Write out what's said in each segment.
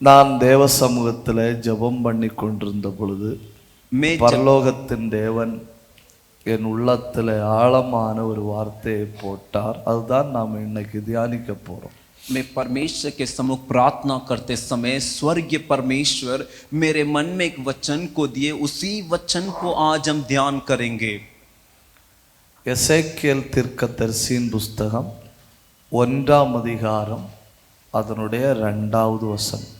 நான் தேவ சமூகத்தில் ஜெபம் பண்ணி கொண்டிருந்த பொழுது பரலோகத்தின் தேவன் என் உள்ளத்தில் ஆழமான ஒரு வார்த்தையை போட்டார். அதுதான் நாம் இன்னைக்கு தியானிக்க போறோம். मैं परमेश्वर के सम्मुख प्रार्थना करते समय स्वर्गीय परमेश्वर मेरे मन में एक वचन को दिए, उसी वचन को आज हम ध्यान करेंगे. எசேக்கியேல் தீர்க்கதரிசியின் புஸ்தகம் 1ஆம் அதிகாரம் அதனுடைய 2வது வசனம்.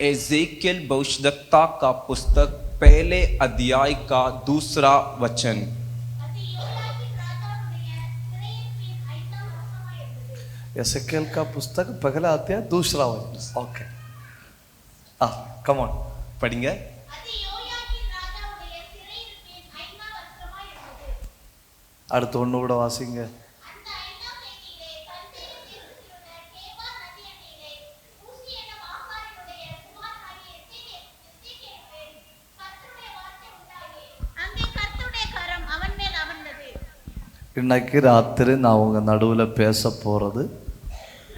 एजेकियल भविष्यद्वक्ता का पुस्तक पहले अध्याय का 2रा वचन. एसेकियेल का पुस्तक पहला अध्याय 2रा वचन. ओके, कम ऑन पढ़ेंगे. அடுத்து ஒன்று கூட வாசிங்க. இன்னைக்கு ராத்திரி நான் உங்க நடுவில் பேச போறது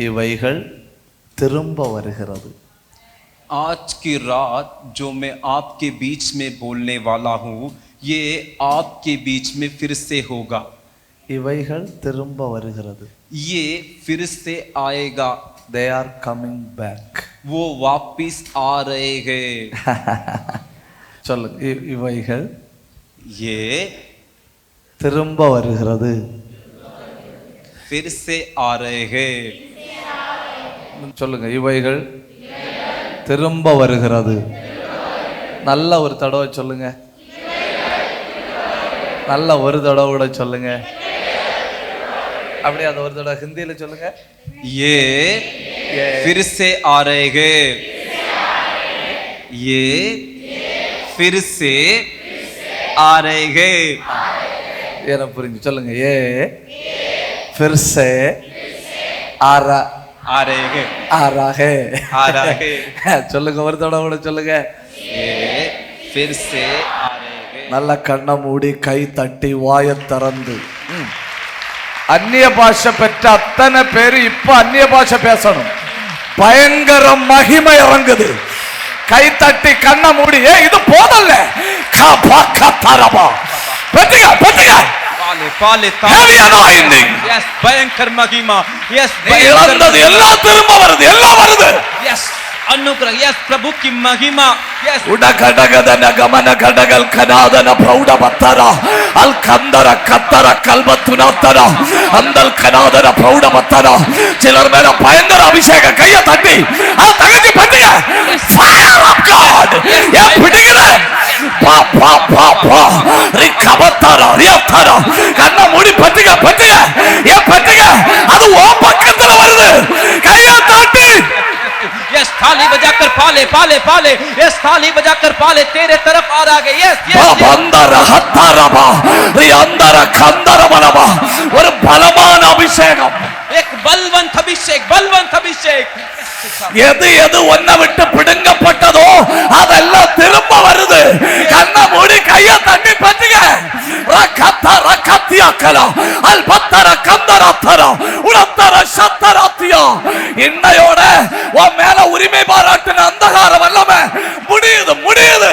இவைகள் திரும்ப வருகிறது. आज की रात जो मैं आपके बीच में बोलने वाला हूँ, ये आपके बीच में फिर से होगा. இவைகள் திரும்ப வருகிறது. ये फिर से आएगा. They are coming back. वो वापिस आ रहे हैं. சொல்லுங்க, இவைகள் ये திரும்ப வருகிறது. फिर से आ रहे हैं. சொல்லுங்க, இவைகள் திரும்ப வருகிறது. நல்ல ஒரு தடவை சொல்லுங்க. நல்ல ஒரு தடவை கூட சொல்லுங்க. அப்படியே அது ஒரு தடவை ஹிந்தியில சொல்லுங்க. ये फिर से आ रहे हैं. ये फिर से आ रहे हैं. ஏன புரிஞ்சு சொல்லுங்க. ஏ फिर से आ रहे हैं. சொல்லுங்க, ஒரு தடவை கூட சொல்லுங்க. ये फिर से आ रहे हैं. நல்ல கண்ணை மூடி கை தட்டி வாயை திறந்து அந்நிய பாஷை பெற்ற அத்தனை பேரு இப்ப அந்நிய பாஷை பேசணும். பயங்கர மகிமை இறங்குது. கை தட்டி கண்ணை மூடி. இது போதல்ல. பயங்கர மகிமா. இழந்தது எல்லாம் திரும்ப வருது. எல்லாம் வருது. अनुग्रह. यस, प्रभु की महिमा. यस. उडगडगदन गमन गडगल कनादन प्रौढ बत्तर अल कंदर कत्तर कल्बतुनत्तर अंदल कनादन प्रौढ बत्तर. चिलर मेरा பயங்கர அபிஷேக கையை தட்டி அது தகஞ்சி பட்டுங்க. Fire of God. ஏ பிடிக்குது. பா பா பா பா ரிகபத்தர ரியத்தர கண்ண மூடி பட்டுங்க பட்டுங்க. ஏ பட்டுங்க. அது ஓ பக்கத்துல வருது. கையை தட்டி यस, थाली बजाकर पाले पाले पाले. यस, थाली बजाकर पाले तेरे तरफ आ रहा है. Yes yes. बंदर हत्तरबा रियंदर कंदरबलबा. ஒரு பலமான அபிஷேகம். एक बलवंत अभिषेक. बलवंत अभिषेक. எது எது ஒன்ன விட்டு பிடுங்கப்பட்டதோ அதெல்லாம் திரும்ப வருது. கண்ணை மூடி கையை தட்டி பட்டுங்க. ரக்கத்த ரக்கத்தியாக்கலா அல்பத்தர கந்தரத்தர உலத்தர சத்தரத்தியா. இன்னையோட உன் மேல உரிமை பாராட்டின அந்தகார வல்லமை முடியுது முடியுது.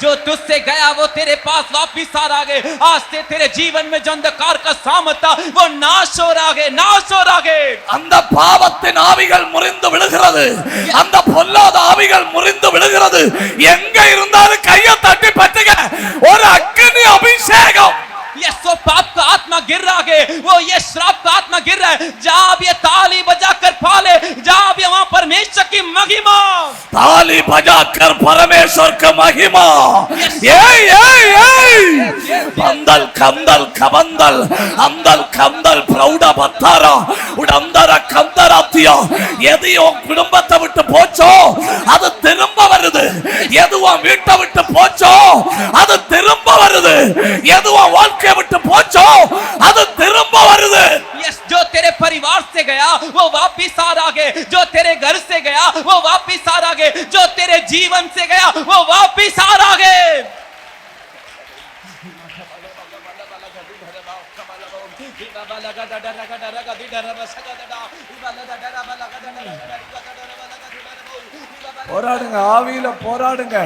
जो तुझसे गया वो तेरे पास वापिस आ रहा है. आज से तेरे जीवन में जो अंधकार का सामर्थ था वो नाश हो रहा है. नाश हो रहा है. அந்த பாவத்தின் ஆவிகள் முறிந்து விழுகிறது. அந்த பொல்லாத ஆவிகள் முறிந்து விழுகிறது. எங்க இருந்தாலும் கையை தட்டி பட்டுங்க. ஒரு அக்கினி அபிஷேகம். यस, वो पाप का आत्मा गिर रहा है. वो ये श्राप का आत्मा गिर रहा है. जहां अब ये ताली बजाकर पाले, जहां अब वहां परमेश्वर की महिमा. ताली बजाकर परमेश्वर की महिमा. ये बंदल कंदल कबंदल अंदल कंदल प्रौढ बत्तारा उडंदर कंदरातिया. எது உன் குடும்பத்தை விட்டு போச்சோ அது திரும்ப வருது. எது உன் வீட்டை விட்டு போச்சோ அது திரும்ப வருது. எது உன் வாழ்க்கையை விட்டு போச்சோ அது திரும்ப வருது. यस, जो तेरे परिवार से गया वो वापिस आ रहा है. जो तेरे घर से गया वो वापिस आ रहा है. जो तेरे जीवन से गया वो वापिस आ रहा है. போராடுங்க, ஆவியில போராடுங்க.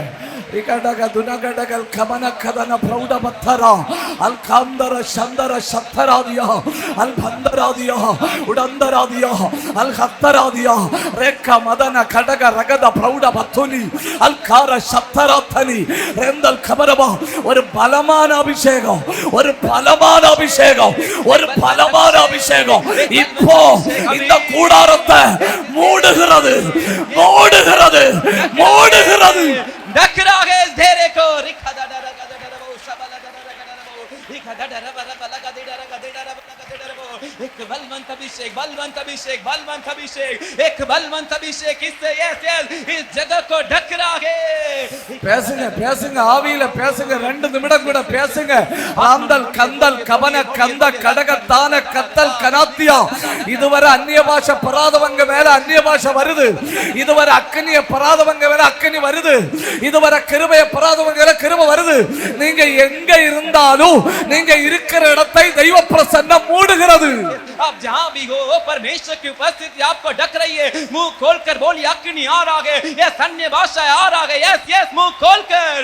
இகடக துனகடகல் கமன கதன பிரௌட பத்தரா அல் காந்தர சந்தர சத்தராதியா அல் பந்தராதியா உடந்தராதியா அல் ஹத்தராதியா ரேக்க மதன கடக ரகத பிரௌட பத்துனி அல் கார சத்தராத்தனி ரெந்தல் கமரபா. ஒரு பலமான அபிஷேகம், ஒரு பலமான அபிஷேகம், ஒரு பலமான அபிஷேகம் இப்போ இந்த கூடாரத்தை மூடுகிறது, மூடுகிறது, மூடுகிறது. ढक रहा है इस घेरे को एक बलवंत अभिषेक, बलवंत अभिषेक, बलवंत अभिषेक, एक बलवंत अभिषेक इससे इस जगह को ढक रहा है. பேசுங்க, பேசுங்க, ஆவியில பேசுங்க. 2 நிமிடம் கூட பேசுங்க. ஆந்தல் கந்தல் கவன கந்த கடகத்தான கத்தல் கனாத்தியா. இதுவரை அந்நிய பாஷை பராதவங்க மேல அந்நிய பாஷை வருது. இதுவரை அக்கனிய பராதவங்க மேல அக்கனி வருது. இதுவரை கிருபைய பராதவங்க மேல கிருபை வருது. நீங்க எங்க இருந்தாலும் நீங்க இருக்கிற இடத்தை தெய்வ பிரசன்னம் மூடுகிறது. आप जहां भी हो परमेश्वर की उपस्थिति आपको ढक रही है. मुंह खोलकर बोलिए अग्नि आ रहा है, यह अन्य भाषा आ रहा है. यस यस, मुंह खोलकर.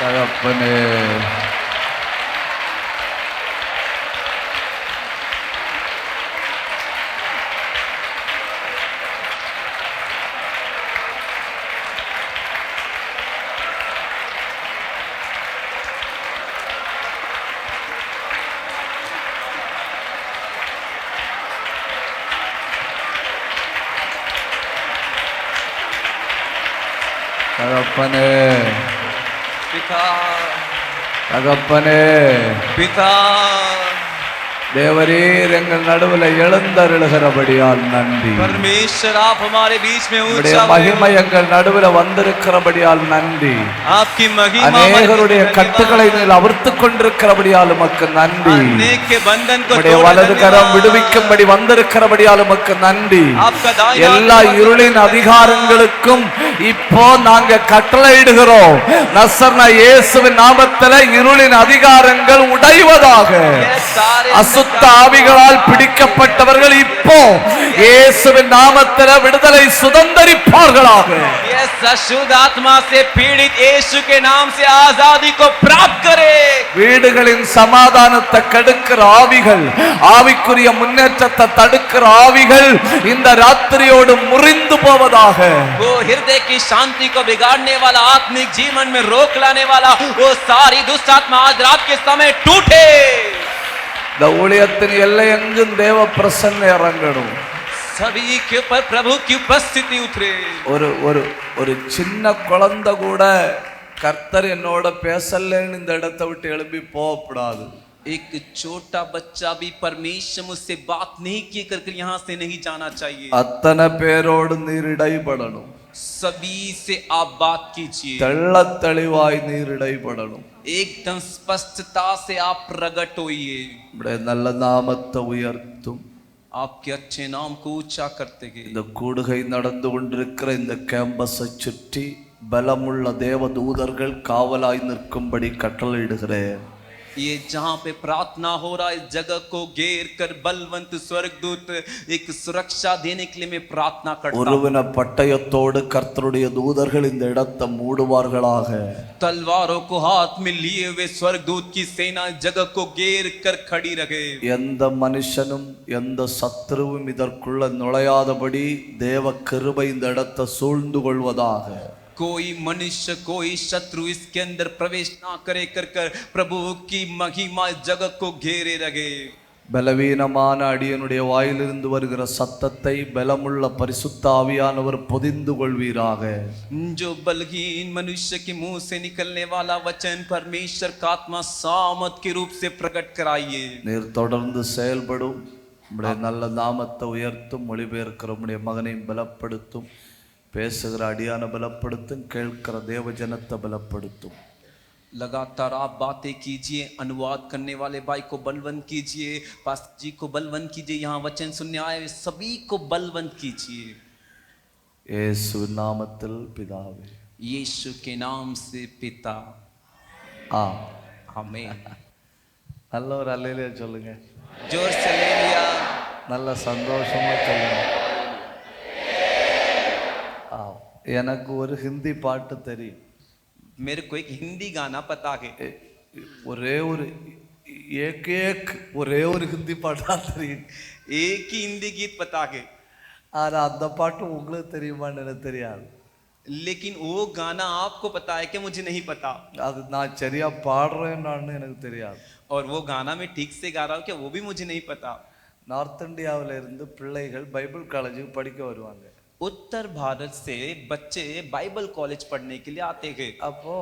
தகப்பனே, தகப்பனே, पिता, தகப்பனே, पिता, தேவரீர் எங்கள் நடுவில் எழுந்தருளுகிறபடியால் நன்றி. परमेश्वर आप हमारे बीच में உம்முடைய ऊंचा மகிமை எங்கள் நடுவில் வந்திருக்கிறபடியால் நன்றி. आपकी महिमा அநேகருடைய கட்டுகளை நீர் அவிர்த்துக் கொண்டிருக்கிறபடியால் உமக்கு நன்றி. अनेक के बंधन को உம்முடைய வலது கரம் விடுவிக்கும்படி வந்திருக்கிறபடியால் உமக்கு நன்றி. आपका दाहिना எல்லா இருளின் அதிகாரங்களுக்கும் இப்போ நாங்க கட்டளையிடுகிறோம். நசரேயனான இயேசுவின் நாமத்தில் இருளின் அதிகாரங்கள் உடைவதாக. அசுத்த ஆவிகளால் பிடிக்கப்பட்டவர்கள் இப்போ இயேசுவின் நாமத்தில் விடுதலை சுதந்தரிப்பார்களாக. अशुद्ध आत्मा से पीड़ित यीशु के नाम से आजादी को प्राप्त करे. வீடுகளின் சமாதானத்தை கெடுக்கிற ஆவிகள், ஆவிக்குரிய முன்னேற்றத்தை தடுக்கிற ஆவிகள் இந்த ராத்திரியோடு முறிந்து போவதாக. वो हृदय की शांति को बिगाड़ने वाला, आत्मिक जीवन में रोक लाने वाला वो सारी दुष्ट आत्मा आज रात के समय टूटे. இந்த ஊழியத்தின் எல்லை எங்கும் தேவ பிரசன்னம் இறங்கணும். सभी के ऊपर प्रभु की उपस्थिति उतरे. ஒரு ஒரு ஒரு சின்ன குழந்தை கூட கர்த்தர் என்னோட பேசலன்னு இந்த இடத்தை விட்டு எழுப்பி போகக்கூடாது. एक छोटा बच्चा भी परमेश्वर मुझसे बात नहीं की करके यहाँ से नहीं जाना चाहिए. அத்தனை பேரோடு நீர் இடைப்படணும். सभी से आप बात कीजिए. தெள்ள தெளிவாய் நீர் இடைப்படணும். एकदम स्पष्टता से आप प्रकट होइए. நம்முடைய நல்ல நாமத்தை உயர்த்தும். आपके अच्छे नाम को ऊंचा करते गए. இந்த கூடுகை நடந்து கொண்டிருக்கிற இந்த கேம்பஸை சுற்றி பலமுள்ள தேவ தூதர்கள் காவலாய் நிற்கும்படி கட்டளையிடுகிறேன். ये जहाँ पे प्रार्थना हो रहा है इस जगह को घेर कर बलवंत स्वर्गदूत एक सुरक्षा देने के लिए मैं प्रार्थना करता हूँ. ஒருவன பட்டயத்தோடு கர்த்தருடைய தூதர்கள் இந்த இடத்தை மூடுவார்களாக. तलवारों को हाथ में लिए हुए स्वर्गदूत की सेना जगह को घेर कर खड़ी रहे. எந்த மனுஷனும் எந்த சத்துருவும் இதற்குள்ள நுழையாதபடி தேவ கிருபை இந்த இடத்தை சூழ்ந்து கொள்வதாக. कोई मनुष्य कोई शत्रु इसके अंदर प्रवेश ना करे कर प्रभु की महिमा जगत को घेरे रहे. பலவீனமான அடியனுடைய வாயிலிருந்து வருகிற சத்தத்தை பலமுள்ள பரிசுத்த ஆவியானவர் பொதிந்து கொள்வீராக. जो बलहीन मनुष्य के मुंह से निकलने वाला वचन परमेश्वर का आत्मा सामर्थ के रूप से प्रकट कराइए. நீர் தொடர்ந்து செயல்படும். உம்முடைய நல்ல நாமத்தை உயர்த்தும். மொழிபெயர்க்கிற உம்முடைய மகனையும் பலப்படுத்தும். பேசுகிற அடியான பலப்படுத்தும். கேட்கிற தேவஜனத்தை பலப்படுத்தும். लगातार आप बातें कीजिए, अनुवाद करने वाले भाई को बलवंत कीजिए, पास्टर जी को बलवंत कीजिए, यहाँ वचन सुनने आए सभी को बलवंत कीजिए. இயேசு நாமத்தில் பிதாவே. यीशु के नाम से पिता. आमीन. நல்ல ஒரு அல்லேலூயா சொல்லுங்க. जोर से हालेलुया. நல்ல சந்தோஷமா சொல்லுங்க. எனக்கு ஒரு ஹிந்தி பாட்டு தெரியும். मेरे को एक हिंदी गाना पता है. ஒரே ஒரு ஒரே ஒரு ஹிந்தி பாட்டா தெரியும். एक ही हिंदी गीत पता है. ஆனா அந்த பாட்டு உங்களுக்கு தெரியுமான்னு எனக்கு தெரியாது. लेकिन वो गाना आपको पता है कि मुझे नहीं पता. அது நான் சரியா பாடுறேன்னு எனக்கு தெரியாது. और वो गाना मैं ठीक से गा रहा हूँ क्या वो भी मुझे नहीं पता. நார்த் இந்தியாவில இருந்து பிள்ளைகள் பைபிள் காலேஜுக்கு படிக்க வருவாங்க. उत्तर भारत से बच्चे बाइबल कॉलेज पढ़ने के लिए आते हैं. அப்போ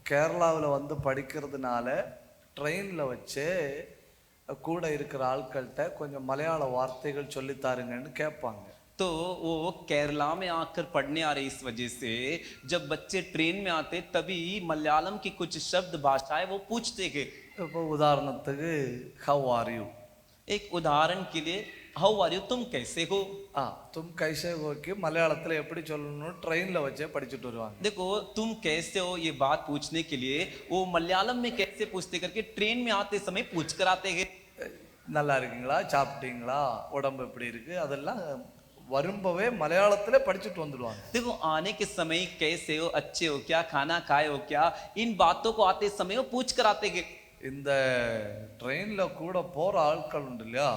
கேரளாவில் வந்து படிக்கிறதுனால ட்ரெயினில் வச்சு கூட இருக்கிற ஆட்கள்கிட்ட கொஞ்சம் மலையாள வார்த்தைகள் சொல்லித்தாருங்கன்னு கேட்பாங்க. तो वो केरला में आकर पढ़ने आ रहे इस वजह से जब बच्चे ट्रेन में आते तभी मलयालम की कुछ शब्द भाषाएं वो पूछते हैं. இப்போ உதாரணத்துக்கு ஹவ் ஆர் யூ. एक उदाहरण के लिए हाउ आर यू, तुम कैसे हो. तुम कैसे हो कि மலையாளத்துல எப்படி சொல்லணும்னு ட்ரெயின்ல வச்சே படிச்சுட்டு வருவாங்க. देखो तुम कैसे हो ये बात पूछने के लिए वो मलयालम में कैसे पूछते करके ट्रेन में आते समय पूछ कर आते हैं. நல்லா இருக்கீங்களா, சாப்பிட்டீங்களா, உடம்பு எப்படி இருக்கு, அதெல்லாம் வரும்பவே மலையாளத்துல படிச்சுட்டு வந்துடுவாங்க. देखो आने के समय कैसे हो, अच्छे हो क्या, खाना खाए हो क्या, इन बातों को आते समय वो पूछ कर आते हैं. இந்த ட்ரெயின்ல கூட போற ஆட்கள் உண்டு இல்லையா,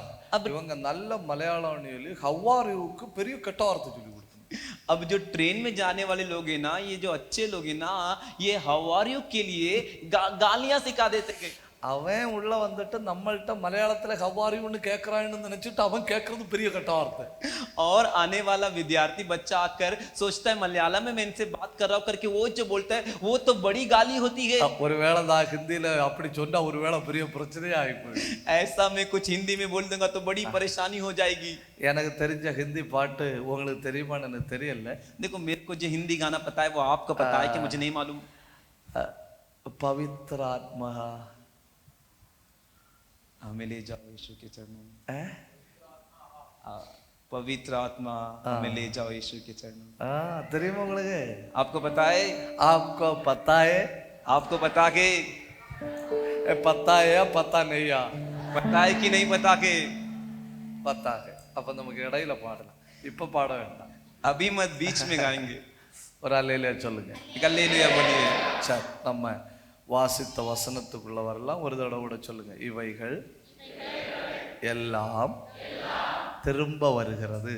இவங்க நல்ல மலையாளம் சொல்லி ஹவ் ஆர் யூக்கு பெரிய கெட்ட வார்த்தை சொல்லி கொடுக்கணும். अब जो ट्रेन में जाने वाले लोग हैं ना, ये जो अच्छे लोग हैं ना, ये हाउ आर यू के लिए गालियां सिखा देते हैं. அவன் உள்ள வந்துட்டு நம்மள்ட்ட மலையாளத்துல ஹவ் ஆர் யூன்னு கேட்கறான்னு நினைச்சிட்டு அவன் கேட்கறது பெரிய கெட்ட வார்த்தை. और आने वाला विद्यार्थी बच्चा आकर सोचता है मलयालम में मैं इनसे बात कर रहा हूं करके वो जो बोलता है वो तो बड़ी गाली होती है. ஒருவேளை நான் ஹிந்தியில அப்படி சொன்னா ஒருவேளை பெரிய பிரச்சனையா ஆயிப்போம். ऐसा मैं कुछ हिंदी में बोल दूंगा तो बड़ी परेशानी हो जाएगी. எனக்கு தெரிஞ்ச ஹிந்தி பாட்டு உங்களுக்கு தெரியுமான்னு எனக்கு தெரியல. देखो मेरे को जो हिंदी गाना पता है वो आपको पता है कि मुझे नहीं मालूम. पवित्र आत्मा हमें ले जाओ यीशु के चरणों में. पवित्र आत्मा हमें ले जाओ यीशु के चरणों में. தெரியுமா உங்களுக்கு? आपको पता है? आपको पता है? आपको पता के? पता है या पता नहीं है? पता है कि नहीं पता के? पता है. அப்ப நமக்கு இடையில பாடலாம். இப்ப பாட வேண்டாம். अभी मत बीच में गाएंगे. ஒரு அல்லேலூயா சொல்லுங்க. அல்லேலூயா बोलिए. சரி, நம்ம வாசித்த வசனத்துக்குள்ள வரலாம். ஒரு தடவை கூட சொல்லுங்க. இவைகள் எல்லாம் திரும்ப வருகிறது.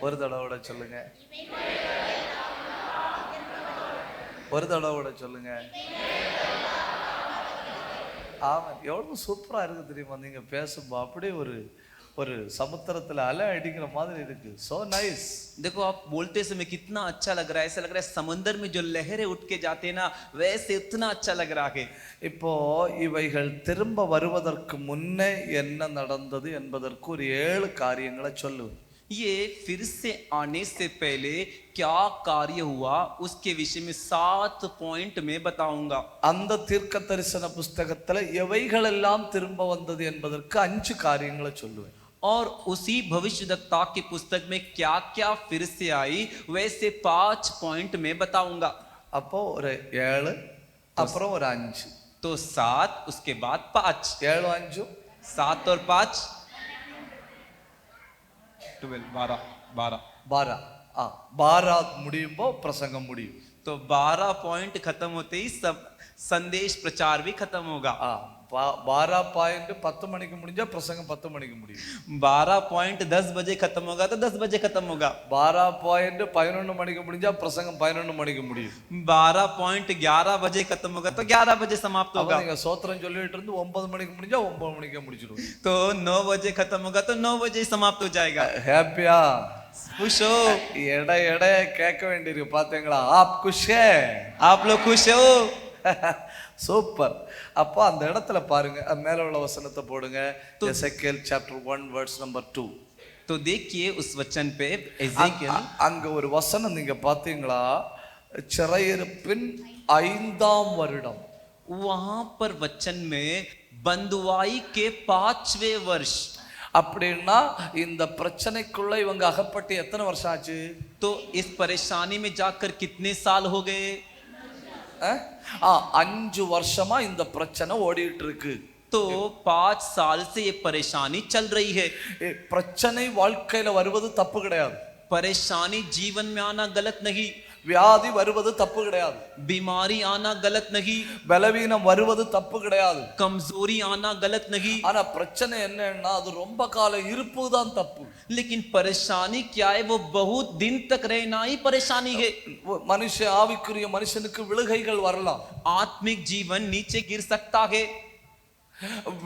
ஒரு தடவை கூட சொல்லுங்க. ஒரு தடவை கூட சொல்லுங்க. ஆமா, எவ்வளவு சூப்பரா இருக்கு தெரியுமா நீங்க பேசும்போ. அப்படியே ஒரு சமுத்திரத்துல அலை அடிக்கிற மாதிரி இருக்கு. So nice. देखो आप बोलते समय कितना अच्छा लग रहा है. ऐसा लग रहा है समंदर में जो लहरें उठ के जाते हैं ना, वैसे इतना अच्छा लग रहा है. இப்போ இவைகள் திரும்ப வருவதற்கு முன்னே என்ன நடந்தது என்பதற்கு ஒரு 7 காரியங்களை சொல்லுவேன். ये फिर से आने से पहले क्या कार्य हुआ उसके विषय में 7 पॉइंट में बताऊंगा. அந்த தீர்க்க தரிசன புஸ்தகத்துல எவைகள் எல்லாம் திரும்ப வந்தது என்பதற்கு 5 காரியங்களை சொல்லுவேன். और उसी भविष्यवक्ता की पुस्तक में क्या क्या फिर से आई वैसे 5 पॉइंट में बताऊंगा. அப்போ ஒரு 7 அப்புறம் ஒரு 5. तो 7 उसके बाद 5. 7 5 7 और 5 12 12 12 முடியும்போ பிரசங்கம் முடியும். तो 12 पॉइंट खत्म होते ही सब संदेश प्रचार भी खत्म होगा. 12 பாயிண்ட் 10 மணிக்கு முடிஞ்சா பிரசங்கம் 10 மணிக்கு முடியும். 12 पॉइंट 10 बजे खत्म होगा तो 10 बजे खत्म होगा. 12 பாயிண்ட் 11 மணிக்கு முடிஞ்சா பிரசங்கம் 11 மணிக்கு முடியும். 12 पॉइंट 11 बजे खत्म होगा तो 11 बजे समाप्त होगा. நீங்க சோத்திரம் சொல்லிட்டு இருந்து 9 மணிக்கு முடிஞ்சா 9 மணிக்கே முடிச்சிடுவோம். तो 9 बजे खत्म होगा तो 9 बजे समाप्त हो जाएगा. ஹேப்பியா? खुश हो? எடை கேட்க வேண்டியிருக்கு பாத்தீங்களா? ஆப் குஷே? आप लोग खुश हो? சூப்பர். அப்போ அந்த இடத்துல பாருங்க, மேல உள்ள வசனத்தை போடுங்க. எசேக்கியேல் சாப்டர் 1 வெர்ஸ் நம்பர் 2. तो देखिए उस वचन पे एजेकियल, அங்க ஒரு வசனம் நீங்க பாத்தீங்களா? சிறையிருப்பின் 5ஆம் வருடம். वहां पर वचन में बंदुआई के 5वें वर्ष. அப்படின்னா இந்த பிரச்சனைக்குள்ள இவங்க அகப்பட்டு எத்தனை வருஷம் ஆச்சு? तो इस परेशानी में जाकर कितने साल हो गए? 5 வருஷமா இந்த பிரச்சனை ஓடிட்டு இருக்கு. तो 5 साल से ये परेशानी चल रही है. பிரச்சனை வாழ்க்கையில வருவது தப்பு கிடையாது. परेशानी जीवन में आना गलत नहीं. வியாதி வருவது தப்பு கிடையாது. बीमारी आना गलत नहीं. பலவீனம் வருவது தப்பு கிடையாது. कमजोरी आना गलत नहीं. ஆனா பிரச்சனை என்னன்னா அது ரொம்ப கால இருப்பு தான் தப்பு. लेकिन परेशानी क्या है? वो बहुत दिन तक रहना ही परेशानी है. மனுஷ ஆவிக்குரிய மனுஷனுக்கு விழுகைகள் வரலாம். आत्मिक जीवन नीचे गिर सकता है.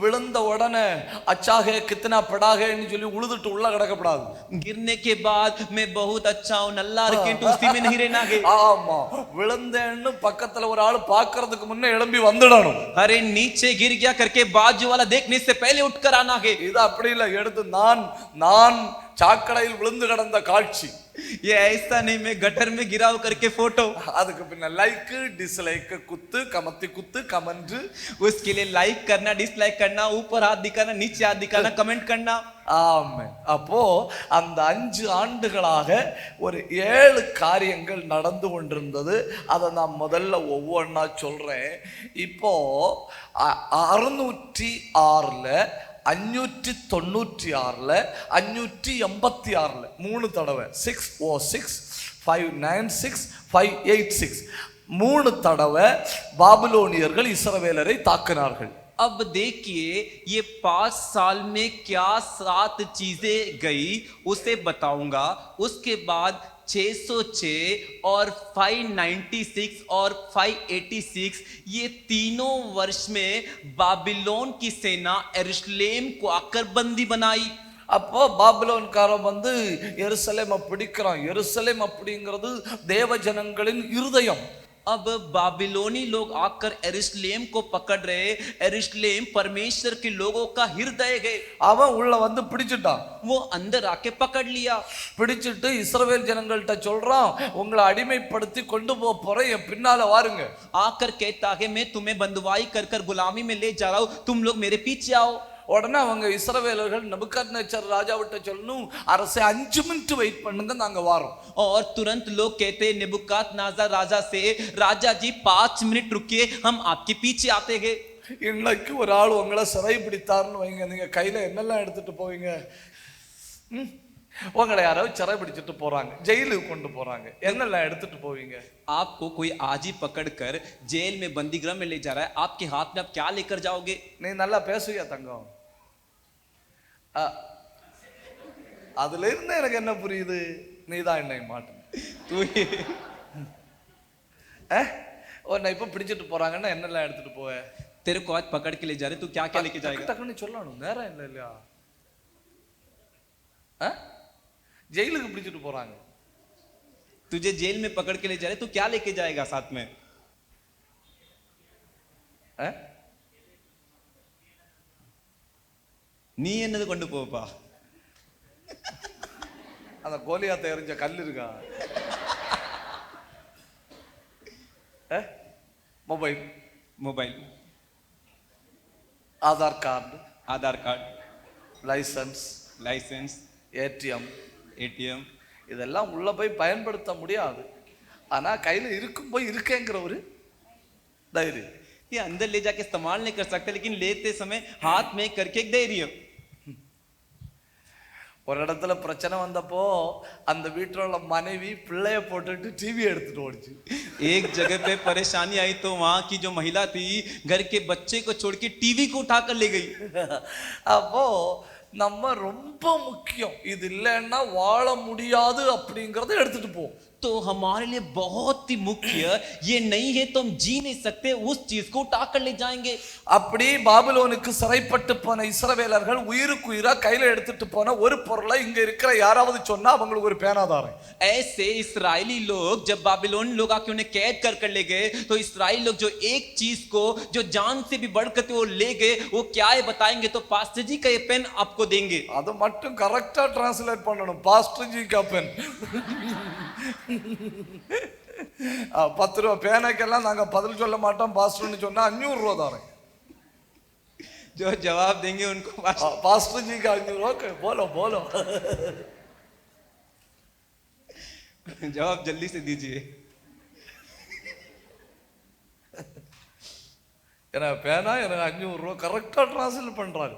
விழுந்த உடனே அச்சாகே கித்தனா படாகேன்னு சொல்லி உழுதுட்டு உள்ள கிடக்கப்படாது. गिरने के बाद मैं बहुत अच्छा हूं नल्ला இருக்கேன் उसी में नहीं रहना है. ஆமா, விழுந்தேன்னு பக்கத்துல ஒரு ஆள் பார்க்கிறதுக்கு முன்ன எழும்பி வந்துடணும். अरे नीचे गिर गया करके बाजू वाला देखने से पहले उठकर आना है. இது அப்படி இல்ல. எடுத்து நான் சாக்கடையில் விழுந்து கிடந்த காட்சி. ये ऐसा नहीं मैं गटर में गिराव करके फोटो. அதுக்கு பின்ன லைக் டிஸ்லைக் குத்து கமத்தி குத்து கமெண்ட். उसके लिए लाइक करना, डिसलाइक करना, ऊपर हाथ दिखाना, नीचे हाथ दिखाना, कमेंट करना. ஆமென். அப்போ அந்த 5 ஆண்டுகளாக ஒரு 7 காரியங்கள் நடந்து கொண்டிருந்தது. அதை நான் முதல்ல ஒவ்வொன்றா சொல்றேன். இப்போ 606ல 596ல 586ல 3 தடவை 606 596 586 3 தடவை பாபிலோனியர்கள் இஸ்ரவேலரை தாக்கினார்கள். अब देखिए ये 5 साल में क्या 7 चीजें गई उसे बताऊंगा. उसके बाद 606 और 596 और 586 ये तीनों वर्ष में बाबिलोन की सेना यरूशलेम को आकर बंदी बनाई. அப்போ பாபிலோன்காரன் வந்து எருசலேமை பிடிக்கிறான். எருசலேம் அப்படிங்கிறது தேவ ஜனங்களின் இருதயம். अब बाबिलोनी लोग आकर यरूशलेम को पकड़ रहे. यरूशलेम परमेश्वर के लोगों का हृदय है. அவன் உள்ள வந்து பிடிச்சிட்டான். वो अंदर आके पकड़ लिया. பிடிச்சிட்டு இஸ்ரவேல் ஜனங்கள்ட்ட சொல்றான், உங்களை அடிமைப்படுத்தி கொண்டு போறேன், என் பின்னால வாருங்க. आकर कहता है मैं तुम्हें बंदवाई कर कर गुलामी में ले जा रहा हूं, तुम लोग मेरे पीछे आओ. உடனே அவங்க இஸ்ரவேலர்கள் நெபுகத்நேச்சர் ராஜாவிட்ட சொல்லணும், அரசே 5 மினிட் வெயிட் பண்ணுங்க, நாங்க வாரோம். और तुरंत लोग कहते नेबुकदनेस्सर राजा से, राजा जी 5 मिनट रुकिए, हम आपके पीछे आते हैं. இன்னைக்கு ஒரு ஆள் உங்களை சிறை பிடித்தாருன்னு வைங்க, நீங்க கையில என்னெல்லாம் எடுத்துட்டு போவீங்க? உங்களை யாரோ சிறை பிடிச்சிட்டு போறாங்க, ஜெயிலுக்கு கொண்டு போறாங்க, என்னெல்லாம் எடுத்துட்டு போவீங்க? आपको कोई आज ही पकड़कर जेल में बंदीगृह में ले जा रहा है, आपके हाथ में आप क्या लेकर जाओगे? நீ நல்லா பேசுவியா தங்கம்? அதுல இருந்து எனக்கு என்ன புரியுது, நீதான் என்னை மாட்டு. உன்னை இப்ப பிடிச்சிட்டு போறாங்கன்னா என்னெல்லாம் எடுத்துட்டு போவ? तेरे को आज पकड़ के ले जा रहे, तू क्या क्या लेके जाएगा? டக்குன்னு சொல்லணும், நேரம் இல்லை இல்லையா? ஜெயிலுக்கு பிடிச்சிட்டு போறாங்க, तुझे जेल में पकड़ के ले जा रहे, तू क्या लेके जाएगा साथ में? நீ என்னது கொண்டு போப்பா? அந்த கோலியாத்தை எறிஞ்ச கல் இருக்கா? Mobile, mobile, Aadhaar card, Aadhaar card, licence, licence, ATM, ATM, இதெல்லாம் உள்ள போய் பயன்படுத்த முடியாது. ஆனா கையில இருக்கும் போய் இருக்கேங்கிற ஒரு தைரியம். ये अंदर ले जाके इस्तेमाल नहीं कर सकते, लेकिन लेते समय हाथ में करके एक धैर्य. ஒரு இடத்துல பிரச்சனை வந்தப்போ அந்த வீட்டில் உள்ள மனைவி பிள்ளைய போட்டுட்டு டிவி எடுத்துட்டு ஓடிச்சு. एक जगह पे परेशानी आई तो वहां की जो महिला थी घर के बच्चे को छोड़ के टीवी को उठाकर ले गई. அப்போ நம்ம ரொம்ப முக்கியம், இது இல்லைன்னா வாழ முடியாது அப்படிங்கறத எடுத்துட்டு போ. तो हमारे लिए बहुत ही मुख्य ये नहीं है तो हम जी नहीं सकते, उस चीज को उठाकर ले जाएंगे. அப்படி பாபிலோனுக்கு சிறைப்பட்டு போன இஸ்ரவேலர்கள் உயிருக்கு உயிரா கையில எடுத்துட்டு போன ஒரு பொருளை இங்க இருக்கிற யாராவது சொன்னா அவங்களுக்கு ஒரு பேனாதாரம். ऐसे इस्राएली लोग जब बाबिलोन लोग आके उन्हें कैद कर कर ले गए तो इस्राएली लोग जो एक चीज को जो जान से भी बढ़कर वो ले गए, वो क्या है बताएंगे तो पास्टर जी का ये पेन आपको देंगे. அது மட்டும் கரெக்டா டிரான்ஸ்லேட் பண்ணணும், பாஸ்டர் ஜி का पेन. 10 ரூபா பேனாக்கெல்லாம் நாங்க பதில் சொல்ல மாட்டோம், பாஸ்டர்னு சொன்னா 500 ரூபா தாரேன். जो जवाब देंगे उनको पास्टर जी का 500 रूपा. बोलो बोलो. जवाब जल्दी से दीजिए. எனக்கு பேனா எனக்கு 500 ரூபா கரெக்டா டிரான்ஸ்லேட் பண்றாங்க.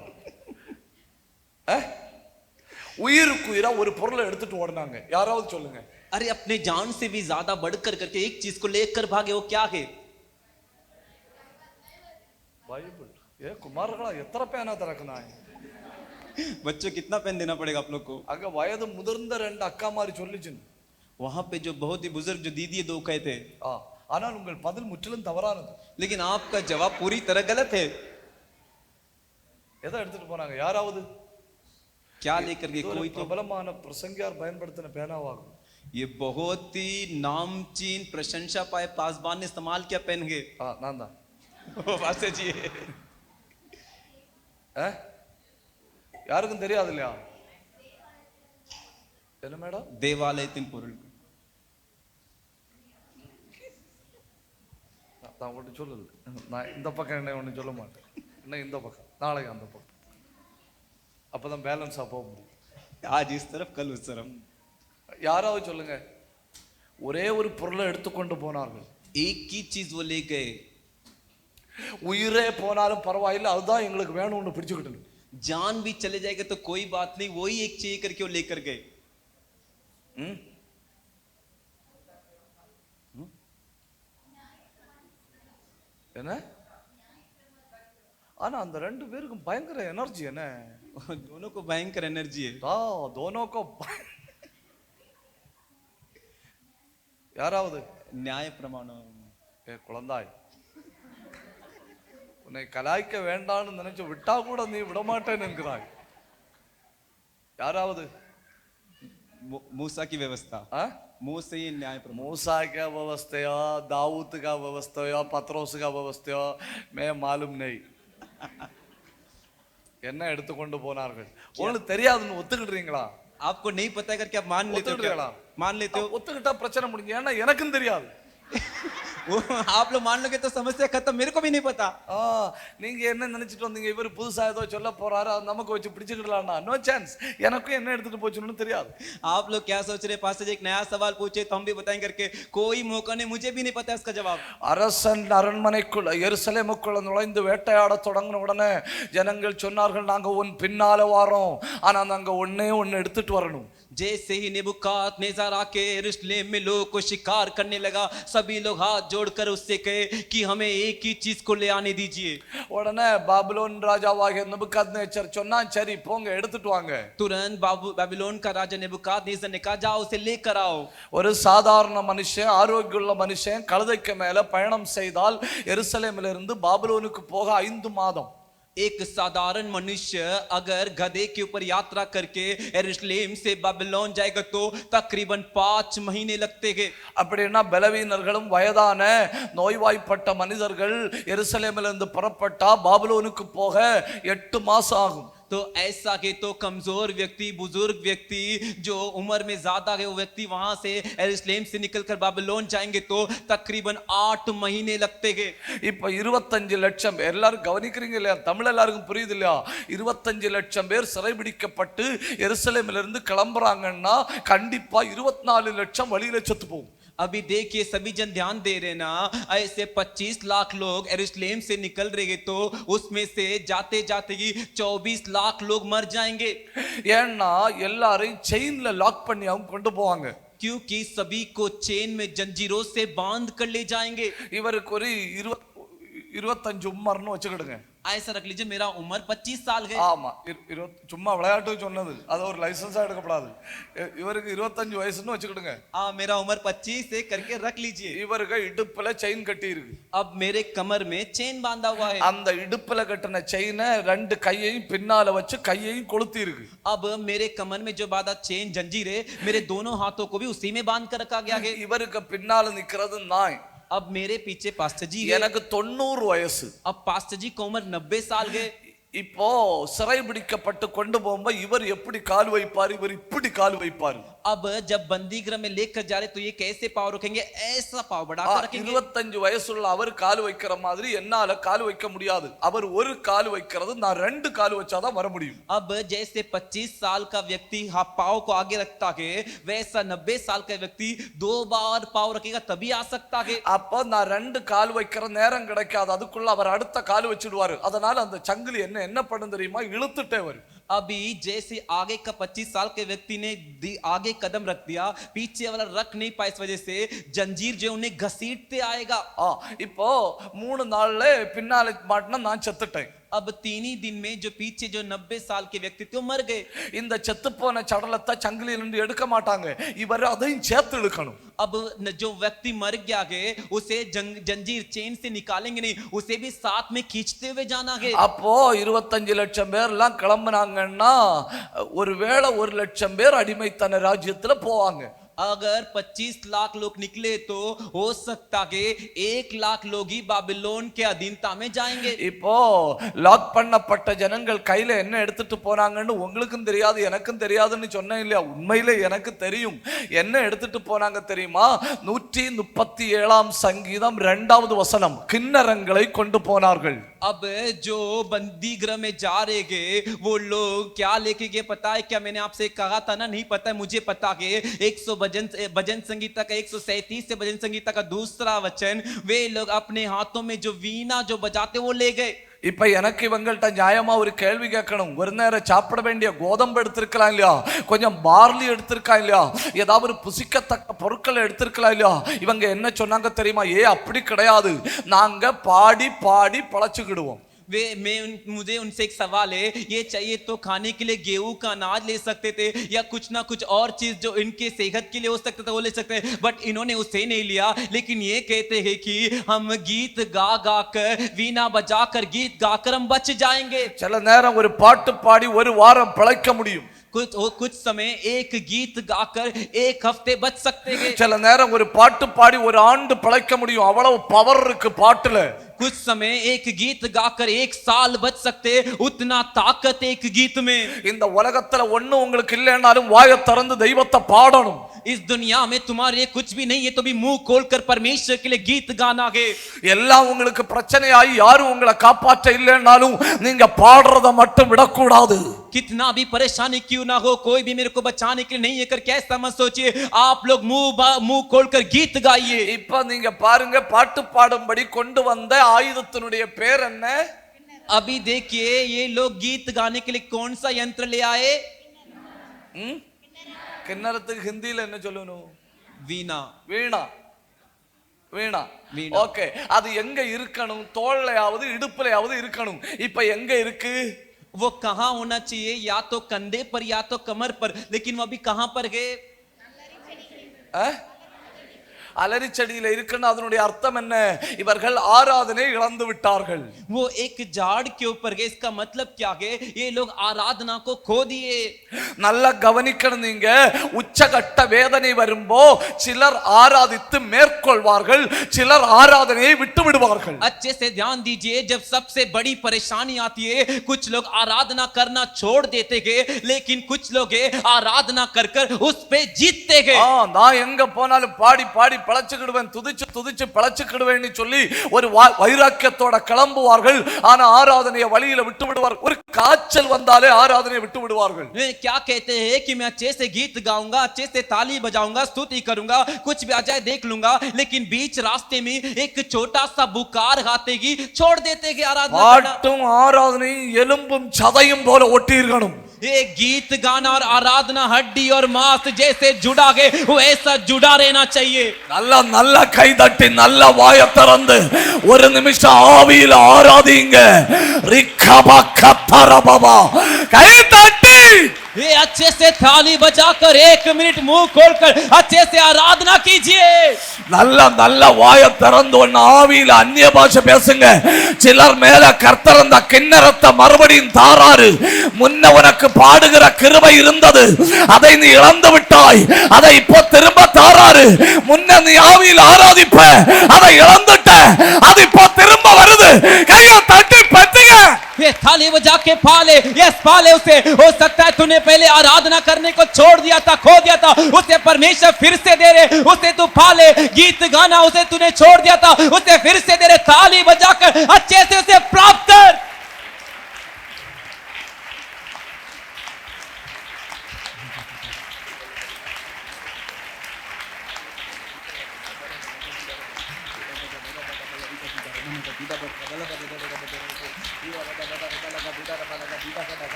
உயிருக்கு உயிரா ஒரு பொருளை எடுத்துட்டு ஓடுனாங்க, யாராவது சொல்லுங்க. अरे अपने जान से भी ज्यादा बढ़कर करके एक चीज को लेकर भागे, वो क्या है? बाइबल. ये குமாரர்களா எத்தனை பேனா திறக்குனாங்க? बच्चों कितना पेन देना पड़ेगा आप लोग को? அங்க வயது முதிர்ந்த ரெண்டு அக்கா மாதிரி சொல்லிச்சு. वहां पे जो बहुत ही बुजुर्ग जो दीदी दो कहे थे, ஆனால் உங்கள் பதில் முற்றிலும் தவறானது. लेकिन आपका जवाब पूरी तरह गलत है. எதை எடுத்துட்டு போனாங்க யாராவது? क्या लेकर गए? कोई तो பிரபலமான பிரசங்கியார் பயன்படுத்தின பேனாவாகும். ये बहुत ही नामचीन प्रशंसा पाए पासवान ने इस्तेमाल किया पेन के. நான் தான். पास्टर जी யாருக்கும் தெரியாது இல்லையா? என்ன மேடம்? தேவாலயத்தின் பொருள். நான் ஒன்று சொல்லல, நான் இந்த பக்கம் என்ன ஒன்று சொல்ல மாட்டேன், என்ன இந்த பக்கம் நாளைக்கு அந்த பக்கம், அப்பதான் பேலன்ஸா போக முடியும். आज इस तरफ कल उस तरफ. யாராவது சொல்லுங்க. ஒரே ஒரு பொருளை எடுத்துக்கொண்டு போனார்கள். एक ही चीज वो ले गए. உயிரே போனாலும் பரவாயில்லை, அதுதான் எங்களுக்கு வேணும்னு பிடிச்சுக்கிட்டு. जान भी चले जाएगा तो कोई बात नहीं, वही एक चाहिए करके वो लेकर गए. என்ன? ஆனா அந்த ரெண்டு பேருக்கும் பயங்கர எனர்ஜி. என்ன? दोनों को भयंकर एनर्जी है. दोनों को. யாராவது न्याय प्रमाणம். குழந்தாய், உன்னை கலாய்க்க வேண்டாம்னு நினைச்சு விட்டா கூட நீ விடமாட்டேன்னு என்கிறாய். யாராவது? मूसा की व्यवस्था. मूसा ही न्याय प्रमाण. मूसा का व्यवस्था, दाऊद का व्यवस्था, पत्रोस का व्यवस्था, मैं मालूम नहीं. என்ன எடுத்துக்கொண்டு போனார்கள்? உங்களுக்கு தெரியாதுன்னு ஒத்துக்கிடுறீங்களா? आपको नहीं पता है करके आप मान लेते हो क्या? मान लेते हो? ஒத்துக்கிட்டா பிரச்சனை முடிஞ்சு. ஏன்னா எனக்கும் தெரியாது. आप लोग मान लोगे तो समस्या खत्म, मेरे को भी नहीं पता. நீங்க என்ன நினைச்சிட்டு வந்தீங்க, இவர் புதுசா ஏதோ சொல்ல போறாரு, அது நமக்கு வச்சு பிடிச்சுக்கிடலாம்னா நோ சான்ஸ். எனக்கும் என்ன எடுத்துட்டு போச்சுன்னு தெரியாது. आप लोग क्या सोच रहे? पास्टर जी एक नया सवाल पूछे तो हम भी बताएं करके, कोई मौका नहीं, मुझे भी नहीं पता इसका जवाब. அரசன் அரண்மனைக்குள்ள எருசலேமுக்குள்ள நுழைந்து வேட்டையாட தொடங்கின உடனே ஜனங்கள் சொன்னார்கள், நாங்க உன் பின்னால வாரோம், ஆனா நாங்க ஒன்னே ஒன்னு எடுத்துட்டு வரணும். जैसे ही नेबुकदनेस्सर आके यरूशलेम में लोगों को शिकार करने लगा, सभी लोग हाथ जोड़कर उससे कहे कि हमें एक ही चीज को ले आने दीजिए. உடனே பாபிலோன் ராஜாவாகிய नेबुकदनेस्सर சொன்னா, சரி போங்க எடுத்துட்டு வாங்க. तुरंत बाबिलोन का राजा नेबुकदनेस्सर ने कहा, जाओ उसे लेकर आओ. ஒரு சாதாரண மனுஷன், ஆரோக்கியமுள்ள மனுஷன் கழுதைக்கு மேல பயணம் செய்தால் எருசலேமிலிருந்து இருந்து பாபிலோனுக்கு போக 5 மாதம். एक साधारण मनुष्य अगर गधे के ऊपर यात्रा करके यरूशलेम से बाबिलोन जाएगा तो तकरीबन 5 महीने लगते हैं. அப்படின்னா பலவீனர்களும் வயதான நோய்வாய்ப்பட்ட மனிதர்கள் எருசலேமிலிருந்து புறப்பட்டா பாபிலோனுக்கு போக 8 மாசம் ஆகும். तो ऐसा के तो कमजोर व्यक्ति, बुजुर्ग व्यक्ति, जो उम्र में ज्यादा है, वो व्यक्ति वहां से यरूशलेम से निकलकर बाबिलोन जाएंगे तो तकरीबन 8 महीने लगते हैं. இப்ப 25 லட்சம் எல்லாரும் கவனிக்கிறீங்க இல்லையா? தமிழ் எல்லாருக்கும் புரியுது இல்லையா? 25 லட்சம் பேர் சிறைபிடிக்கப்பட்டு எருசலேமிலிருந்து கிளம்புறாங்கன்னா கண்டிப்பா 24 லட்சம் வழியில செத்து போகும். अभी देखिए सभी जन ध्यान दे रहे ना, ऐसे 25 लाख लोग यरूशलेम से निकल रहे तो उसमें से जाते जाते ही 24 लाख लोग मर जाएंगे, ஏன்னா எல்லாரையும் செயின்ல லாக் பண்ணி அவங்க கொண்டு போவாங்க. क्योंकि सभी को चेन में जंजीरों से बांध कर ले जाएंगे. இவருக்கு ஒரு 25 உம்மர்னு வச்சுக்கிடுங்க. ऐसा रख लीजिए मेरा उम्र 25 साल है. ஆமா, சும்மா விளையாட்டு சொன்னது, அது ஒரு லைசன்ஸா எடுக்கப்படாது. இவருக்கு 25 வயசுன்னு வச்சுக்கிடுங்க. मेरा उम्र 25 से करके रख लीजिए. இவருக்கு இடுப்புல செயின் கட்டி இருக்கு. अब मेरे कमर में चेन बांधा हुआ है. அந்த இடுப்புல கட்டின செயினை ரெண்டு கையையும் பின்னால வச்சு கையையும் கொளுத்தி இருக்கு. अब मेरे कमर में जो बांधा चेन जंजीर है, मेरे दोनों हाथों को भी उसी में बांध कर रखा गया है. இவருக்கு பின்னால நிக்கிறது நாய். अब मेरे पीछे पास्टर जी है. எனக்கு 90 வயசு. अब पास्टर जी की उम्र 90 साल है. இப்போ சிறை பிடிக்கப்பட்டு கொண்டு போகும்போது இவர் எப்படி கால் வைப்பார், இவர் இப்படி கால் வைப்பார். अब जब बंदी गृह में लेकर जा रहे तो ये कैसे पाव रखेंगे, ऐसा पाव बढ़ाकर रखेंगे. 25 வயசுள்ள அவர் கால் வைக்கிற மாதிரி என்னால கால் வைக்க முடியாது. அவர் ஒரு கால் வைக்கிறது, நான் ரெண்டு கால் வச்சாதான் வர முடியும். अब जैसे 25 साल का व्यक्ति पाव को आगे रखता है, वैसा 90 साल का व्यक्ति 2 बार पाव रखेगा तभी आ सकता है. அப்ப நான் ரெண்டு கால் வைக்கிற நேரம் கிடைக்காது, அதுக்குள்ள அவர் அடுத்த கால் வச்சிடுவாரு. அதனால அந்த சங்கிலி என்ன பண்ணும் தெரியுமா, இழுத்துட்டே வரும். अभी जैसे आगे का 25 साल के व्यक्ति ने आगे कदम रख दिया, पीछे वाला रख नहीं पाया, इस वजह से जंजीर जो उन्हें घसीटते आएगा. இப்போ 3 நாள்ல பின்னால மாட்டினா நான் செத்துட்டேன். अब 3 ही दिन में जो पीछे जो 90 साल के व्यक्ति थे मर गए. இந்த செத்து போன சடலத்தை சங்கிலியில இருந்து எடுக்க மாட்டாங்க, இவர் அதையும் சேர்த்து இழுக்கணும். अब जो व्यक्ति मर गया है उसे जंजीर चेन से निकालेंगे नहीं, उसे भी साथ में खींचते हुए जाना है. அப்போ 25 லட்சம் பேர் எல்லாம் கிளம்புனாங்கன்னா ஒருவேளை 1 லட்சம் பேர் அடிமைத்தன ராஜ்யத்துல போவாங்க. अगर 25 लाख लोग निकले तो हो सकता है 1 लाख लोग ही बाबिलोन के अधीनता में जाएंगे. இப்போ லாக் பண்ணப்பட்ட ஜனங்கள் கையில என்ன எடுத்துட்டு போனாங்கன்னு உங்களுக்கும் தெரியாது எனக்கும் தெரியாதுன்னு சொன்னேன் இல்லையா, உண்மையிலே எனக்கு தெரியும். என்ன எடுத்துட்டு போனாங்க தெரியுமா, 137ஆம் சங்கீதம் 2வது வசனம், கிண்ணறங்களை கொண்டு போனார்கள். अब जो बंदी गृह में जा रहे गए वो लोग क्या लेके गए पता है क्या, मैंने आपसे कहा था ना, नहीं पता है, मुझे पता है. 100 भजन संगीता का 137 से भजन संगीता का दूसरा वचन, वे लोग अपने हाथों में जो वीणा जो बजाते वो ले गए. இப்ப எனக்கு இவங்கள்ட்ட நியாயமா ஒரு கேள்வி கேட்கணும். ஒரு நேரம் சாப்பிட வேண்டிய கோதம்பு எடுத்திருக்கலாம் இல்லையா, கொஞ்சம் பார்லி எடுத்திருக்கா இல்லையா, ஏதாவது ஒரு புசிக்கத்தக்க பொருட்களை எடுத்திருக்கலாம் இல்லையா. இவங்க என்ன சொன்னாங்க தெரியுமா, அப்படி கிடையாது, நாங்க பாடி பாடி பழச்சுக்கிடுவோம். मुझे उनसे एक सवाल है, ये चाहिए तो खाने के लिए गेहूं का अनाज ले सकते थे या कुछ ना कुछ और चीज जो इनके सेहत के लिए हो सकता था वो ले सकते हैं, बट इन्होंने उसे नहीं लिया. लेकिन ये कहते हैं कि हम गीत गा गा कर वीणा बजा कर गीत गाकर हम बच जाएंगे. சில நேரம் ஒரு பாட்டு பாடி ஒரு வாரம் பிழைக்க முடியும். कुछ समय एक गीत गाकर एक हफ्ते बच सकते हैं. சில நேரம் ஒரு பாட்டு பாடி ஒரு ஆண்டு பிழைக்க முடியும், அவ்வளவு பவர் இருக்கு பாட்டுல. कुछ समय एक गीत गाकर 1 साल बच सकते, उतना ताकत एक गीत में. இந்த உலகத்துல ஒண்ணு உங்களுக்கு இல்லைனாலும் வாயை திறந்து தெய்வத்தை பாடணும். इस दुनिया में तुम्हारे कुछ भी नहीं है तो भी मुंह खोलकर परमेश्वर के लिए गीत गाना है. எல்லாம் உங்களுக்கு பிரச்சனையாயி யாரும் உங்களை காப்பாற்ற இல்லைனாலும் நீங்க பாடுறத மட்டும் விடக்கூடாது. कितना भी परेशानी क्यों ना हो, कोई भी मेरे को बचाने के लिए नहीं है कर कैसा मत सोचिए, आप लोग मुंह खोलकर गीत गाइए. இப்ப நீங்க பாருங்க, பாட்டு பாடும்படி கொண்டு வந்த ஆயுதத்தினுடைய பேர் என்ன? अभी देखिए ये लोग गीत गाने के लिए कौन सा यंत्र ले आए? கிண்ணறத்துக்கு ஹிந்தியில என்ன சொல்லணும்? வீணா. வீணா. வீணா. ஓகே, அது எங்க இருக்கணும்? தோள்லயாவது இடுப்புலயாவது இருக்கணும். இப்ப எங்க இருக்கு? वो कहां होना चाहिए, या तो कंधे पर या तो कमर पर, लेकिन वो अभी कहां पर है? அலரி செடியில இருக்குன்னு அதனுடைய அர்த்தம் என்ன? இவர்கள் ஆராதனை இழந்து விட்டார்கள். वो एक झाड़ के ऊपर है, इसका मतलब क्या है, ये लोग आराधना को खो दिए. நல்லா கவனிக்கணும். நீங்க உச்சகட்ட வேதனை வரும்போ சிலர் ஆராதித்து மேற்கொள்வார்கள், சிலர் ஆராதனையை விட்டு விடுவார்கள். अच्छे से ध्यान दीजिए, जब सबसे बड़ी परेशानी आती है कुछ लोग आराधना करना छोड़ देते हैं, लेकिन कुछ लोग आराधना कर कर उस पे जीतते हैं. நான் எங்க போனாலும் பாடி பாடி நான் பிழைச்சுக்கிடுவேன், துதிச்சு துதிச்சு பிழைச்சுக்கிடுவேன்னு சொல்லி ஒரு வைராக்கியத்தோட கிளம்புவார்கள். ஆனா ஆராதனையை வழியில விட்டு விடுவார்கள். ஒரு காய்ச்சல் வந்தாலே ஆராதனையை விட்டு விடுவார்கள். क्या कहते हैं कि मैं अच्छे से गीत गाऊंगा, अच्छे से ताली बजाऊंगा, स्तुति करूंगा, कुछ भी आ जाए देख लूंगा, लेकिन बीच रास्ते में एक छोटा सा बुखार आते ही छोड़ देते कि आराधना பாட்டும் ஆராதனையும் எலும்பும் சதையும் போல ஒட்டி இருக்கணும். ये गीत गाना और आराधना हड्डी और मांस जैसे जुड़ा गए वो ऐसा जुड़ा रहना चाहिए. நல்ல நல்ல கை தட்டி நல்ல வாயை திறந்து ஒரு நிமிஷம் ஆவியில ஆராதிங்க. ரிக்கபா கத்தரபா கை தட்டி ये अच्छे से थाली बजाकर 1 मिनट मुंह खोलकर अच्छे से आराधना कीजिए. நல்ல நல்ல வாயை திறந்து ஒன்னு ஆவியில அந்நிய பாஷை பேசுங்க. சிலர் மேல கர்த்தர் அந்த கிண்ணறத்தை மறுபடியும் தாராரு. முன்ன உனக்கு பாடுகிற கிருபை இருந்தது, அதை நீ இழந்து விட்டாய். அதை இப்போ திரும்ப தாராரு. முன்ன நீ ஆவியில ஆராதிப்ப, அதை இழந்துட்ட, அது இப்போ திரும்ப வருது. கையை தட்டி பத்துங்க. ये थाली बजा के पाले, यस पाले उसे. हो सकता है तूने पहले आराधना करने को छोड़ दिया था, खो दिया था, उसे परमेश्वर फिर से दे रहे. उसे तू पाले. गीत गाना उसे तूने छोड़ दिया था, उसे फिर से दे रहे. थाली बजाकर अच्छे से उसे प्राप्त कर.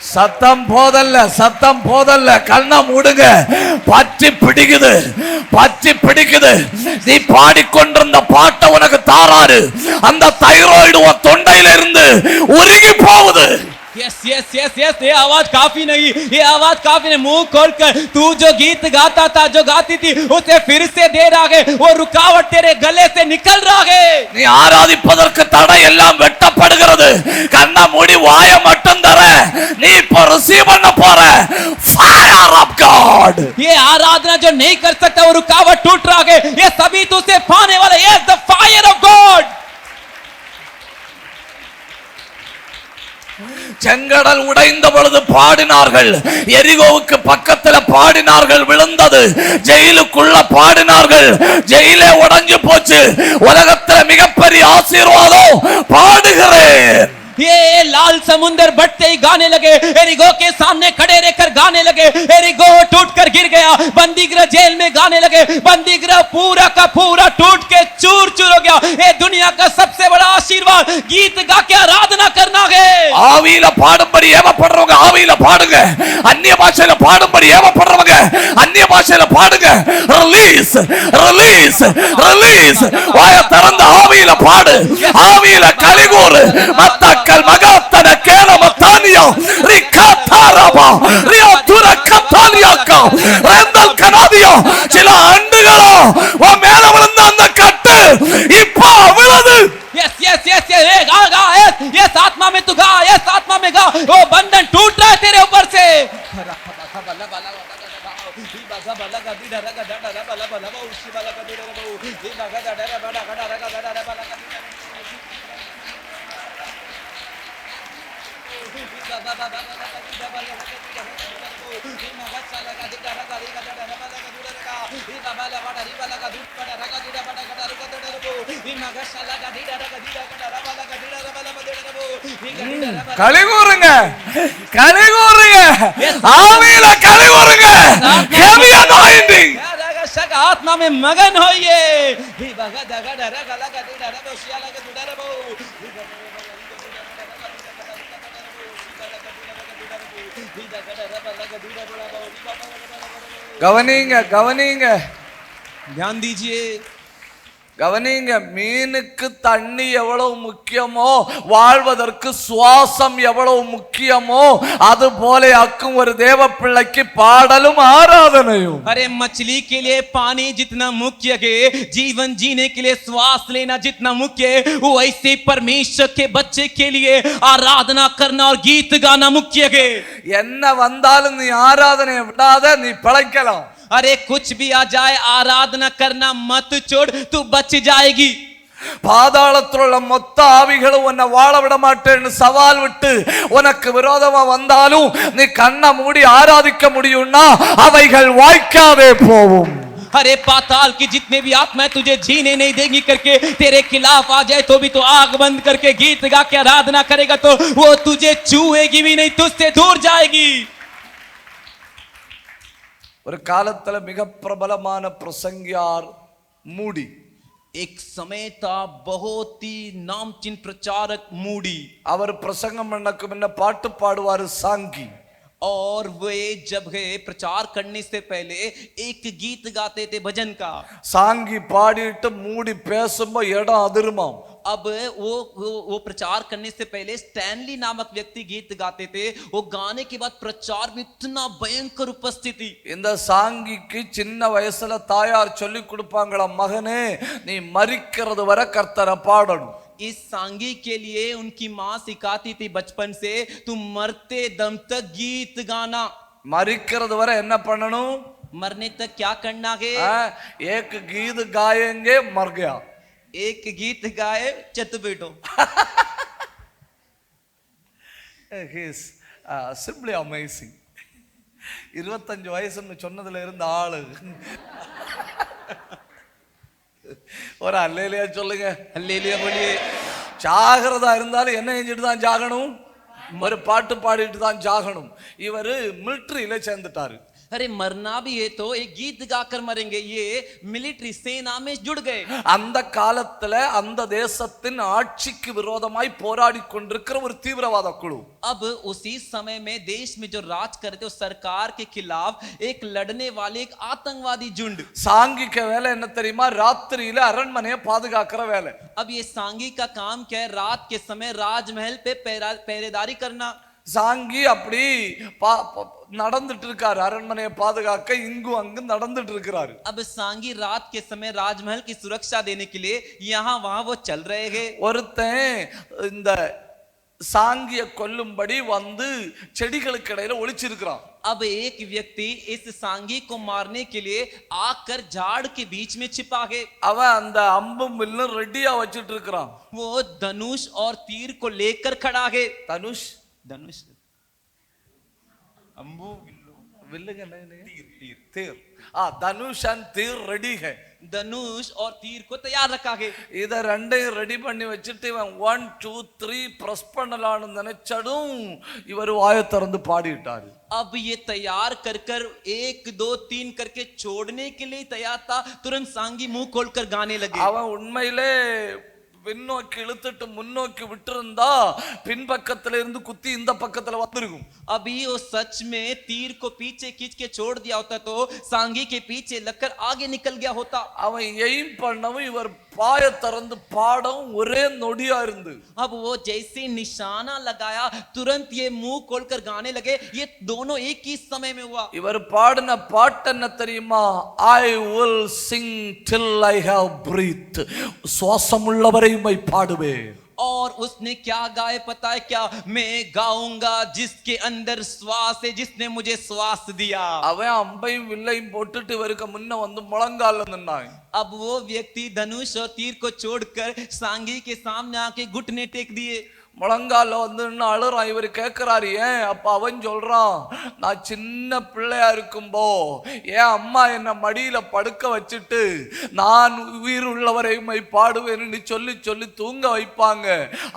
சத்தம் போதல்ல, சத்தம் போதல்ல. கண்ணை மூடுங்க. பற்றி பிடிக்குது, பற்றி பிடிக்குது. நீ பாடிக்கொண்டிருந்த பாட்டை உனக்கு தாராரு. அந்த தைராய்டு தொண்டையில இருந்து உருகி போகுது. यस यस यस यस ये आवाज काफी नहीं, ये आवाज काफी नहीं. मुंह खोलकर तू जो गीत गाता था, जो गाती थी, उसे फिर से दे रहा है. वो रुकावट तेरे गले से निकल रहा है. நீ ஆராதிப்பதற்கு தடை எல்லாம் வெட்டப்படுகிறது. கண்ணை மூடி வாயை மட்டும் தர. நீ இப்ப ரிசீவ் பண்ண போற ஃபயர் ஆஃப் காட். ये आराधना जो नहीं कर सकता वो रुकावट टूट रहा है. ये सभी तुझसे पाने वाला yes the fire of God. செங்கடல் உடைந்த பொழுது பாடினார்கள். எரிகோவுக்கு பக்கத்துல பாடினார்கள், விழுந்தது. ஜெயிலுக்குள்ள பாடினார்கள், ஜெயிலே உடைஞ்சு போச்சு. உலகத்துல மிகப்பெரிய ஆசீர்வாதம் பாடுகிறேன். ये लाल समुंदर बढ़ते ही गाने लगे. एरिगो के सामने खड़े रहकर गाने लगे. एरिगो टूटकर गिर गया. बंदीगृह जेल में गाने लगे. बंदीगृह पूरा का पूरा टूट के चूर चूर हो गया. ये दुनिया का सबसे बड़ा आशीर्वाद गीत गा के आराधना करना है. ஆவியில பாடும்படி ஏவப்படுறவங்க ஆவியில பாடுங்க. அந்நிய பாஷையில பாடும்படி ஏவப்படுறவங்க அந்நிய பாஷையில பாடுங்க. Release release release. வாயை திறந்து ஆவியில பாடு. ஆவியில கலிகூறு. மத்தக்கல் மகத்தன கேலமத்தானியா ரிகாதாரபா ரியாதுர கத்தானியாக்கா ரெந்தல் கனாதியா. சில ஆண்டுகளோ உன் மேல விழுந்த அந்த கட்டு இப்போ விழுது. यस यस यस ये गा गा यस यस आत्मा में तू गा. यस आत्मा में गा. वो बंधन टूट रहा है तेरे ऊपर से. கலிகூறுங்க, கலிகூறுங்க. ஆவியில கலிகூறுங்க. heavy anointing. आत्मा में मगन होइए. கவனிங்க, கவனிங்க, ध्यान दीजिए. கவனிங்க. மீனுக்கு தண்ணி எவ்வளவு முக்கியமோ, வாழ்வதற்கு சுவாசம் எவ்வளவு முக்கியமோ, அது போல அக்கும் ஒரு தேவ பிள்ளைக்கு பாடலும் ஆராதனையும். अरे मछली के लिए पानी जितना मुख्य है, जीवन जीने के लिए श्वास लेना जितना मुख्य है, वो ऐसे परमेश्वर के बच्चे के लिए आराधना करना और गीत गाना मुख्य है. என்ன வந்தாலும் நீ ஆராதனையை விடாத, நீ பிழைக்கலாம். अरे कुछ भी आ जाए आराधना करना मत छोड़, तू बच जाएगी. பாதாளத்தில் உள்ள மொத்த ஆவிகளும் உன்னை வாழ விட மாட்டேன்னு சவால் விட்டு உனக்கு விரோதமா வந்தாலும் நீ கண்ணை மூடி ஆராதிக்க முடியும்னா அவைகள் வாய்க்காதே போகும். अरे पाताल की जितने भी आत्माएं तुझे जीने नहीं देंगी करके तेरे खिलाफ आ जाए तो भी तो आग बंद करके गीत गा के आराधना करेगा तो वो तुझे छूएगी भी नहीं, तुझसे दूर जाएगी. ஒரு காலத்துல மிக பிரபலமான பிரசங்கியார் மூடி. एक समय था बहुत ही नामचीन प्रचारक मूडी. அவர் பிரசங்கம் பண்ணக்கு முன்ன பாட்டு பாடுவாரு சாங்கி. और वे जब गए प्रचार करने से पहले एक गीत गाते थे भजन का. சாங்கி பாடிட்டு மூடி பேசும்போது இடம் அதிருமாம். अब वो प्रचार करने से पहले स्टैनली नामक व्यक्ति गीत गाते थे. वो गाने के बाद प्रचार में इतना भयंकर उपस्थिति. இந்த சாங்கிக்கு சின்ன வயசுல தாயார் சொல்லி கொடுப்பாங்களா, மகனே நீ மரிக்கிறது வரை கர்த்தரை பாடணும். इस सांगी के लिए उनकी माँ सिखाती थी बचपन से, तुम मरते दम तक गीत गाना. मरिक्கிறது வரை என்ன பண்ணணும்? मरने तक क्या करना है? एक गीत गाएंगे मर गया, एक गीत गाए चत बेटो. He's simply amazing. 25 வயசுன்னு சொன்னதுல இருந்த ஆளு ஒரு அல்லேலியா சொல்லுங்க. அல்லேலியா बोलिए. சாகிறதா இருந்தாலும் என்ன செஞ்சுட்டு தான் ஜாகணும்? ஒரு பாட்டு பாடிட்டு தான் ஜாகணும். இவரு மிலிட்டரியில சேர்ந்துட்டாரு. अरे मरना भी है तो एक गीत गाकर मरेंगे. ये मिलिट्री सेना में जुड़ गए. அந்த காலத்துல அந்த தேசத்தின் ஆட்சிக்கு விரோதமாய் போராடி கொண்டிருக்கிற ஒரு தீவிரவாத குழு. अब उसी समय में देश में जो राज करते उस सरकार के खिलाफ एक लड़ने वाले एक आतंकवादी झुंड. சாங்கிக்கு வேலை என்ன தெரியுமா? ராத்திரியில அரண்மனையை பாதுகாக்கிற வேலை. अब ये सांगी का काम क्या है? रात के समय राजमहल पे पहरेदारी करना. சாங்கி அப்படி நடந்துட்டு இருக்காரு, அரண்மனையை பாதுகாக்க இங்கும் அங்கும் நடந்துட்டு இருக்கிறாரு. अब सांगी रात के समय राजमहल की सुरक्षा देने के लिए यहाँ वहां वो चल रहे हैं. ஒருத்தன் இந்த சாங்கிய கொல்லும்படி வந்து செடிகளுக்கு இடையில ஒளிச்சிருக்கிறான். अब एक व्यक्ति इस सांगी को मारने के लिए आकर झाड़ के बीच में छिपा है. அவன் அந்த அம்பும் வில்லும் ரெடியா வச்சிட்டு இருக்கிறான். वो धनुष और तीर को लेकर खड़ा है. धनुष धनुष अम्बू विल्लुங்க तीर. धनुष and तीर ரெடி है. धनुष और तीर को तैयार रखा है. இத ரெண்டையும் ரெடி பண்ணி வச்சிட்டு இவன் 1 2 3 பிரஸ் பண்ணலாம்னு நினைச்சதும் இவர் வாயை திறந்து பாடிட்டாரு. अब ये तैयार कर कर 1 2 3 करके छोड़ने के लिए तैयार था. तुरंत सांगी मुंह खोलकर गाने लगे. அவன் உண்மையிலே பின்னோக்கி இழுத்துட்டு முன்னோக்கி விட்டிருந்தா பின்பக்கத்துல இருந்து குத்தி இந்த பக்கத்துல வந்திருக்கும். अभी वो सच में तीर को पीछे खींच के छोड़ दिया होता तो सांगी के पीछे लगकर आगे निकल गया होता. அவன் எய்ம் பண்ணவும் இவர் பாய திறந்து பாடம் ஒரே நொடியா இருந்து. अब वो जैसे निशाना लगाया तुरंत ये मुंह खोलकर गाने लगे. ये दोनों एक ही समय में हुआ. இவர் பாடின பாட்டு என்ன தெரியுமா? I will sing till I have breath. சுவாசமுள்ளவரை மை பாடுவேன். और उसने क्या गाए पता है क्या? मैं गाऊंगा जिसके अंदर श्वास है, जिसने मुझे श्वास दिया. அவன் அம்பையும் வில்லையும் போட்டுட்டு இவருக்கு முன்ன வந்து முழங்கால்ல நின்னான். अब वो व्यक्ति धनुष और तीर को छोड़कर सांगी के सामने आके घुटने टेक दिए. முழங்கால வந்து அழுறான். இவர் கேட்கிறாரு ஏன்? அப்ப அவன் சொல்றான், நான் சின்ன பிள்ளையா இருக்கும்போ என் அம்மா என்ன மடியில படுக்க வச்சுட்டு நான் உயிர் உள்ளவரையுமை பாடுவேன்னு சொல்லி சொல்லி தூங்க வைப்பாங்க.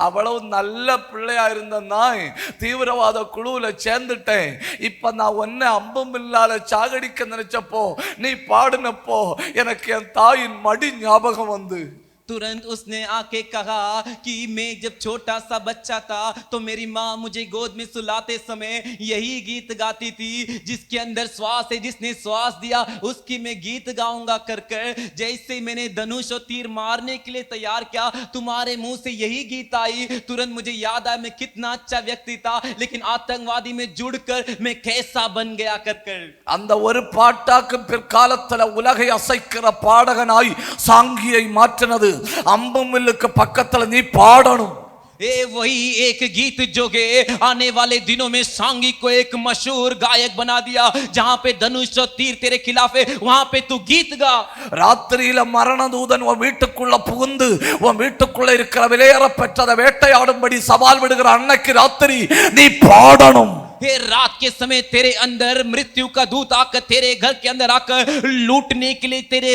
அவ்வளவு நல்ல பிள்ளையா இருந்தேன்னா தீவிரவாத குழுவுல சேர்ந்துட்டேன். இப்ப நான் ஒன்ன அம்பும் இல்லாத சாகடிக்க நினைச்சப்போ நீ பாடினப்போ எனக்கு என் தாயின் மடி ஞாபகம் வந்து. तुरंत उसने आके कहा कि मैं जब छोटा सा बच्चा था तो मेरी माँ मुझे गोद में सुलाते समय यही गीत गाती थी, जिसके अंदर श्वास है, जिसने श्वास दिया उसकी मैं गीत गाऊंगा कर कर. जैसे मैंने धनुष और तीर मारने के लिए तैयार किया तुम्हारे मुंह से यही गीत आई. तुरंत मुझे याद आया मैं कितना अच्छा व्यक्ति था, लेकिन आतंकवादी में जुड़कर मैं कैसा बन गया कर कर. அந்த ஒரு பாட்டாக்கு பிற்காலத்துல உலகை அசைக்கிற பாடகனாய் சாங்கியை மாற்றினது அம்பும் வில்லுக்கு பக்கத்துல நீ பாடணும். ये वही एक गीत जो के आने वाले दिनों में सांगी को एक मशहूर गायक बना दिया। जहां पे धनुष और तीर तेरे खिलाफ है, वहां पे तू गीत गा। ராத்திரியில மரணதூதன் உன் வீட்டுக்குள்ள புகுந்து உன் வீட்டுக்குள்ள இருக்கிற விலையேற பெற்றதை வேட்டையாடும்படி சவால் விடுகிற அன்னைக்கு ராத்திரி நீ பாடணும். ये रात के समय तेरे अंदर मृत्यु का दूत आकर तेरे घर के अंदर आकर लूटने के लिए तेरे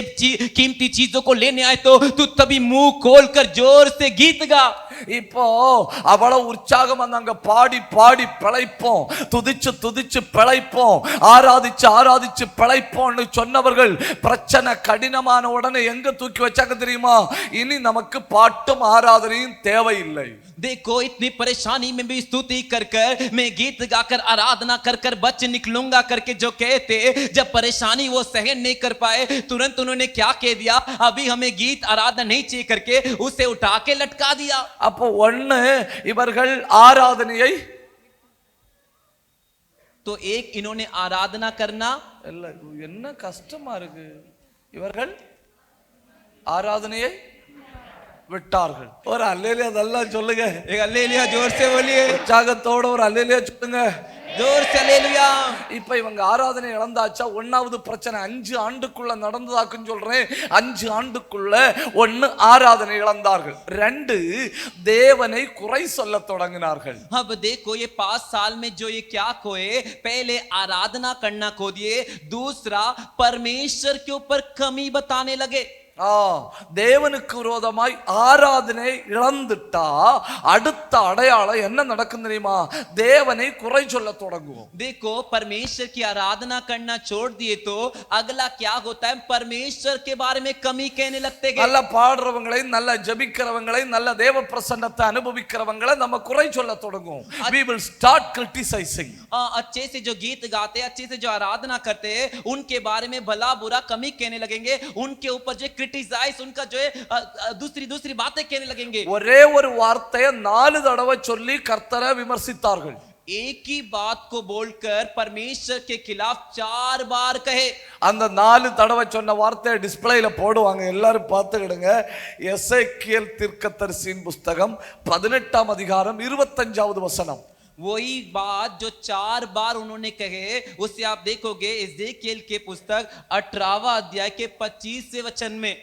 कीमती चीजों को लेने आए तो तू तभी मुंह खोलकर जोर से गीत गा। இப்போ அவ்வளவு உற்சாகம் நாங்க பாடி பாடி பிழைப்போம், துதிச்சு துதிச்சு பிழைப்போம், ஆராதிச்சு ஆராதிச்சு பிழைப்போம்னு சொன்னவர்கள் பிரச்சனை கடினமான உடனே எங்க தூக்கி வச்சாங்க தெரியுமா? இனி நமக்கு பாட்டும் ஆராதனையும் தேவையில்லை. देखो इतनी परेशानी में भी स्तुति कर कर मैं गीत गाकर आराधना कर कर बच निकलूंगा करके जो कहते, जब परेशानी वो सहन नहीं कर पाए तुरंत उन्होंने क्या कह दिया, अभी हमें गीत आराधना नहीं चाहिए करके उसे उठा के लटका दिया। அப்போ ஒண்ணு இவர்கள் ஆராதனையை तो एक इन्होंने आराधना करना என்ன கஷ்டமா இருக்கு, இவர்கள் ஆராதனையை விட்டார்கள். ஒரு அல்லேலியா அதெல்லாம் சொல்லுங்க. एक அல்லேலியா जोर से बोलिए, உற்சாகத்தோட ஒரு அல்லேலியா சொல்லுங்க. जोर से அல்லேலியா. இப்ப இவங்க ஆராதனை இழந்தாச்சா? ஒன்னாவது பிரச்சனை 5 ஆண்டுக்குள்ள நடந்ததாக்குன்னு சொல்றேன். 5 ஆண்டுக்குள்ள 1 ஆராதனை இழந்தார்கள், 2 தேவனை குறை சொல்ல தொடங்கினார்கள். अब देखो ये 5 साल में जो ये क्या खोए, पहले आराधना करना खो दिए, दूसरा परमेश्वर के ऊपर कमी बताने लगे। தேவனுக்கு விரோதமாய் ஆராதனை இழந்துட்டா அடுத்த அடையாளம் என்ன நடக்கும் தெரியுமா? தேவனை குறை சொல்ல தொடங்குவோம். देखो परमेश्वर की आराधना करना छोड़ दिए तो अगला क्या होता है, परमेश्वर के बारे में कमी कहने लगते हैं। நல்ல பாடுறவங்களை, நல்ல ஜெபிக்கிறவங்களை, நல்ல தேவ பிரசன்னத்தை அனுபவிக்கிறவங்களை நம்ம குறை சொல்ல தொடங்குவோம். we will start criticizing. अच्छे से जो गीत गाते, अच्छे से जो आराधना करते हैं, उनके बारे में भला बुरा कमी कहने लगेंगे, उनके ऊपर जो क्रिटिसाइज उनका जो है दूसरी बातें कहने लगेंगे। ஒரே ஒரு வார்த்தையை 4 தடவை சொல்லி கர்த்தரை விமர்சித்தார்கள். एक ही बात को बोलकर परमेश्वर के खिलाफ 4 बार कहे। அந்த 4 தடவை சொன்ன வார்த்தையை டிஸ்ப்ளேல போடுவாங்க, எல்லாரும் பார்த்துக்கிடுங்க. எசேக்கியேல் தீர்க்கதரிசியின் புத்தகம் 18ஆம் அதிகாரம் 25வது வசனம். वही बात जो 4 बार उन्होंने कहे उसे आप देखोगे एजेकिएल के पुस्तक 18वां अध्याय के 25वें वचन में।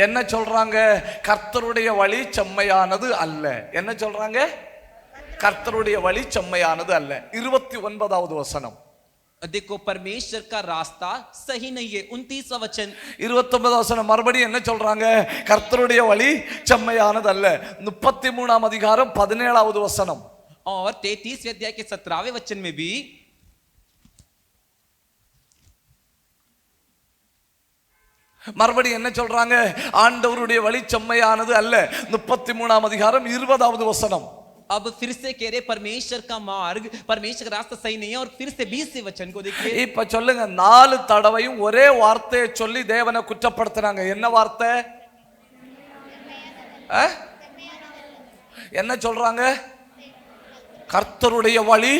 என்ன சொல்றாங்க? கர்த்தருடைய வழி செம்மையானது அல்ல. என்ன சொல்றாங்க? கர்த்தருடைய வழி செம்மையானது அல்ல. 29வது வசனம். देखो परमेश्वर का रास्ता सही नहीं है। 29वां वचन 29வது வசனம் மறுபடியும் என்ன சொல்றாங்க? கர்த்தருடைய வழி செம்மையானது அல்ல. 33ஆம் அதிகாரம் 17வது வசனம். और 33वें अध्याय के 17वें वचन में भी மறுபடியும் என்ன சொல்றாங்க? ஆண்டவருடைய வழி செம்மையானது அல்ல. 33ஆம் அதிகாரம் 20வது வசனம். अब फिर से कह रहे परमेश्वर का मार्ग, परमेश्वर का रास्ता सही नहीं है। और फिर से 20वें वचन को देखिए। இப்ப சொல்லுங்க, 4 தடவையும் ஒரே வார்த்தையை சொல்லி தேவனை குற்றப்படுத்துறாங்க. என்ன வார்த்தை? என்ன சொல்றாங்க? கர்த்தருடைய வழி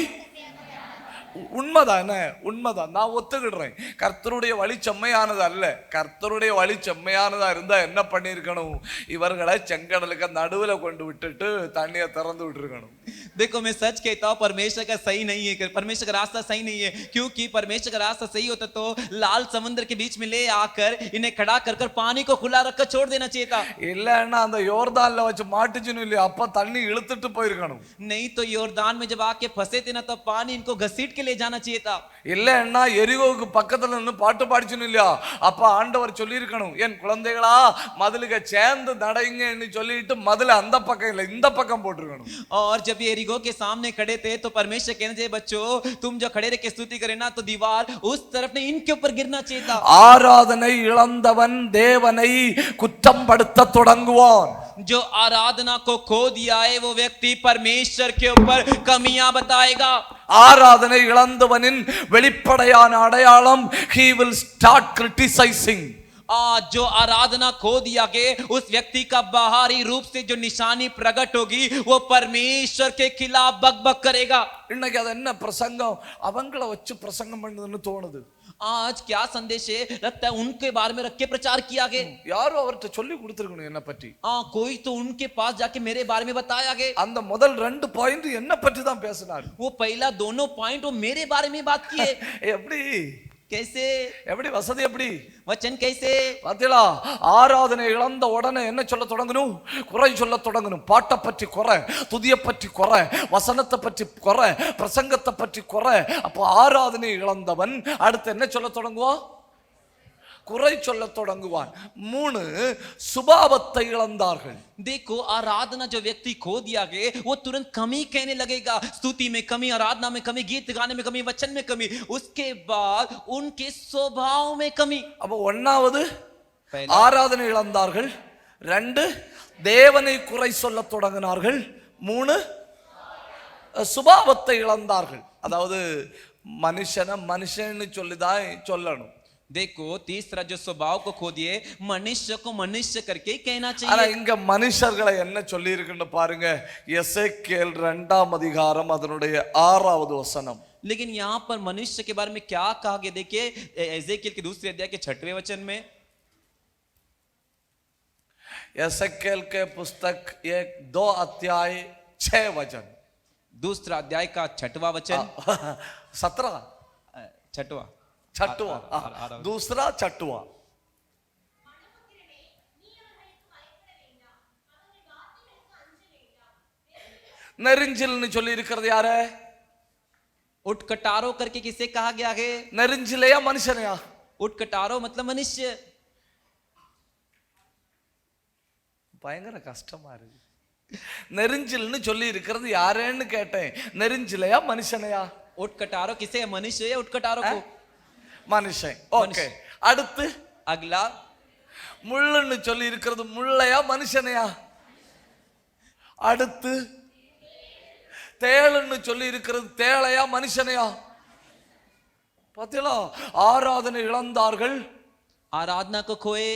உண்மைதான், உண்மைதான், நான் ஒத்துக்கிடுறேன். கர்த்தருடைய வழி செம்மையானது அல்ல. கர்த்தருடைய வழி செம்மையானதா இருந்தா என்ன பண்ணிருக்கணும்? இவர்களை செங்கடலுக்கு நடுவுல கொண்டு விட்டுட்டு தண்ணியை திறந்து விட்டுருக்கணும். देखो मैं सच कहता हूं परमेश्वर का सही नहीं है, परमेश्वर का रास्ता सही नहीं है। क्योंकि परमेश्वर का रास्ता सही होता तो लाल समुद्र के बीच में ले आकर इन्हें खड़ा कर कर पानी को खुला रखकर छोड़ देना चाहिए था। இல்லன்னா அந்த யோர்தான்ல வச்சு மாட்டுச்சுன்னு இல்லையா, அப்ப தண்ணி இழுத்துட்டு போயிருக்கணும். नहीं तो योरदान में जब आके फंसे थे ना, तब पानी इनको घसीट के ले जाना चाहिए था। இல்லன்னா எரிகோவுக்கு பக்கத்துல நின்னு பாட்டு பாடிச்சுன்னு இல்லையா, அப்ப ஆண்டவர் சொல்லி இருக்கணும், என் குழந்தைகளா மதிலுக்கு சேர்ந்து நடைங்கன்னு சொல்லிட்டு மதில அந்த பக்கம் இல்ல இந்த பக்கம் போட்டுருக்கணும். और जब ये एरिगो के सामने खड़े थे तो परमेश्वर कहने चाहिए, बच्चों तुम जो खड़े रह के स्तुति करे ना, तो दीवार उस तरफ नहीं इनके ऊपर गिरना चाहिए था। ஆராதனை இழந்தவன் தேவனை குற்றம் படுத்த தொடங்குவான். जो आराधना को खो दिया है वो व्यक्ति परमेश्वर के ऊपर कमियां बताएगा। ஆராதனை இழந்தவனின் வெளிப்படையான அடையாளம், he will start criticizing. आज जो आराधना खो दिया गया, उस व्यक्ति का बाहरी रूप से जो निशानी प्रकट होगी, वो परमेश्वर के खिलाफ बकबक करेगा। இன்னைக்கு அது என்ன பிரசங்கம், அவங்கள வச்சு பிரசங்கம் பண்ணுதுன்னு தோணுது. आज क्या संदेश है, लगता है उनके बारे में रख के प्रचार किया गया। யாரோ அவர்கிட்ட சொல்லி கொடுத்துருக்கணும் என்ன பற்றி. कोई तो उनके पास जाके मेरे बारे में बताया गया। அந்த முதல் 2 பாயிண்ட் என்ன பற்றி தான் பேசினார். वो पहला दोनों पॉइंट वो मेरे बारे में बात किए। எப்படி कैसे, எப்படி வசதி, எப்படி वचन कैसे? பாத்தீங்களா, ஆராதனை இழந்த உடனே என்ன சொல்ல தொடங்கணும், குறை சொல்ல தொடங்கணும். பாட்டை பற்றி குறை, துதியை பற்றி குறை, வசனத்தை பற்றி குறை, பிரசங்கத்தை பற்றி குறை. அப்போ ஆராதனை இழந்தவன் அடுத்து என்ன சொல்ல தொடங்குவான், குறை சொல்ல தொடங்குவான். 3 சுபாவத்தை இழந்தார்கள். देखो, आराधना जो व्यक्ति खो दिया गया, वो तुरंत कमी कहने लगेगा। स्तुति में कमी, आराधना में कमी, गीत गाने में कमी, वचन में कमी, उसके बाद उनके स्वभाव में कमी। அப்ப ஒன்னாவது ஆராதனை இழந்தார்கள், 2 தேவனை குறை சொல்ல தொடங்கினார்கள், 3 சுபாவத்தை இழந்தார்கள். அதாவது மனுஷனை மனுஷன்னு சொல்லிதான் சொல்லணும். देखो, तीसरा जो स्वभाव को खो दिए, मनुष्य को मनुष्य करके कहना ஆனா चाहिए। இங்க மனுஷர்களை என்ன சொல்லி இருக்குன்னு பாருங்க, எசேக்கியேல் 2ஆம் அதிகாரம் அதனுடைய 6வது வசனம். लेकिन यहाँ पर मनुष्य के बारे में क्या कहा गया, देखिए एजेकियल के दूसरे अध्याय के 6वें वचन में। एसेकियेल के पुस्तक 1-2 अध्याय 6 वचन, दूसरा अध्याय का 6वां वचन, 17 छठवा दूसरा 6वां। நெரிஞ்சில்னு சொல்லி இருக்கிறது யாரு, उठकटारो करके किसे कहा गया है? நெரிஞ்சிலையா மனுஷனையா? उठकटारो मतलब मनुष्य। பயங்கர கஷ்டமா இருக்கு. நெரிஞ்சில்னு சொல்லி இருக்கிறது யாருன்னு கேட்டேன், நெரிஞ்சிலையா மனுஷனையா? उठकटारो किसे, मनुष्य या उठकटारो को? மனுஷன். ஓகே, அடுத்து अगला, முள்ளுன்னு சொல்லி இருக்கிறது முள்ளையா மனுஷனையா? அடுத்து தேளுன்னு சொல்லி இருக்கிறது தேளையா மனுஷனையா? பாத்தீங்களா, ஆராதனை இழந்தார்கள், आराधना को खोए,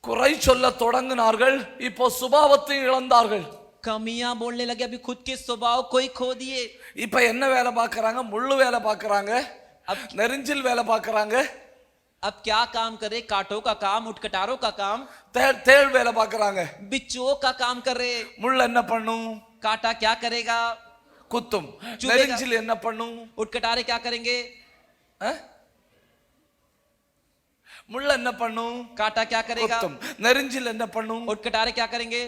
குறை சொல்ல தொடங்கினார்கள், இப்போ சுபாவத்தை இழந்தார்கள். कमियां बोलने लगे, अभी खुद के स्वभाव को ही खो दिए। இப்ப என்ன வேலை பார்க்கறாங்க, முள்ளு வேலை பார்க்கறாங்க, நெரிஞ்சில் வேலை பார்க்கறாங்க. अब क्या काम करे, कांटों का काम, उठकटारों का काम, தேள் வேலை பார்க்கறாங்க. बिच्छुओं का काम कर रहे। முள்ள என்ன பண்ணும், कांटा क्या करेगा, குத்தும். நெரிஞ்சில் என்ன பண்ணும், उठकटारे क्या करेंगे, முள்ள என்ன பண்ணும், कांटा क्या करेगा, குத்தும். நெரிஞ்சில் என்ன பண்ணும், उठकटारे क्या करेंगे?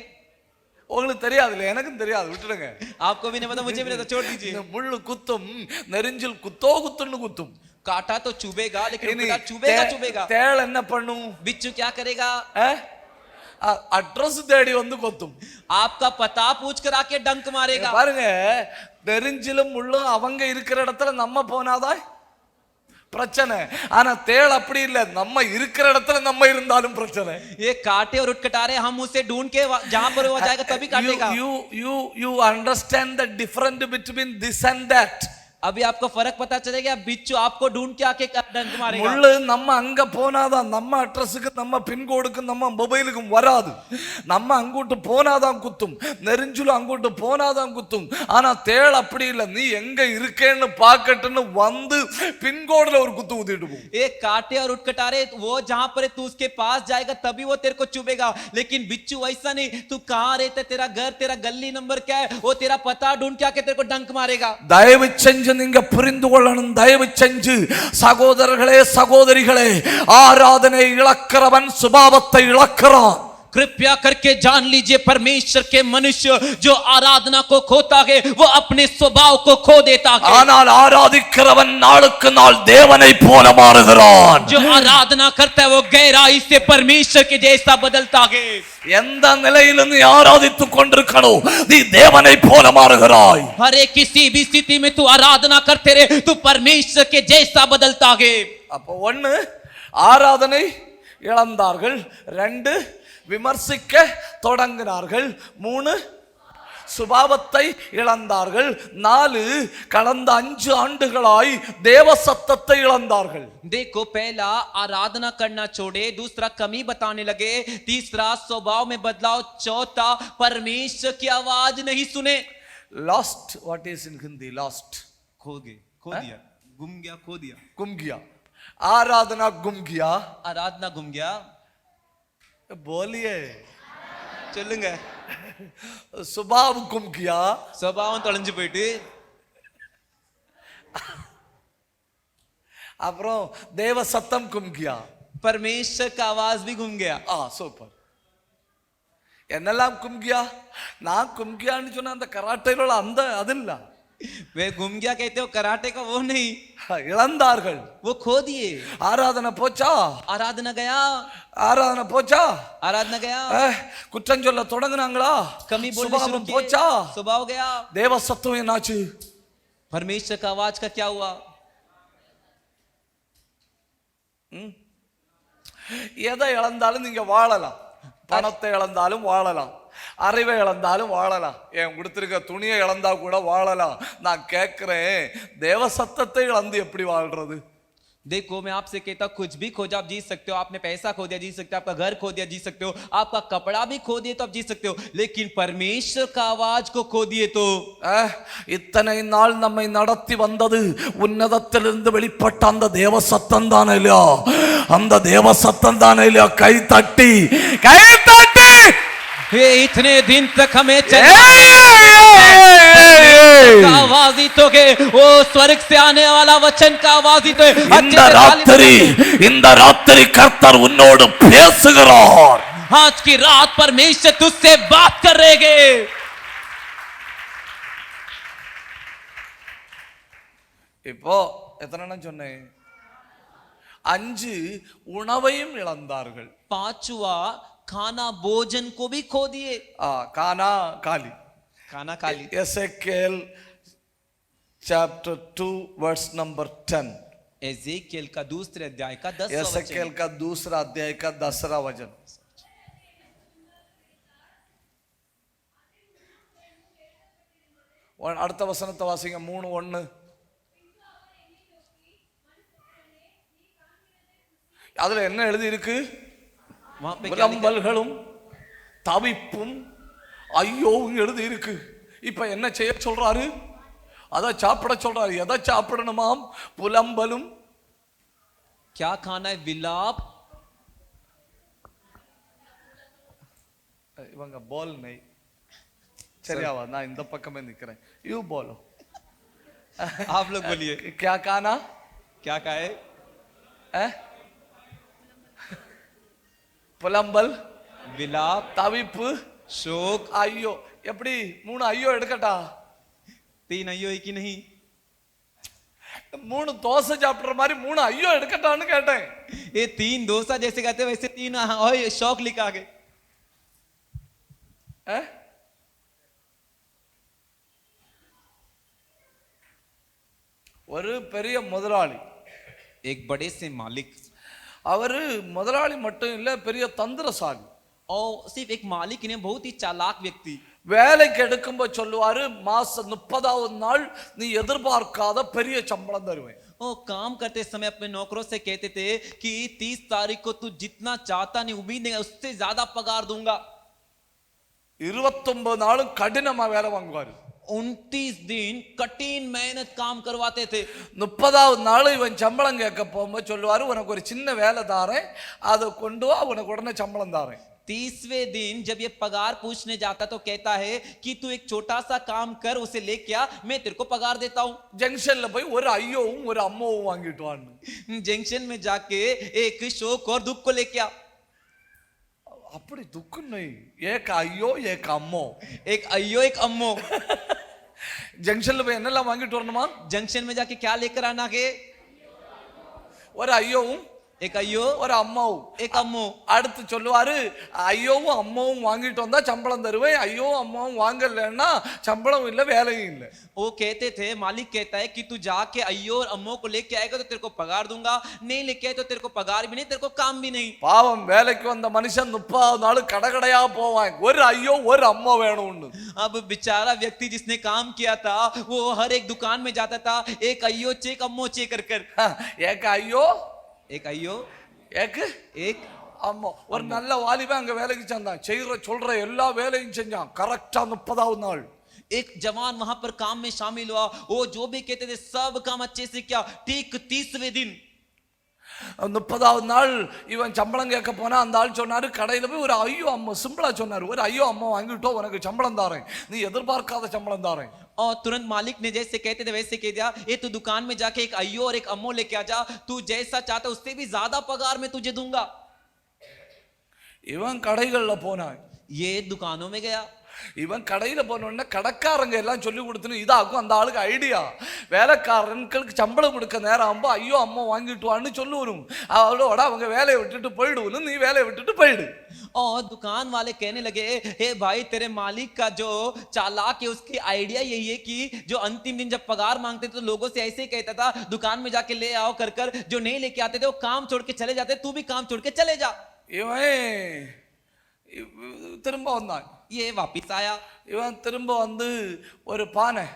உங்களுக்கு தெரியாது இல்ல, எனக்கும் தெரியாது, விட்டுடுங்க. आपको भी नहीं पता, मुझे भी नहीं पता, छोड़ दीजिए। முள்ளு குத்தும், நெரிஞ்சில் குத்துன்னு குத்தும். कांटा तो चुभेगा, लेकिन उठकटार चुभेगा चुभेगा। தேள் என்ன பண்ணும், बिच्छू क्या करेगा, அட்ரஸ் தேடி வந்து கொத்தும். आपका पता पूछ कर आके डंक मारेगा। பாருங்க, நெரிஞ்சிலும் முள்ளும் அவங்க இருக்கிற இடத்துல நம்ம போனாதான் பிரச்சனை. ஆனா தேள் அப்படி இல்ல, நம்ம இருக்கிற இடத்துல நம்ம இருந்தாலும் பிரச்சனை. ये कांटे और उठकटारे हम उसे ढूंढ के जहां पर वो जाएगा तभी काटेगा। you understand the difference between this and that. अभी आपको फर्क पता चलेगा, बिच्छू आपको ढूंढ के आके डंक मारेगा। முள்ளு நம்ம அங்க போனாதான் நம்ம அட்ரஸுக்கு, நம்ம பின்கோடுக்கு, நம்ம மொபைலுக்கும் வராது. நம்ம அங்கூட்டு போனாதான் குத்தும், நெரிஞ்சிலும் அங்கூட்டு போனாதான் குத்தும். ஆனா தேள் அப்படி இல்லை, நீ எங்க இருக்கேன்னு பாக்கட்டுன்னு வந்து பின்கோடுல ஒரு குத்து ஊத்திட்டு போகும். ये कांटे और उठकटारे वो जहां पर तू उसके पास जाएगा तभी वो तेरे को चुभेगा, लेकिन बिच्छू ऐसा नहीं, तू कहां रहता, तेरा घर, तेरा गली नंबर क्या है, वो तेरा पता ढूंढ के आके तेरे को डंक मारेगा। தயவு செஞ்சு நீங்க புரிந்து கொள்ளணும். தயவு செஞ்சு சகோதரர்களே, சகோதரிகளே, ஆராதனை இழக்கிறவன் சுபாவத்தை இழக்கிறான். कृपया करके जान लीजिए, परमेश्वर के मनुष्य जो आराधना को खोता है, वो अपने स्वभाव को खो देता है। ஆனால் ஆராதிக்கிறவன் நாளுக்கு நாள் தேவனை போல மாறுகிறான். जो आराधना करता है वो गहराई से परमेश्वर के जैसा बदलता है। எந்த நிலையிலும் நீ ஆராதித்துக் கொண்டிருக்கணும், நீ தேவனை போல மாறுகிறாய். हर एक किसी भी स्थिति में तू आराधना करते रहे, तू परमेश्वर के जैसा बदलता है। அப்போ 1 ஆராதனை இழந்தார்கள், 2 விமர்சிக்க தொடங்கினார்கள், 3 சுபாவத்தை இழந்தார்கள். 4 கடந்த 5 ஆண்டுகளாய் தேவ சத்தத்தை இழந்தார்கள். देखो, पहला आराधना करना छोड़े, दूसरा कमी बताने लगे, तीसरा स्वभाव में बदलाव, चौथा परमेश्वर की आवाज नहीं सुने. Lost, what is in Hindi? Lost. खो गए, खो दिया, गुम गया, खो दिया. गुम गया. आराधना गुम गया. आराधना गुम गया. बोलिए. சொல்லுங்க. சுபாவ் गुम गया. स्वभावம் தொலைஞ்சு போயிட்டு. அப்புறம் தேவ சத்தம் गुम गया. परमेश्वर का आवाज भी गुम गया. சூப்பர். என்னெல்லாம் गुम गया? நான் गुम गयाன்னு சொன்ன அந்த கராட்டையில அந்த அது இல்ல. वे गुम गया कहते हो, कराटे का वो नहीं. இழந்தார்கள். वो खो दिए. ஆராதனை போச்சா? आराधना गया. ஆராதனை போச்சா? आराधना गया. குற்றம் சொல்ல தொடங்குனாங்களா? कमी बोलने शुरू किए. போச்சா? स्वभाव गया. தேவ சத்தம் என்னாச்சு? परमेश्वर का आवाज का क्या हुआ? எதை இழந்தாலும் நீங்க வாழலாம். பணத்தை இழந்தாலும் வாழலாம், அறிவை இழந்தாலும் வாழலாம், என் கொடுத்திருக்க துணியை இழந்தா கூட வாழலாம். நான் கேட்கிறேன், தேவ சத்தத்தை இழந்து எப்படி வாழ்றது? देखो, मैं आपसे कहता हूं, कुछ भी खोजा आप जी सकते हो. आपने पैसा खो दिया, जी सकते हो. आपका घर खो दिया, जी सकते हो. आपका कपड़ा भी खो दिए तो आप जी सकते हो. लेकिन परमेश्वर का आवाज को खो दिए तो? இத்தனை நாள் நம்மை நடத்தி வந்தது உன்னதத்திலிருந்து வெளிப்பட்ட அந்த தேவ சத்தம் தானே இல்லையா? அந்த தேவ சத்தம் தானே இல்லையா? கை தட்டி ये इतने दिन तक हमें आवाज ही तो के वो स्वर्ग से आने वाला वचन का आवाज ही तो है. இந்த ராத்திரி கர்த்தர் உன்னோடு பேசுகிறார். आज की रात परमेश्वर तुझसे बात कर रहेगे. இப்போ எத்தனை சொன்னேன்? 5 உணவையும் இழந்தார்கள். 5वां खाना भोजन को भी खो दिए. खाना खाली. खाना खाली. एसेकिएल चैप्टर 2 वर्स नंबर 10. एजेकिएल का दूसरे अध्याय का 10वां वचन. एसेकिएल का दूसरा अध्याय का 10वां वचन. அடுத்த வசனத்தை வாசிங்க. 3:1. அதுல என்ன எழுதி இருக்கு? புலம்பல்களும் தவிப்பும் ஐயோவும் எழுதி இருக்கு. இப்ப என்ன செய்ய சொல்றாரு? அத சாப்பிட சொல்றாரு. எதை சாப்பிடணுமாம்? புலம்பலும். क्या खाना है? विलाप. இவங்க போல் நை சரியாவா? நான் இந்த பக்கமே நிக்கிறேன். யூ बोलो. आप लोग बोलिए. क्या खाना? क्या खाए? புலம்பல், विलाप, தவிப்பு, शोक, ஐயோ. எப்படி 3 ஐயோ எடுக்கட்டா? 3 ஐயோ की नहीं? 3 தோசை சாப்பிடுற மாதிரி 3 ஐயோ எடுக்கட்டான்னு கேட்டேன். ये 3 डोसा जैसे कहते वैसे 3 शौक लिखा गए. ஒரு பெரிய முதலாளி, एक बड़े से मालिक. அவரு முதலாளி மட்டும் இல்ல, பெரிய தந்திரசாலி. और सिर्फ एक मालिक ही नहीं, बहुत ही चालाक व्यक्ति. வேலைக்கு எடுக்கும்போது சொல்லுவாரு, மாசம் 30வது நாள் நீ எதிர்பார்க்காத பெரிய சம்பளம் தருவேன். वो काम करते समय अपने नौकरों से कहते थे कि 30 तारीख को तू जितना चाहता नहीं, उम्मीद नहीं, उससे ज्यादा पगार दूंगा. 29 நாளும் கடினமா வேலை வாங்குவாரு. 29 दिन कठिन मेहनत काम करवाते थे. 30வது நாள் இவன் சம்பளம் கேட்க போகும்போது சொல்லுவாரு, உனக்கு ஒரு சின்ன வேலை தாரேன், அதை கொண்டு வா, உனக்கு உடனே சம்பளம் தாரேன். 30वें दिन जब ये पगार पूछने जाता तो कहता है कि तू एक छोटा सा काम कर, उसे लेके आ, मैं तेरे को पगार देता हूं. ஜங்ஷன்ல போய் ஒரு ஐயோவும் ஒரு அம்மாவும் வாங்கிட்டு வான்னு. जंक्शन में जाके एक शोक और दुख को लेके आ. அப்படி துக்கம் நை, ஏக ஐயோ ஏக அம்மோ. एक अय्यो एक अम्मो. ஜங்ஷன்ல போய் என்னெல்லாம் வாங்கிட்டு வரணுமா? जंक्शन में जाके क्या लेकर आना के? ஒரு ஐயோவும் एक अय्यो ஒரு அம்மாவும். एक अम्मो। அடுத்து சொல்லுவாரு, ஐயோவும் அம்மாவும் வாங்கிட்டு வந்தா சம்பளம் தருவேன், ஐயோவும் அம்மாவும் வாங்கலன்னா சம்பளம் இல்ல வேலையும் இல்ல. वो कहते थे, मालिक कहता है कि तू जाके अय्यो और अम्मो को लेके आएगा तो तेरे को पगार दूंगा, नहीं लेके आए तो तेरे को पगार भी नहीं, तेरे को काम भी नहीं। பாவம் வேலைக்கு வந்த மனுஷன் 30வது நாள் கடகடையா போவான், ஒரு ஐயோ ஒரு அம்மா வேணும்னு. अब बेचारा व्यक्ति जिसने काम किया था वो हर एक दुकान में जाता था, एक अय्यो चेक अम्मो चेक कर कर। ஏக ஐயோ एक अय्यो ஏக एक அம்மா. ஒரு நல்ல வாலிபன் அங்க வேலைக்கு சேர்ந்தான், செய்யற சொல்ற எல்லா வேலையும் செஞ்சான் கரெக்டா 30வது நாள். एक जवान वहां पर काम में शामिल हुआ, वो जो भी कहते थे सब काम अच्छे से किया, ठीक 30वें दिन 30வது நாள் இவன் சம்பளம் கேட்க போனா அந்த ஆள் சொன்னாரு, கடையில போய் ஒரு ஐயோ அம்மா, சிம்பிளா சொன்னாரு, ஒரு ஐயோ அம்மா வாங்கிட்டோம் உனக்கு சம்பளம் தாரேன், நீ எதிர்பார்க்காத சம்பளம் தாரேன். और तुरंत मालिक ने जैसे कहते थे वैसे कह दिया, ये तू दुकान में जाके एक अय्यो और एक अम्मो लेके आ जा, तू जैसा चाहता उससे भी ज्यादा पगार में तुझे दूंगा। இவன் கடைகள்ல போனான், ये दुकानों में गया, இவன் கடையில போனோடனே கடைக்காரங்க எல்லாம் சொல்லி கொடுத்துன்னு இதாக்கும் அந்த ஆளுக்கு ஐடியா, வேலைக்காரர்களுக்கு சம்பளம் கொடுக்க நேரம் ஆகும்போ ஐயோ அம்மா வாங்கிட்டு வான்னு சொல்லுவோம், அவளோட அவங்க வேலையை விட்டுட்டு போயிடுவோம், நீ வேலையை விட்டுட்டு போயிடு. और दुकान वाले कहने लगे, हे भाई तेरे मालिक का जो चालाक है उसकी आइडिया यही है कि जो अंतिम दिन जब पगार मांगते थे तो लोगों से ऐसे ही कहता था, दुकान में जाके ले आओ कर कर, जो नहीं लेके आते थे वो काम छोड़ के चले जाते, तू भी काम छोड़ के चले जा। இவன் திரும்ப வந்தான், ये वापिस आया, இவன் திரும்ப வந்து ஒரு பானை,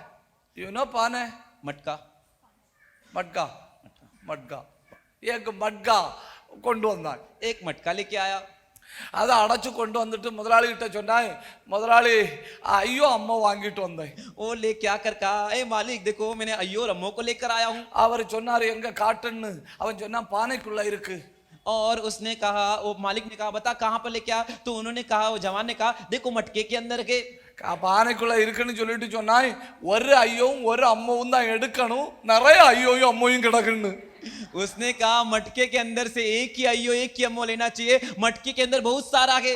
இவனோ பானை मटका மட்கா மட்கா ஏக மட்கா கொண்டு வந்தான், एक मटका लेके आया, அதை அடைச்சு கொண்டு வந்துட்டு முதலாளி கிட்ட சொன்னான், முதலாளி ஐயோ அம்மா வாங்கிட்டு வந்தேன். वो ले क्या कर कहा, ए मालिक देखो मैंने अय्यो और अम्मो को लेकर आया हूँ। அவர் சொன்னாரு எங்க காட்டுன்னு, அவன் சொன்னான் பானைக்குள்ள இருக்கு. और उसने कहा, वो मालिक ने कहा बता कहाँ पर लेके आया, तो उन्होंने कहा, वो जवान ने कहा देखो मटके के अंदर के। பானைக்குள்ள இருக்குன்னு சொல்லிட்டு சொன்னாய், ஒரு ஐயோவும் ஒரு அம்மாவும் தான் எடுக்கணும், நிறைய ஐயோயும் அம்மாவும் கிடக்குன்னு. उसने कहा मटके के अंदर से एक ही अय्यो एक ही अम्मो लेना चाहिए, मटके के अंदर बहुत सारा है।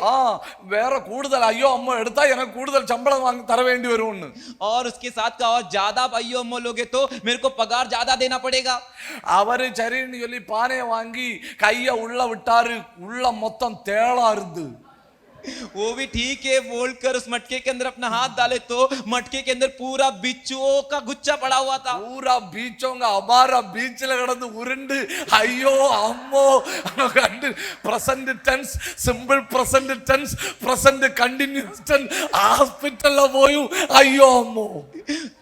வேற கூடுதல் ஐயோ அம்மா எடுத்தா எனக்கு கூடுதல் சம்பளம் வாங்கி தர வேண்டி வரும்னு. और उसके साथ कहा और ज्यादा अय्यो अम्मो लोगे तो मेरे को पगार ज्यादा देना पड़ेगा। அவரு சரின்னு சொல்லி பானையை வாங்கி கைய உள்ள விட்டாரு, உள்ள மொத்தம் தேளா இருந்து. वो भी ठीक है बोलकर उस मटके के अंदर अपना हाथ डाले तो मटके के अंदर पूरा बिच्छुओं का गुच्छा पड़ा हुआ था। पूरा बीचोंगा हमारा बीच लगड़ந்து உருண்டு ஐயோ அம்மோ கண்டு present tense, simple present tense, present continuous tense, ஹாஸ்பிடல்ல போயும் ஐயோ அம்மோ।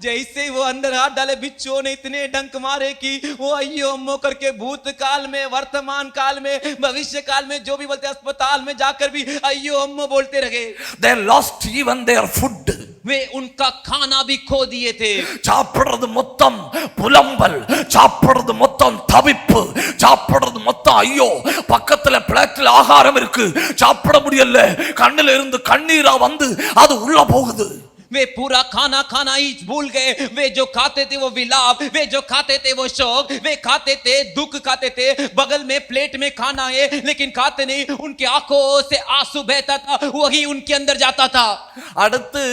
जैसे वो अंदर हाथ डाले बिच्छुओं ने इतने डंक मारे कि वो अय्यो अम्मो करके भूतकाल में, वर्तमान काल में, भविष्य काल में जो भी बोलते अस्पताल में जाकर भी अय्यो अम्मो बोलते रहे। They lost even their food. वे उनका खाना भी खो दिए थे। சாப்பிடுறது மொத்தம் புலம்பல், சாப்பிடுறது மொத்தம் தவிப்பு, சாப்பிடுறது மொத்தம் ஐயோ பக்கத்துல பிளேட்ல ஆகாரம் இருக்கு சாப்பிட முடியல, கண்ணுல இருந்து கண்ணீரா வந்து அது உள்ள போகுது. वे पूरा खाना खाना ही भूल गए, वे जो खाते थे वो विलाप, वे जो खाते थे वो शोक, वे खाते थे दुख, खाते थे बगल में प्लेट में खाना है लेकिन खाते नहीं, उनकी आंखों से आंसू बहता था, वही उनके अंदर जाता था। அடுத்து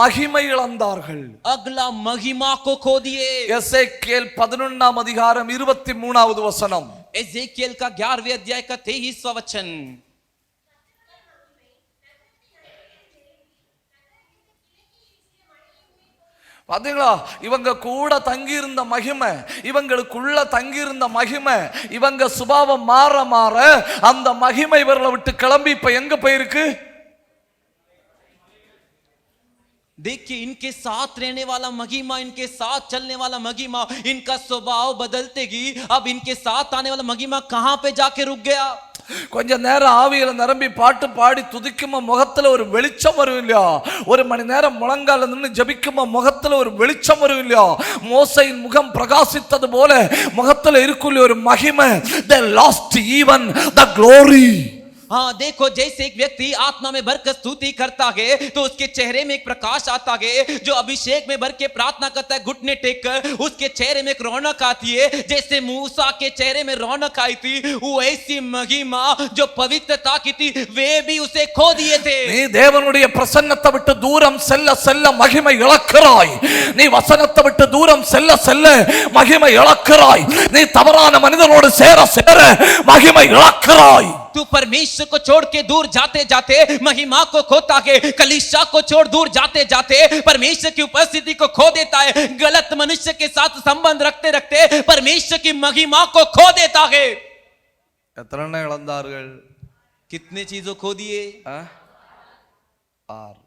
மகிமை இழந்தார்கள், अगला महिमा को खो दिए। எசேக்கியேல் 11ஆம் அதிகாரம் 23வது வசனம்। एजेकियल का 11वें अध्याय का 23वां वचन। பாத்தீங்களா, இவங்க கூட தங்கி இருந்த மகிமை, இவங்களுக்குள்ள தங்கி இருந்த மகிமை, இவங்க சுபாவம் மாற மாற அந்த மகிமை இவர்களை விட்டு கிளம்பி இப்ப எங்க போயிருக்கு? देखिए इनके साथ रहने वाला महिमा, इनके साथ चलने वाला महिमा, इनका स्वभाव बदलते ही अब इनके साथ आने वाला महिमा कहां पे जाके रुक गया? கொஞ்ச நேரம் ஆவியில நிரம்பி பாட்டு பாடி துதிக்குமா முகத்துல ஒரு வெளிச்சம் வரும் இல்லையா? ஒரு மணி நேரம் முழங்கால நின்று ஜெபிக்குமா முகத்துல ஒரு வெளிச்சம் வரும் இல்லையா? மோசையின் முகம் பிரகாசித்தது போல முகத்துல இருக்குள்ள ஒரு மகிமை. They lost even the glory. हाँ देखो, जैसे एक व्यक्ति आत्मा में भरकर स्तुति करता है तो उसके चेहरे में एक प्रकाश आता है। जो अभिषेक में भर के प्रार्थना करता है घुटने टेक कर, उसके चेहरे में एक रौनक आती है। जैसे मूसा के चेहरे में रौनक आई थी, वो ऐसी महिमा जो पवित्रता की थी वे भी उसे खो दिए थे। நீ தேவனுடைய பிரசன்னத்தை விட்டு தூரம் செல்ல செல்ல மகிமை இழக்கிறாய். நீ வசனத்தை விட்டு தூரம் செல்ல செல்ல மகிமை இழக்கிறாய். நீ தவறான மனிதனோடு சேர சேர மகிமை இழக்கிறாய். तू परमेश्वर को छोड़ के दूर जाते जाते महिमा को खोता है। कलीसिया को छोड़ दूर जाते जाते परमेश्वर की उपस्थिति को खो देता है। गलत मनुष्य के साथ संबंध रखते रखते परमेश्वर की महिमा को खो देता है। எத்தனை இழந்தார்கள்? कितने चीजों खो दिए? ஆறு.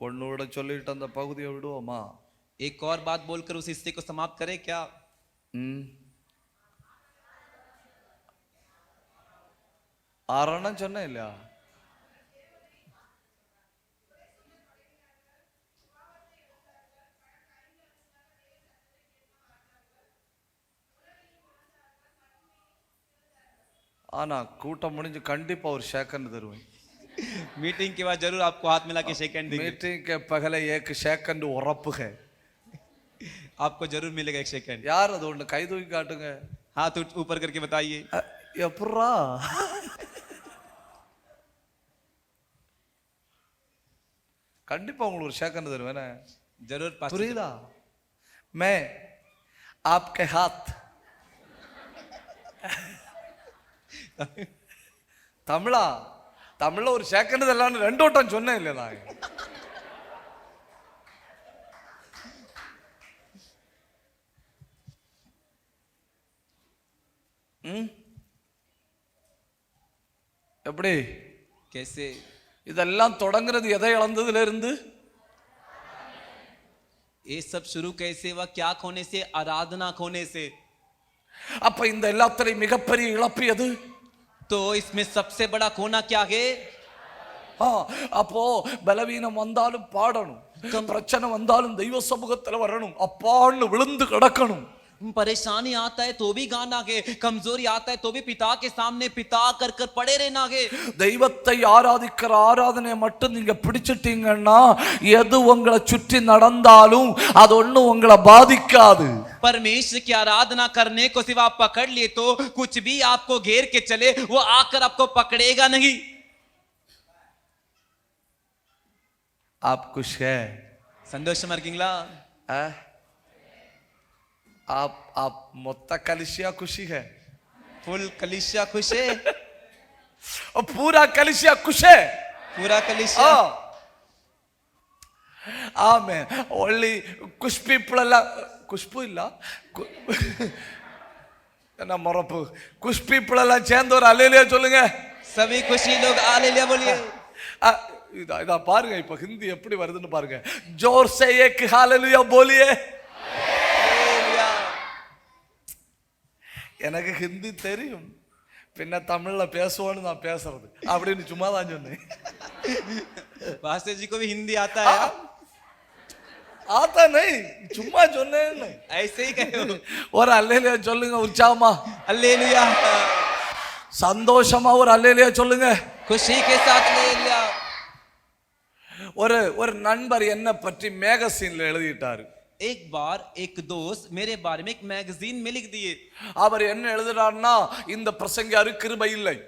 ஒன்னோட சொல்லிட்டு அந்த பகுதியை விடுவோமா? एक और बात बोलकर उस हिस्से को समाप्त करें क्या? ஆறெண்ணம் சொன்னேன் இல்லையா? ஆனா கூட்டம் முடிஞ்சு கண்டிப்பா ஒரு सेकंड தருவேன். मीटिंग के बाद जरूर आपको हाथ मिला के सेकंड देंगे। मीटिंग के पहले एक सेकंड उറപ്പ് है. आपको जरूर मिलेगा एक सेकंड। यार அது ஒன்னு கை தூக்கி காட்டுங்க. हाथ ऊपर करके बताइए। எப்பறா? கண்டிப்பா உங்களுக்கு ஒரு सेकंड தருவேனே. जरूर புரியுதா? मैं आपके हाथ தமிழா தமிழ்ல ஒரு सेकंड தரலான்னு ரெண்டு வட்டம் சொன்னேன் இல்ல நான். எப்படி? कैसे? இதெல்லாம் தொடங்குறது எதை இழந்ததுல இருந்து? ये सब शुरू कैसे हुआ? क्या खोने से? आराधना खोने से। அப்ப இந்த எல்லாத்துலயும் மிகப்பெரிய இழப்பு எது? तो इसमें सबसे बड़ा खोना क्या है? அப்போ பலவீனம் வந்தாலும் பாடணும், பிரச்சனை வந்தாலும் தெய்வ சமூகத்துல வரணும், அப்பான்னு விழுந்து கிடக்கணும். परेशानी आता है तो भी गाना है, कमजोरी आता है तो भी पिता के सामने पिता कर कर पड़े रहना है। தெய்வத்தை ஆராதிக்கிற ஆராதனையை மட்டும் நீங்க பிடிச்சிட்டீங்கன்னா எது உங்களை சுற்றி நடந்தாலும் அது ஒண்ணும் உங்களை பாதிக்காது. परमेश्वर की आराधना करने को सिर्फ आप पकड़ लिए तो कुछ भी आपको घेर के चले वो आकर आपको पकड़ेगा नहीं। आप खुश है? संतोषமா இருக்கீங்களா? आप मोत्ता कलिसिया खुशी है? फुल कलीसिया खुश है? और पूरा कलिसिया खुश है? पूरा कलीसिया। आमेन. only कुछ people alla குஷ்பு இல்ல என்ன மறப்பு कुछ people எல்லாம் சேர்ந்து ஒரு அல்லேலூயா சொல்லுங்க. सभी खुशी लोग हालेलुया बोलिए। இதா பாருங்க இப்ப ஹிந்தி எப்படி வருதுன்னு பாருங்க. जोर से एक हालेलुया बोलिए. எனக்கு ஹிந்தி தெரியும், பின்ன தமிழ்ல பேசுவோன்னு நான் பேசுறது அப்படின்னு சும்மா தான் சொன்னேன். पास्टर जी को भी हिंदी आता है? आता नहीं, சும்மா சொன்னேன். ऐसे ही कहो। ஒரு அல்லேலூயா சொல்லுங்க உற்சாகமா. हालेलुया। சந்தோஷமா ஒரு அல்லேலூயா சொல்லுங்க. खुशी के साथ हालेलुया। ஒரு நண்பர் என்ன பற்றி மேகசின்ல எழுதிட்டாரு. एक बार एक दोस्त मेरे बारे में एक मैगजीन में लिख दिए। அவர் என்ன எழுதுறாருன்னா இந்த பிரசங்கியாருக்கு கிருபை இல்லை,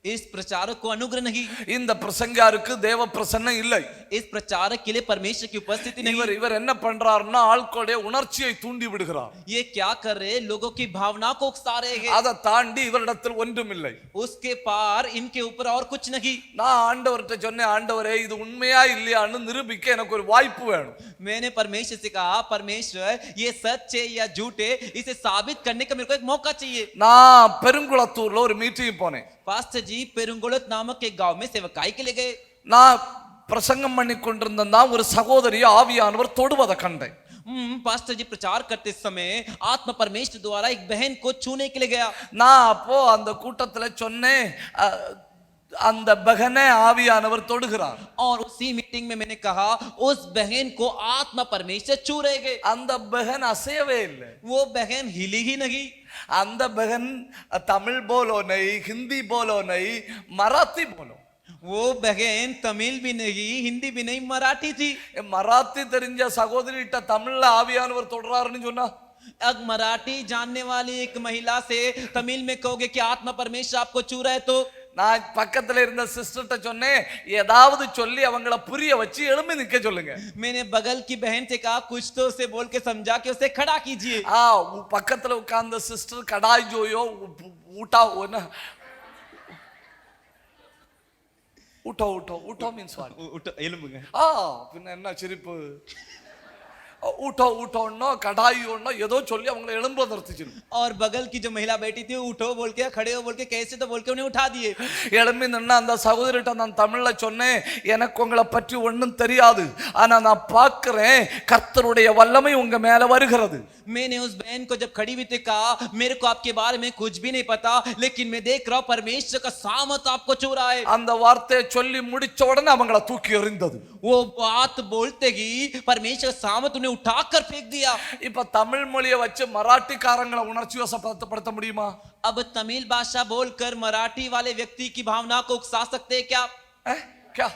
इस प्रचारक को अनुग्रह नहीं, இந்த பிரசங்கியாருக்கு தேவ பிரசன்னம் இல்லை, इस प्रचारक के लिए परमेश्वर की उपस्थिति नहीं। இவர் என்ன பண்றாருன்னா ஆட்களுடைய உணர்ச்சியை தூண்டி விடுகிறார். ये क्या कर रहे? लोगों की भावना को उकसा रहे हैं। அதை தாண்டி இவரிடத்தில் ஒன்றும் இல்லை. उसके पार इनके ऊपर और कुछ नहीं। நான் ஆண்டவர்கிட்ட சொன்னேன், ஆண்டவரே இது உண்மையா இல்லையான்னு நிரூபிக்க எனக்கு ஒரு வாய்ப்பு வேணும். मैंने परमेश्वर से कहा, परमेश्वर ये सच है या झूठ है, इसे साबित करने का मेरे को एक मौका चाहिए। நான் பெருங்குளத்தூர்ல ஒரு மீட்டிங் போனேன். पास्टर जी पेरुंगुलत नामक एक गांव में सेवकाई के लिए गए। நான் பிரசங்கம் பண்ணி கொண்டிருந்தா ஒரு சகோதரி ஆவியானவர் தொடுவதை கண்டேன். पास्टर जी प्रचार करते समय आत्मा परमेश्वर द्वारा एक बहन को छूने के लिए गया। நான் அப்போ அந்த கூட்டத்துல சொன்னேன், அந்த பகனை ஆவியானவர் தொடுகிறார். और उसी मीटिंग में मैंने कहा उस बहन को आत्मा परमेश्वर छू रहे गए. அந்த பகன் அசையவே இல்லை. वो बहन हिली ही नहीं. அந்த பகன் தமிழ் போலோ நை, ஹிந்தி போலோ நை, மராத்தி போலோ. वो बहन तमिल भी नहीं, हिंदी भी नहीं, मराठी थी. மராத்தி தெரிஞ்ச சகோதரிட்ட தமிழ்ல ஆவியானவர் தொடறாருன்னு சொன்னா, अगर मराठी जानने वाली एक महिला से तमिल में कहोगे कि आत्मा परमेश्वर आपको छू रहा है तो நான் பக்கத்துல இருந்த சிஸ்டர்ட்ட சொன்னேன், ஏதாவது சொல்லி அவங்கள புரிய வச்சு எழும்பி நிக்க சொல்லுங்க. मैंने बगल की बहन से कहा कुछ तो उसे बोल के समझा के उसे खड़ा कीजिए. பக்கத்துல உட்கார்ந்த சிஸ்டர் கடாய் ஜோயோ ஊட்டா ஊட்டோ மீன்ஸ் எலும்புங்க. பின்ன என்ன சிரிப்பு. ஊட்டோன்னோ கடாயோன்னோ ஏதோ சொல்லி அவங்களை எழும்ப நிறுத்திச்சு. और बगल की जो महिला बैठी थी उठो बोल के, खड़े हो बोल के, कैसे तो बोल के उन्हें उठा दिए. எழும்பி நின்னா அந்த சகோதரிட்ட நான் தமிழ்ல சொன்னேன், எனக்கு உங்களை பற்றி ஒன்றும் தெரியாது, ஆனா நான் பார்க்கிறேன் கர்த்தருடைய வல்லமை உங்க மேல வருகிறது. मैंने उस बहन को जब खड़ी हुई थी कहा, मेरे को आपके बारे में कुछ भी नहीं पता, लेकिन मैं देख रहा हूं परमेश्वर का सामर्थ आपको छू रहा है. அந்த வார்த்தையை சொல்லி முடிச்ச உடனே அவங்கள தூக்கி எறிந்தது. वो बात बोलते ही परमेश्वर का सामर्थ उन्हें उठाकर फेंक दिया. இப்ப தமிழ் மொழியை வச்சு மராட்டிக்காரங்களை உணர்ச்சி வசப்படுத்த முடியுமா? अब तमिल भाषा बोलकर मराठी वाले व्यक्ति की भावना को उकसा सकते हैं क्या? क्या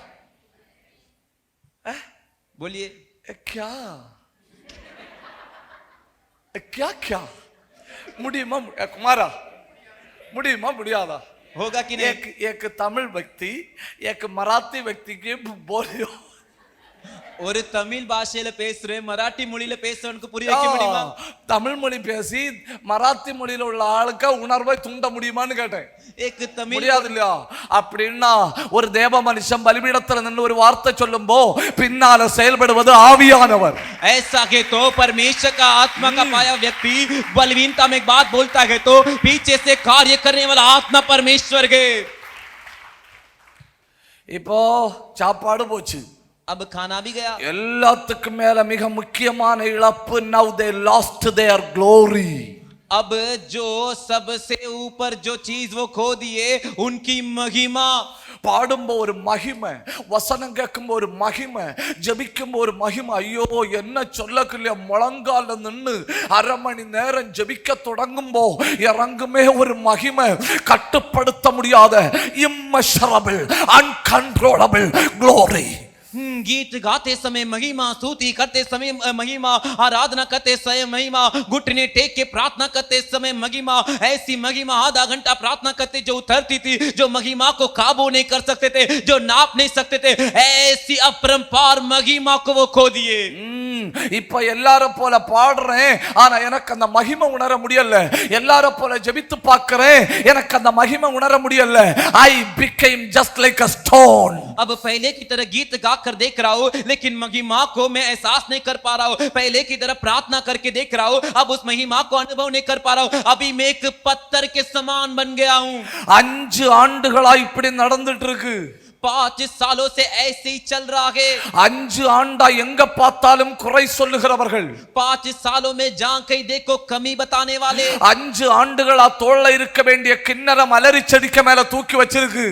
बोलिए. क्या क्या क्या முடியுமா குமாரா? முடியுமா முடியாதா? होगा कि नहीं? एक तमिल व्यक्ति एक मराठी व्यक्ति के बोलियो ஒரு தமிழ் பாஷையில பேசுறேன், மராட்டி மொழியில பேசுறவனுக்கு புரிய வைக்க முடியுமா? தமிழ் மொழி பேசி மராத்தி மொழியில உள்ள ஆளுக்கு உணர்வை தூண்ட முடியுமான்னு கேட்டேன். முடியாது இல்லையா? அப்படின்னா ஒரு தேவ மனுஷன் பலிபீடத்துல நின்று ஒரு வார்த்தை சொல்லும்போ பின்னால செயல்படுவது ஆவியானவர். ऐसा के तो परमेश्वर का आत्मा का पाया व्यक्ति बलवीनता में एक बात बोलता है तो पीछे से कार्य करने वाला आत्मा परमेश्वर के. இப்போ சாப்பாடு போச்சு, अब खाना भी गया. எல்லாத்துக்கும் மேல மிக முக்கியமான இழப்பு, now they lost their glory. अब जो सबसे ऊपर जो चीज वो खो दिए उनकी महिमा. பாடும்போ ஒரு மகிமை, வசனம் கேட்கும்போ ஒரு மகிமை, ஜெபிக்கும்போ ஒரு மகிமை. ஐயோ என்ன சொல்லக்கில்லையா, முழங்கால நின்று அரை மணி நேரம் ஜெபிக்க தொடங்கும்போ இறங்குமே ஒரு மகிமை, கட்டுப்படுத்த முடியாத immeasurable uncontrollable glory. गीत गाते समय महिमा, स्तुति करते समय महिमा, आराधना करते समय महिमा, घुटने टेक के प्रार्थना करते समय महिमा. ऐसी महिमा आधा घंटा प्रार्थना करते जो उतरती थी, जो महिमा को काबू नहीं कर सकते थे, जो नाप नहीं सकते थे, ऐसी अपरंपार महिमा को वो खो दिए. இப்ப எல்லாரும் போல பாடுறேன், ஆனா எனக்கு அந்த மகிமை உணர முடியல. எல்லாரும் போல ஜெபித்து பார்க்கிறேன், எனக்கு அந்த மகிமை உணர முடியல. I became just like a stone. अब पहले की तरह गीत गाकर देख रहा हूं, लेकिन महिमा को मैं एहसास नहीं कर पा रहा हूं. पहले की तरह प्रार्थना करके देख रहा हूं, अब उस महिमा को अनुभव नहीं कर पा रहा हूं. अभी मैं एक पत्थर के समान बन गया हूं. 5 ஆண்டுகளா இப்படி நடந்துட்டு இருக்கு. 5 सालों से ऐसे ही चल रहा है. 5 ஆண்டா எங்க பார்த்தாலும் குறை சொல்லுகிறவர்கள், 5 सालों में जहां कहीं देखो कमी बताने वाले, 5 ஆண்டுகளா தோள்ல இருக்க வேண்டிய கிண்ணறம் அலறி செடிக்க மேல தூக்கி வச்சிருக்கு.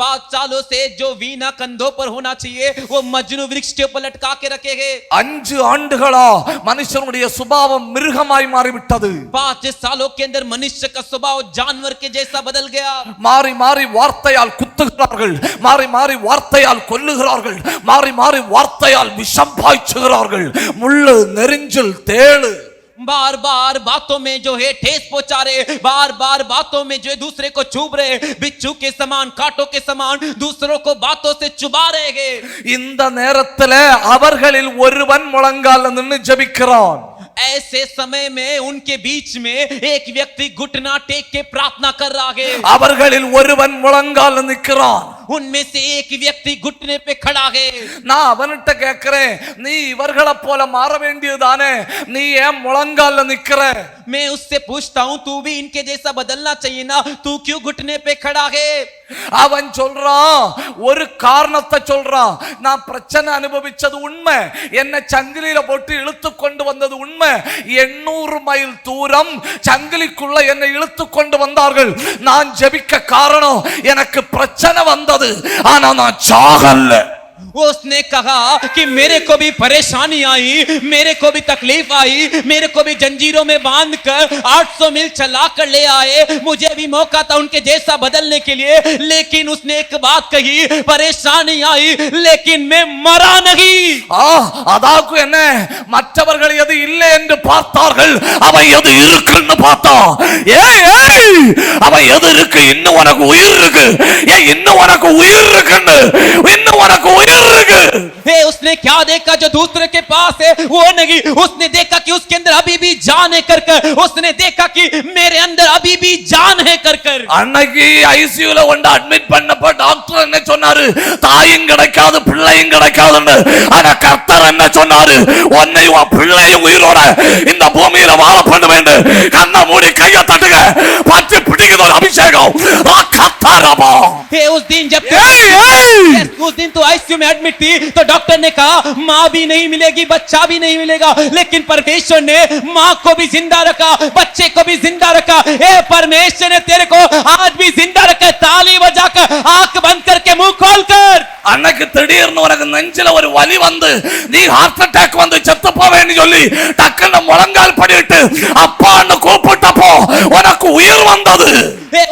5 सालों से जो वीणा कंधों पर होना चाहिए वो मजनू वृक्ष के ऊपर लटका के रखे गए. 5 ஆண்டுகளா மனுஷனுடைய சுபாவம் மிருகமாய் மாறிவிட்டது. 5 सालों के अंदर मनुष्य का स्वभाव जानवर के जैसा बदल गया. மாறி மாறி வார்த்தையால் குத்துகிறார்கள், மாறி மாறி வார்த்தையால் கொல்லுகிறார்கள், மாறி மாறி வார்த்தையால் விஷம் பாய்ச்சுகிறார்கள். முள்ளு நெரிஞ்சில் தேளு बार बार बातों में जो है ठेस पहुंचा रहे, बार बार बातों में जो है दूसरे को चुभ रहे, बिच्छू के समान कांटों के समान दूसरों को बातों से चुबा रहे हैं. இந்த நேரத்துல அவர்களில் ஒருவன் முழங்கால நின்னு ஜெபிக்கிறான். ऐसे समय में उनके बीच में एक व्यक्ति घुटना टेक के प्रार्थना कर रहा है. அவர்களில் ஒருவன் முழங்கால நிற்கிறான். उनमें से एक व्यक्ति घुटने पे खड़ा है। நான் அவன்கிட்ட கேட்கிறேன், நீ இவர்களை போல மாற வேண்டியதுதானே, நீ ஏன் முழங்கால நிக்கிற? मैं उससे पूछता हूं, तू भी इनके जैसा बदलना चाहिए ना, तू क्यों घुटने पे खड़ा है? அவன் சொல்றான், ஒரு காரணத்தை சொல்றான். நான் பிரச்சனை அனுபவிச்சது உண்மை, என்ன சங்கிலியில போட்டு இழுத்து கொண்டு வந்தது உண்மை. 800 மைல் தூரம் சங்கிலிக்குள்ள என்னை இழுத்து கொண்டு வந்தார்கள். நான் ஜெபிக்க காரணம், எனக்கு பிரச்சனை வந்தது, ஆனா நான் சாகல்ல. उसने कहा कि मेरे को भी परेशानी आई, मेरे को भी तकलीफ आई, मेरे को भी जंजीरों में बांधकर 800 मील चला कर ले आए, मुझे भी मौका था उनके जैसा बदलने के लिए, लेकिन उसने एक बात कही, परेशानी आई लेकिन मैं मरा नहीं. அதாக்கு என்ன, மற்றவர்கள் எது இல்லை என்று பார்த்தார்கள், அவன் எது இருக்குன்னு பார்த்தான். அவன் எது இருக்கு, இன்னும் உனக்கு உயிர் இருக்கு, இன்னும் உனக்கு உயிர் இருக்குன்னு, இன்னும் உனக்கு உயிர். उसने क्या देखा जो दूसरे के पास है वो नहीं, उसने देखा कि उसके अंदर अभी भी जान है कर कर, उसने देखा कि मेरे अंदर अभी भी जान है कर कर. அன்னைக்கு ஐசியூல கொண்டு அட்மிட் பண்ணப்ப டாக்டர் என்ன சொன்னாரு, தாயும் கிடைக்காது பிள்ளையும் கிடைக்காதுன்னு. ஆனா கர்த்தர் என்ன சொன்னாரு, உன்னையும் உன் பிள்ளையும் உயிரோட இந்த பூமியில வாழ பண்ண வேண்டும். கண்ணை மூடி கையை தட்டுங்க, பச்சை பிடிக்குது ஒரு அபிஷேகம். उस दिन जब उस दिन तो आईसीयू में एडमिट थी, तो डॉक्टर ने कहा माँ भी नहीं मिलेगी, बच्चा भी नहीं मिलेगा, लेकिन परमेश्वर ने माँ को भी जिंदा रखा, बच्चे को भी जिंदा रखा. परमेश्वर ने तेरे को आज भी जिंदा रखा. ताली बजाकर, आंख बंद करके, मुंह खोलकर. அன்னைக்கு திடீர்னு உனக்கு நெஞ்சில ஒரு வலி வந்து நீ ஹார்ட் அட்டாக் வந்து செத்து போவேன்னு சொல்லி டக்குன்னு முழங்கால் படிட்டு அப்பான்னு கூப்பிட்டப்போ உனக்கு உயிர் வந்தது.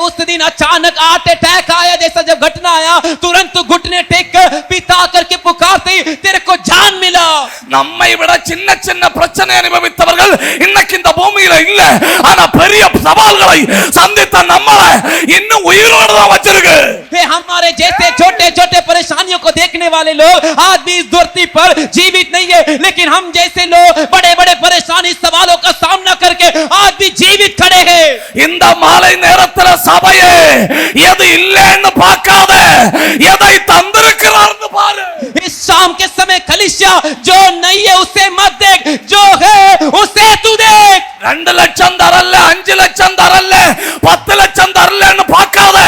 उस दिन अचानक हार्ट अटैक आया, जैसा जब घटना आया तुरंत घुटने टेक कर पिता करके पुकारते ही तेरे को जान मिला. நம்மை விட சின்ன சின்ன பிரச்சனை அனுபவித்தவர்கள் இன்னைக்கு இந்த பூமியில இல்ல, ஆனா பெரிய சவால்களை சந்தித்த நம்மளை இன்னும் உயிரோட தான் வச்சிருக்கு. हमारे जैसे छोटे छोटे परेशानियों को देखने वाले लोग आज भी इस धरती पर जीवित नहीं है, लेकिन हम जैसे लोग बड़े बड़े परेशानी सवालों का सामना करके आज भी जीवित खड़े हैं. இந்த மாலை நேரத்துல சபையே எது இல்லைன்னு பார்க்காத, எதை தந்திருக்கிறார்னு பாரு. इस शाम के समय कलीसिया जो नहीं है उसे मत देख, जो है उसे तू देख. 2 லட்சம் தரல, 5 லட்சம் தரல, 10 லட்சம் தரலன்னு பார்க்காத,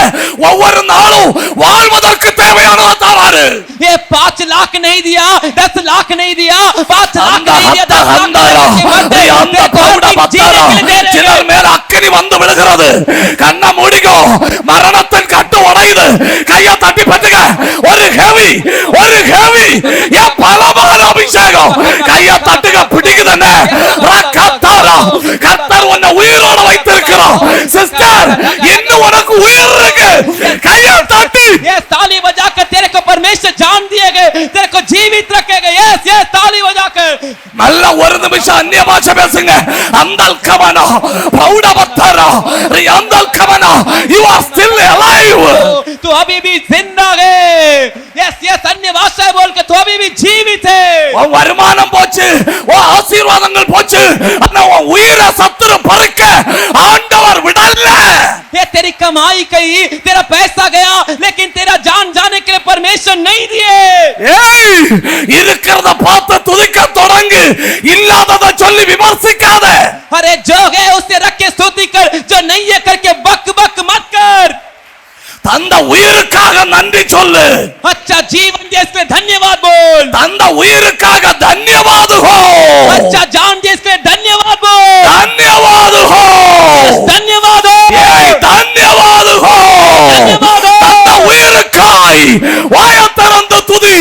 ஒவ்வொரு நாளும் வாழ்வதற்கு தேவையானதை தராரு. ये 5 लाख नहीं दिया, 10 लाख नहीं दिया, 5 लाख नहीं दिया, 10 लाख சிலர் மேல அக்கினி வந்து விழுகிறது. கண்ணை மூடிக்கோ, மரணத்தின் கட்டு உடையுது. கையை தட்டி பத்துக்க, ஒரு ஹெவி பலமான அபிஷேகம் கையை தட்டுக பிடிக்குதுன்னு கர்த்தர் உன்னை உயிரோட வைத்திருக்கிறான். சிஸ்டர், இன்னும் உனக்கு உயிர் இருக்கு. கையை தட்டி ये ताली बजाकर तेरे को परमेश्वर जान दिएगा, तेरे को जीवित रखेगा. यस यस, ताली बजाकर நல்ல ஒரு நிமிஷம் அந்நிய பாஷை பேசுங்க. அந்தல் கமனா பௌடபத்தரா அந்தல் கமனா, you are still alive. तू अभी भी जिंदा है. यस यस, अन्य भाषा बोल के तू अभी भी जीवित है. உன் வருமானம் போச்சு, உன் ஆசீர்வாதங்கள் போச்சு, ஆனா உன் உயிரை சத்துரு பறிக்க ஆண்டவர் விடல. ये तेरी कमाई गई, तेरा पैसा गया, लेकिन तेरा जान जाने के लिए परमेश्वर नहीं दिए. இருக்கிறத பார்த்து துதிக்க தொடங்கு, இல்லாததை சொல்லி விமர்சிக்காத. अरे जो है उसे रख के स्तुति कर, जो नहीं है करके बक बक मत कर. தந்த உயிருக்காக நன்றி சொல்லு. अच्छा जीवन दे इसके धन्यवाद बोल. தந்த உயிருக்காக धन्यवाद हो. अच्छा जान दे इसके धन्यवाद बोल. धन्यवाद हो. धन्यवाद हो. धन्यवाद हो. धन्यवाद हो. தந்த உயிருக்காய் வாயை திறந்து துதி.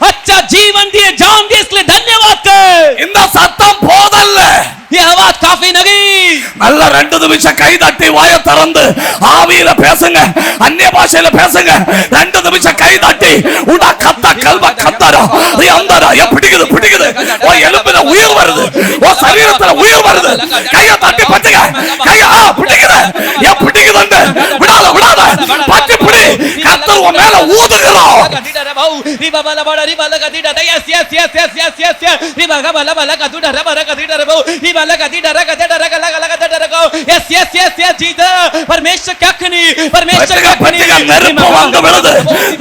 अच्छा जीवन दिए, जान दिए, इसलिए धन्यवाद कर. இந்த சத்தம் போதல்ல, ये आवाज काफी नहीं. நல்ல 2 நிமிஷம் கை தட்டி வாயை திறந்து ஆவியில பேசுங்க, அந்நிய பாஷையில பேசுங்க. 2 நிமிஷம் கை தட்டி உடா கத்த கல்வ கத்தரா அந்தரா பிடிக்குது பிடிக்குது. ஓ எலும்புல உயிர் வருது, ஓ சரீரத்துல உயிர் வருது. கையை தட்டி பட்டுங்க, கையா பிடிக்குது, ஏன் பிடிக்குதுன்னு விடாத விடாத, பட்டி பிடி. கத்தர் உன் மேல ஊதுகிறான். Yes yes yes yes Jesus परमेश्वर क्या कनी परमेश्वर क्या कनी நெருப்பு வந்து விழுது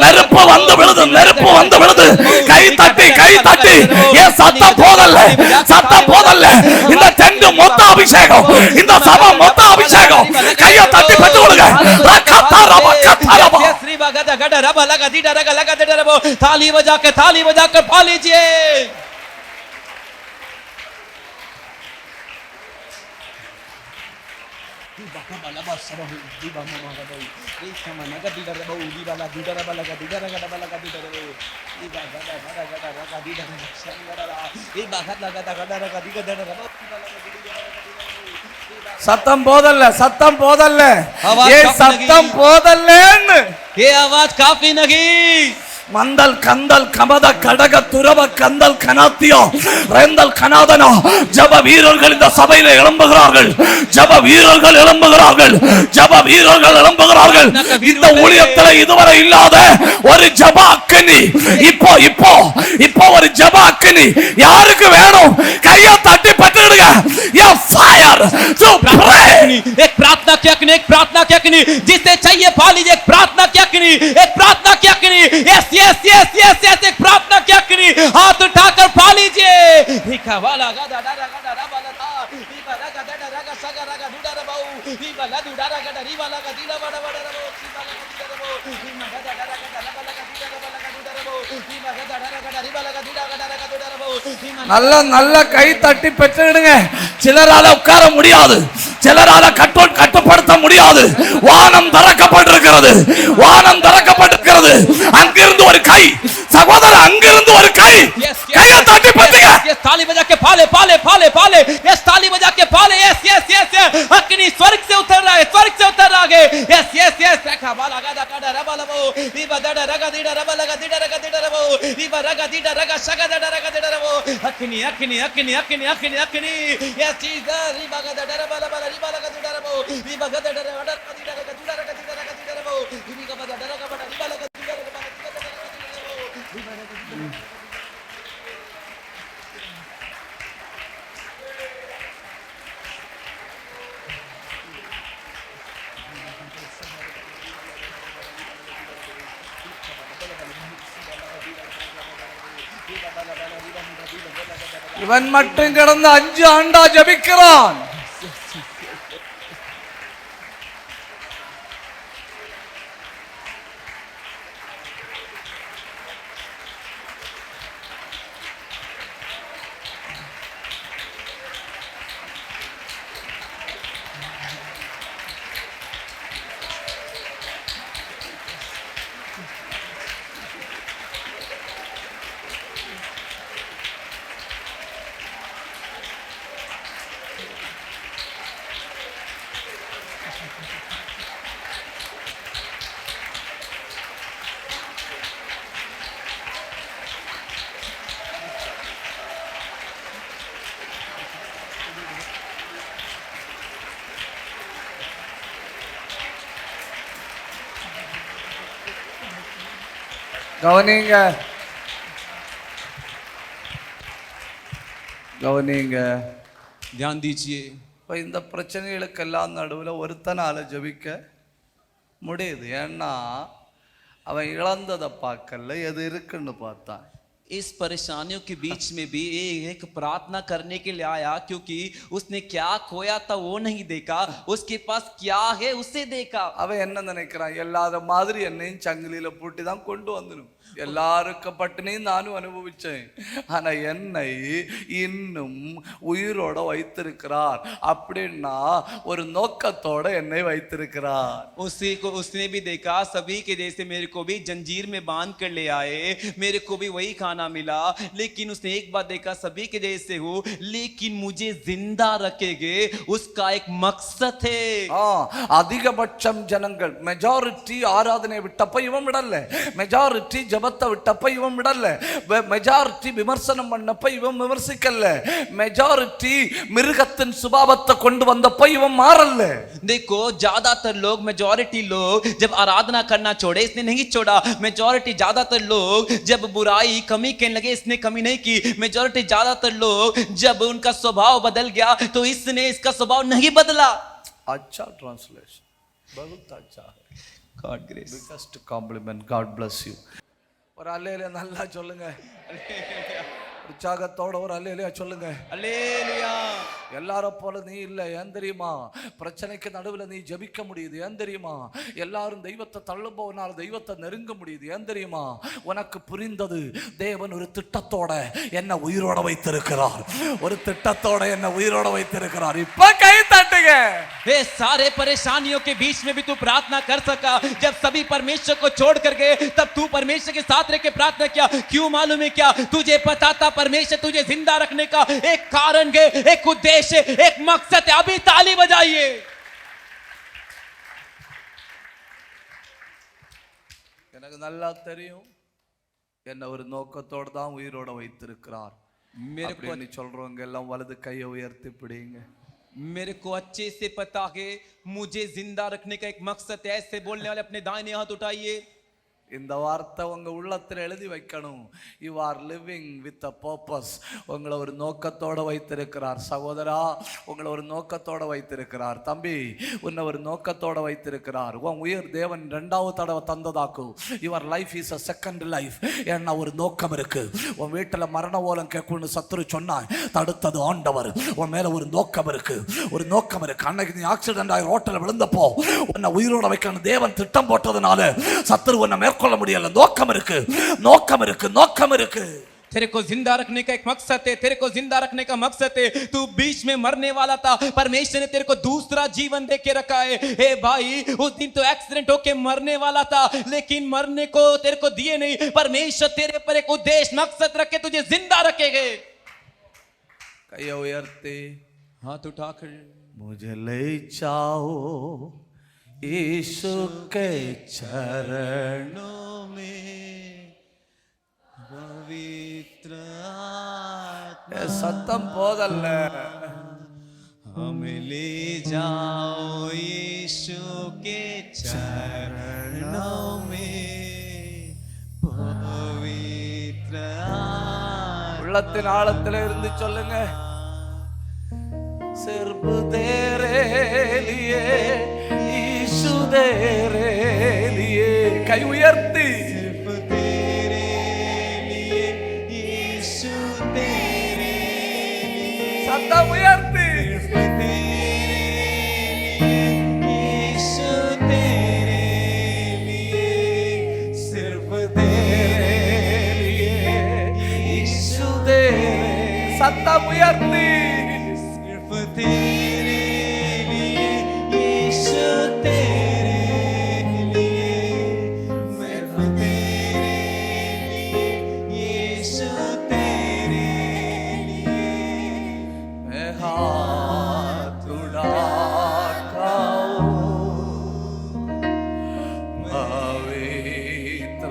நெருப்பு வந்து விழுது நெருப்பு வந்து விழுது கை தட்டி ஏன் சத்தம் போதல்ல சத்தம் போதல்ல இந்த டென்ட் மொத்த அபிஷேகம் இந்த சபை மொத்த அபிஷேகம் கையை தட்டி பெற்றுக்கொள்ளுங்க ரகதரப கதரப श्री भगत गड रब लगा दी डरग लगा दे डरबो ताली बजा के पा लीजिए சத்தம் போதல்ல சத்தம் போதல்ல ये சத்தம் போதல்லேன்னு ये आवाज काफी नहीं மந்தல் கந்தல் கமத கடக துரவ கந்தல் கனாத்தியோ ரெந்தல் கனாதனோ ஜப வீரர்கள் இந்த சபையில எழும்புகிறார்கள் ஜப வீரர்கள் எழும்புகிறார்கள் ஜப வீரர்கள் எழும்புகிறார்கள் இந்த ஊழியத்துல இதுவரை இல்லாத ஒரு ஜப அக்கினி இப்போ ஒரு ஜப அக்கினி யாருக்கு வேணும் கையை தட்டி பற்றிடுங்க ये फायर टू प्रे एक प्रार्थना की अग्नि जिसे चाहिए पा लीजिए एक प्रार्थना की अग्नि yes yes yes yes yes एक प्रार्थना की अग्नि हाथ उठाकर पा लीजिए रिका वाला गदा डरा गदा रबला था रिबा लगा डरा रगा सगा रगा दुडा रबाऊ रिबा ला दुडा रगा डरी वाला का दिला बड़ा बड़ा रबो रिबा लगा दिला रबो रिमा गदा डरा गदा रबा लगा दिला रबा लगा दुडा रबो रिमा गदा डरा गदा रिबा लगा दिला गदा रगा दुडा रबो நல்ல நல்ல கை தட்டி பெற்றுடுங்க சிலரால உட்கார முடியாது சிலரால கட்டுப்படுத்த முடியாது வானம் திறக்கப்பட்டிருக்கிறது அங்கிருந்து ஒரு கை சகோதரர் அங்கிருந்து ஒரு கை கையை தட்டி பத்துங்க ताली बजा के पाले पाले पाले पाले यस ताली बजा के पाले यस यस यस अग्नि स्वर्ग से उतर रहा है यस यस यस रखा बाला गदा गदा रबा लबो दीबा दडा रगा दीडा रबा लगा दीडा रगा दीडा रबो दीबा रगा दीडा रगा शगा दडा रगा दीडा रबो अग्नि अग्नि अग्नि अग्नि अग्नि अग्नि यस जीसस दीबा गदा रबा लबा दीबा लगा दीडा रबो दीबा गदा रगा दीडा रगा दीडा रगा दीडा रगा दीडा रबो दीबा गदा रगा बड़ा दीबा लगा दीडा रगा இவன் மட்டும் கடந்த 5 ஆண்டா ஜெபிக்கிறான் கவனிங்க ध्यान दीजिए இப்போ இந்த பிரச்சனைகளுக்கெல்லாம் நடுவில் ஒருத்தனால ஜெபிக்க முடியுது ஏன்னா அவன் இழந்ததை பார்க்கல எது இருக்குன்னு பார்த்தான் इस परेशानियों के बीच में भी एक प्रार्थना करने के लिए आया क्योंकि उसने क्या खोया था वो नहीं देखा उसके पास क्या है उसे देखा அவன் என்ன நினைக்கிறான் எல்லார மாதிரி என்னையும் சங்கிலியில பூட்டி தான் கொண்டு வந்துடும் எல்லாருக்கும் பட்டினியும் நானும் அனுபவிச்சேன் ஆனா என்னை இன்னும் உயிரோட வைத்திருக்கிறார் அப்படின்னா ஒரு நோக்கத்தோட என்னை வைத்திருக்கிறார் उसने भी देखा सभी के जैसे मेरे को भी जंजीर में बांध कर ले आए मेरे को भी वही खाना मिला लेकिन उसने एक बात देखा सभी के जैसे हूँ लेकिन मुझे जिंदा रखेंगे उसका एक मकसद है அதிகபட்சம் ஜனங்கள் மெஜாரிட்டி ஆராதனை விட்டப்ப இவன் விடல மெஜாரிட்டி ஜபத்தை விட்டப்ப இவன் விடல மெஜாரிட்டி விமர்சனம் பண்ணப்ப இவன் விமர்சிக்கல மெஜாரிட்டி மிருகத்தின் சுபாவத்தை கொண்டு வந்தப்ப இவன் மாறல देखो ज्यादातर लोग मेजॉरिटी लोग जब आराधना करना छोड़े इसने नहीं छोड़ा मेजॉरिटी ज्यादातर लोग जब बुराई कमी कहने लगे इसने कमी नहीं की मेजॉरिटी ज्यादातर लोग जब उनका स्वभाव बदल गया तो इसने इसका स्वभाव नहीं बदला अच्छा ट्रांसलेशन, बहुत अच्छा है. God grace. Biggest compliment. God bless you. ஒரு அல்லேலூயா நல்லா சொல்லுங்க. உற்சாகத்தோட ஒரு அல்லேலூயா சொல்லுங்க. அல்லேலூயா. எல்லாரும் போல நீ இல்லை. ஏன் தெரியுமா? பிரச்சனைக்கு நடுவில் நீ ஜெபிக்க முடியுது. ஏன் தெரியுமா? எல்லாரும் தெய்வத்தை தள்ளும்போனால் தெய்வத்தை நெருங்க முடியுது. ஏன் தெரியுமா? உனக்கு புரிந்தது, தேவன் ஒரு திட்டத்தோட என்ன உயிரோட வைத்திருக்கிறார். ஒரு திட்டத்தோட என்ன உயிரோட வைத்திருக்கிறார். இப்ப கை தட்டுங்க. वे सारे परेशानियों के बीच में भी तू प्रार्थना कर सका. जब सभी परमेश्वर को छोड़ कर गए, तब तू परमेश्वर के साथ रह के प्रार्थना किया. क्यों मालूम है क्या? तुझे पता था परमेश्वर तुझे जिंदा रखने का एक कारण है, एक उद्देश्य, एक मकसद है. अभी ताली बजाइए. எனக்கு நல்லா தெரியும் என்ன ஒரு நோக்கத்தோட தான் உயிரோட வைத்திருக்கிறார். அப்படி சொல்றவங்க எல்லாம் வலது கையை உயர்த்தி பிடிங்க. मेरे को अच्छे से पता है मुझे जिंदा रखने का एक मकसद है. ऐसे बोलने वाले अपने दाहिने हाथ उठाइए. இந்த வார்த்தை உங்க உள்ளத்தில் எழுதி வைக்கணும். You are living with a purpose. உங்களை ஒரு நோக்கத்தோட வைத்திருக்கிறார். சகோதரா, உங்களை ஒரு நோக்கத்தோட வைத்திருக்கிறார். தம்பி, உன்னை ஒரு நோக்கத்தோட வைத்திருக்கிறார். உன் உயிர் தேவன் 2வது தடவை தந்ததாக்கு. Your life is a second life. ஏன்னா ஒரு நோக்கம் இருக்கு. உன் வீட்டில் மரண ஓலம் கேட்கும்னு சத்துரு சொன்னாய், தடுத்தது ஆண்டவர். உன் மேல ஒரு நோக்கம் இருக்கு, ஒரு நோக்கம் இருக்கு. அன்னைக்கு நீ ஆக்சிடென்ட் ஆகி ரோட்டில் விழுந்தப்போ உன்னை உயிரோட வைக்கணும் தேவன் திட்டம் போட்டதுனால சத்துரு உன்னை மேற்கொள்ள முடியல. நோக்கம் இருக்கு, நோக்கம் இருக்கு, நோக்கம் இருக்கு. तेरे को जिंदा रखने का एक मकसद है. तेरे को जिंदा रखने का मकसद है. तू बीच में मरने वाला था, परमेश्वर ने तेरे को दूसरा जीवन दे के रखा है. हे भाई, उस दिन तो एक्सीडेंट होके मरने वाला था, लेकिन मरने को तेरे को दिए नहीं. परमेश्वर तेरे पर एक उद्देश्य, मकसद रख के तुझे जिंदा रखेंगे. कहिए उयरते हाथ उठाकर मुझे ले जाओ यीशु के चरणों में, पवित्र சத்தம் போதல்ல. हमें ले जाओ यीशु के चरणों में, पवित्र உள்ளத்தின் ஆழத்தில் இருந்து சொல்லுங்க. सिर्फ तेरे लिए यीशु तेरे लिए. கை உயர்த்தி सिर्फ तेरे लिए यीशु तेरे लिए. சத்தம் உயர்த்தி सिर्फ तेरे लिए यीशु तेरे लिए. सिर्फ तेरे लिए यीशु तेरे. சத்தம் உயர்த்தி तेरे लिए यीशु तेरे लिए. सिर्फ तेरे लिए यीशु तेरे लिए. मैं हाथ उठाता हूँ पवित्र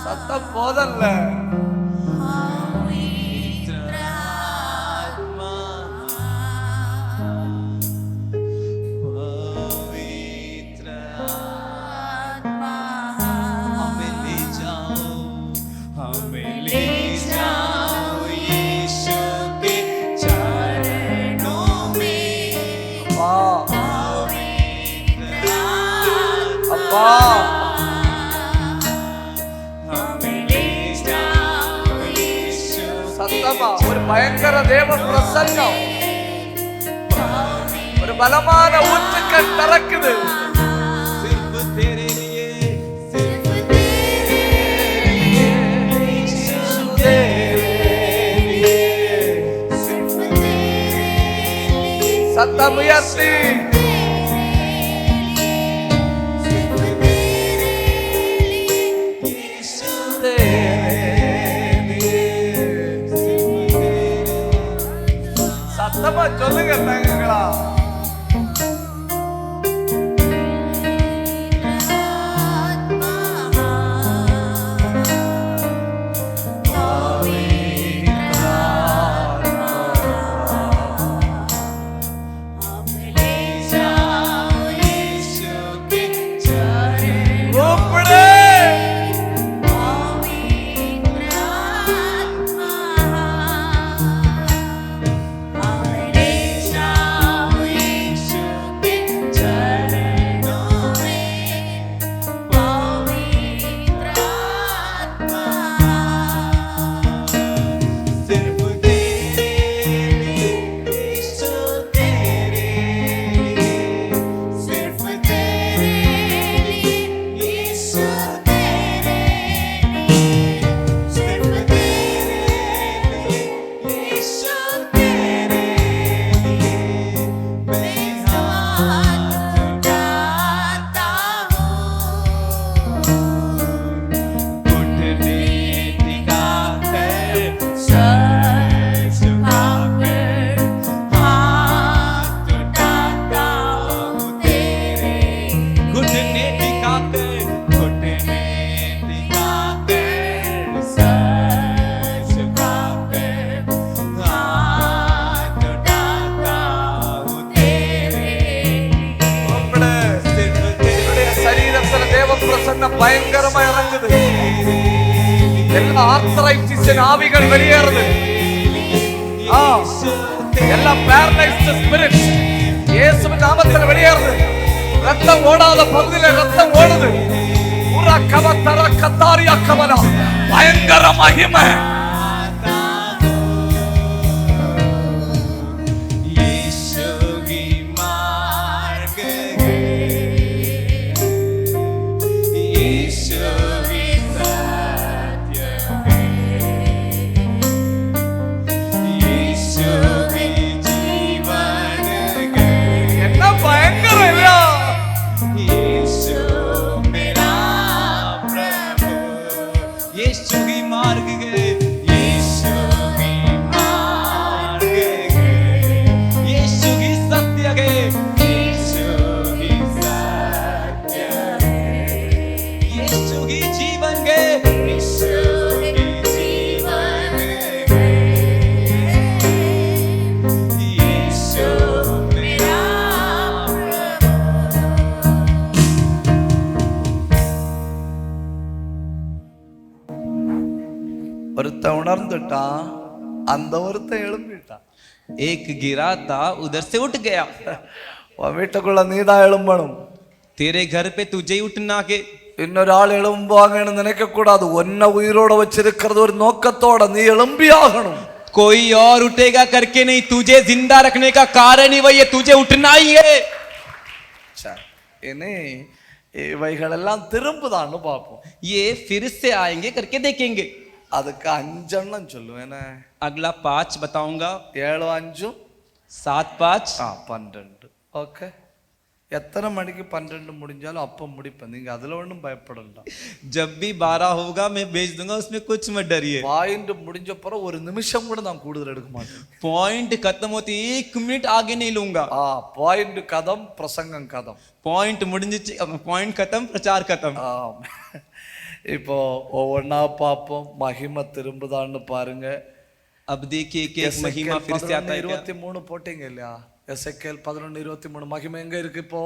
சத்தம் போதல்ல. சத்தமா ஒரு பயங்கர தேவ பிரசன்னம், ஒரு பலமான ஊற்றுக்கள் திறக்குது. सिर्फ तेरे लिए, सिर्फ यीशु तेरे लिए. சத்தம் உயர்த்தி சத்தமா சொல்லுங்க தங்கங்களா. எல்லா ஆர்த்தரைட்டிஸ் ஆவிகள் வெளியேறுது. எல்லா பேரலைஸ்ட் ஸ்பிரிட்ஸ் இயேசுவின் நாமத்தில் வெளியேறுது. ரத்தம் ஓடாத பகுதியில் ரத்தம் ஓடுது. உரா கவத்தர கத்தாரியா கவனா பயங்கர மகிமை. ஒருத்தன் உணர்ந்துட்டான், அந்த ஒருத்தன் எழும்பிட்டான். एक गिरा था उधर से उठ गया. உன் வீட்டுக்குள்ள நீதான் எழும்பணும். तेरे घर पे तुझे ही उठना के. இன்னொரு ஆள் எழும்புவாங்கன்னு நினைக்க கூடாது. ஒன்ன உயிரோட வச்சிருக்கிறது ஒரு நோக்கத்தோட நீ எழும்பியாகணும். कोई और उठेगा करके नहीं, तुझे जिंदा रखने का कारण ही वही है, तुझे उठना ही है. இனி இவைகள் எல்லாம் திரும்புதான்னு பார்ப்போம். ये फिर से आएंगे करके देखेंगे. அதுக்கு 5 எண்ணம் சொல்லுவேன். अगला 5 बताऊंगा. 7 5 7 5 12. ஓகே, எத்தனை மணிக்கு 12 முடிஞ்சாலும் அப்ப முடிப்பேன். நீங்க அதுல ஒன்றும் பயப்படலாம். जब भी 12 होगा मैं भेज दूंगा, उसमें कुछ मत डरिए. பாயிண்ட் முடிஞ்ச பிறகு ஒரு நிமிஷம் கூட நான் கூடுதல் எடுக்க மாட்டேன். पॉइंट खत्म होती 1 मिनट आगे नहीं लूंगा. பாயிண்ட் கதம் பிரசங்கம் கதம். पॉइंट முடிஞ்சிச்சு, पॉइंट खत्म, प्रचार खत्म. இப்போ ஒவ்வொன்னா பார்ப்போம். மகிமை திரும்புதான்னு பாருங்க. अब देखिए कि महिमा फिर से आता है. 23 போட்டீங்க இல்லையா? எசேக்கியேல் 11:23 மகிமை எங்க இருக்கு இப்போ?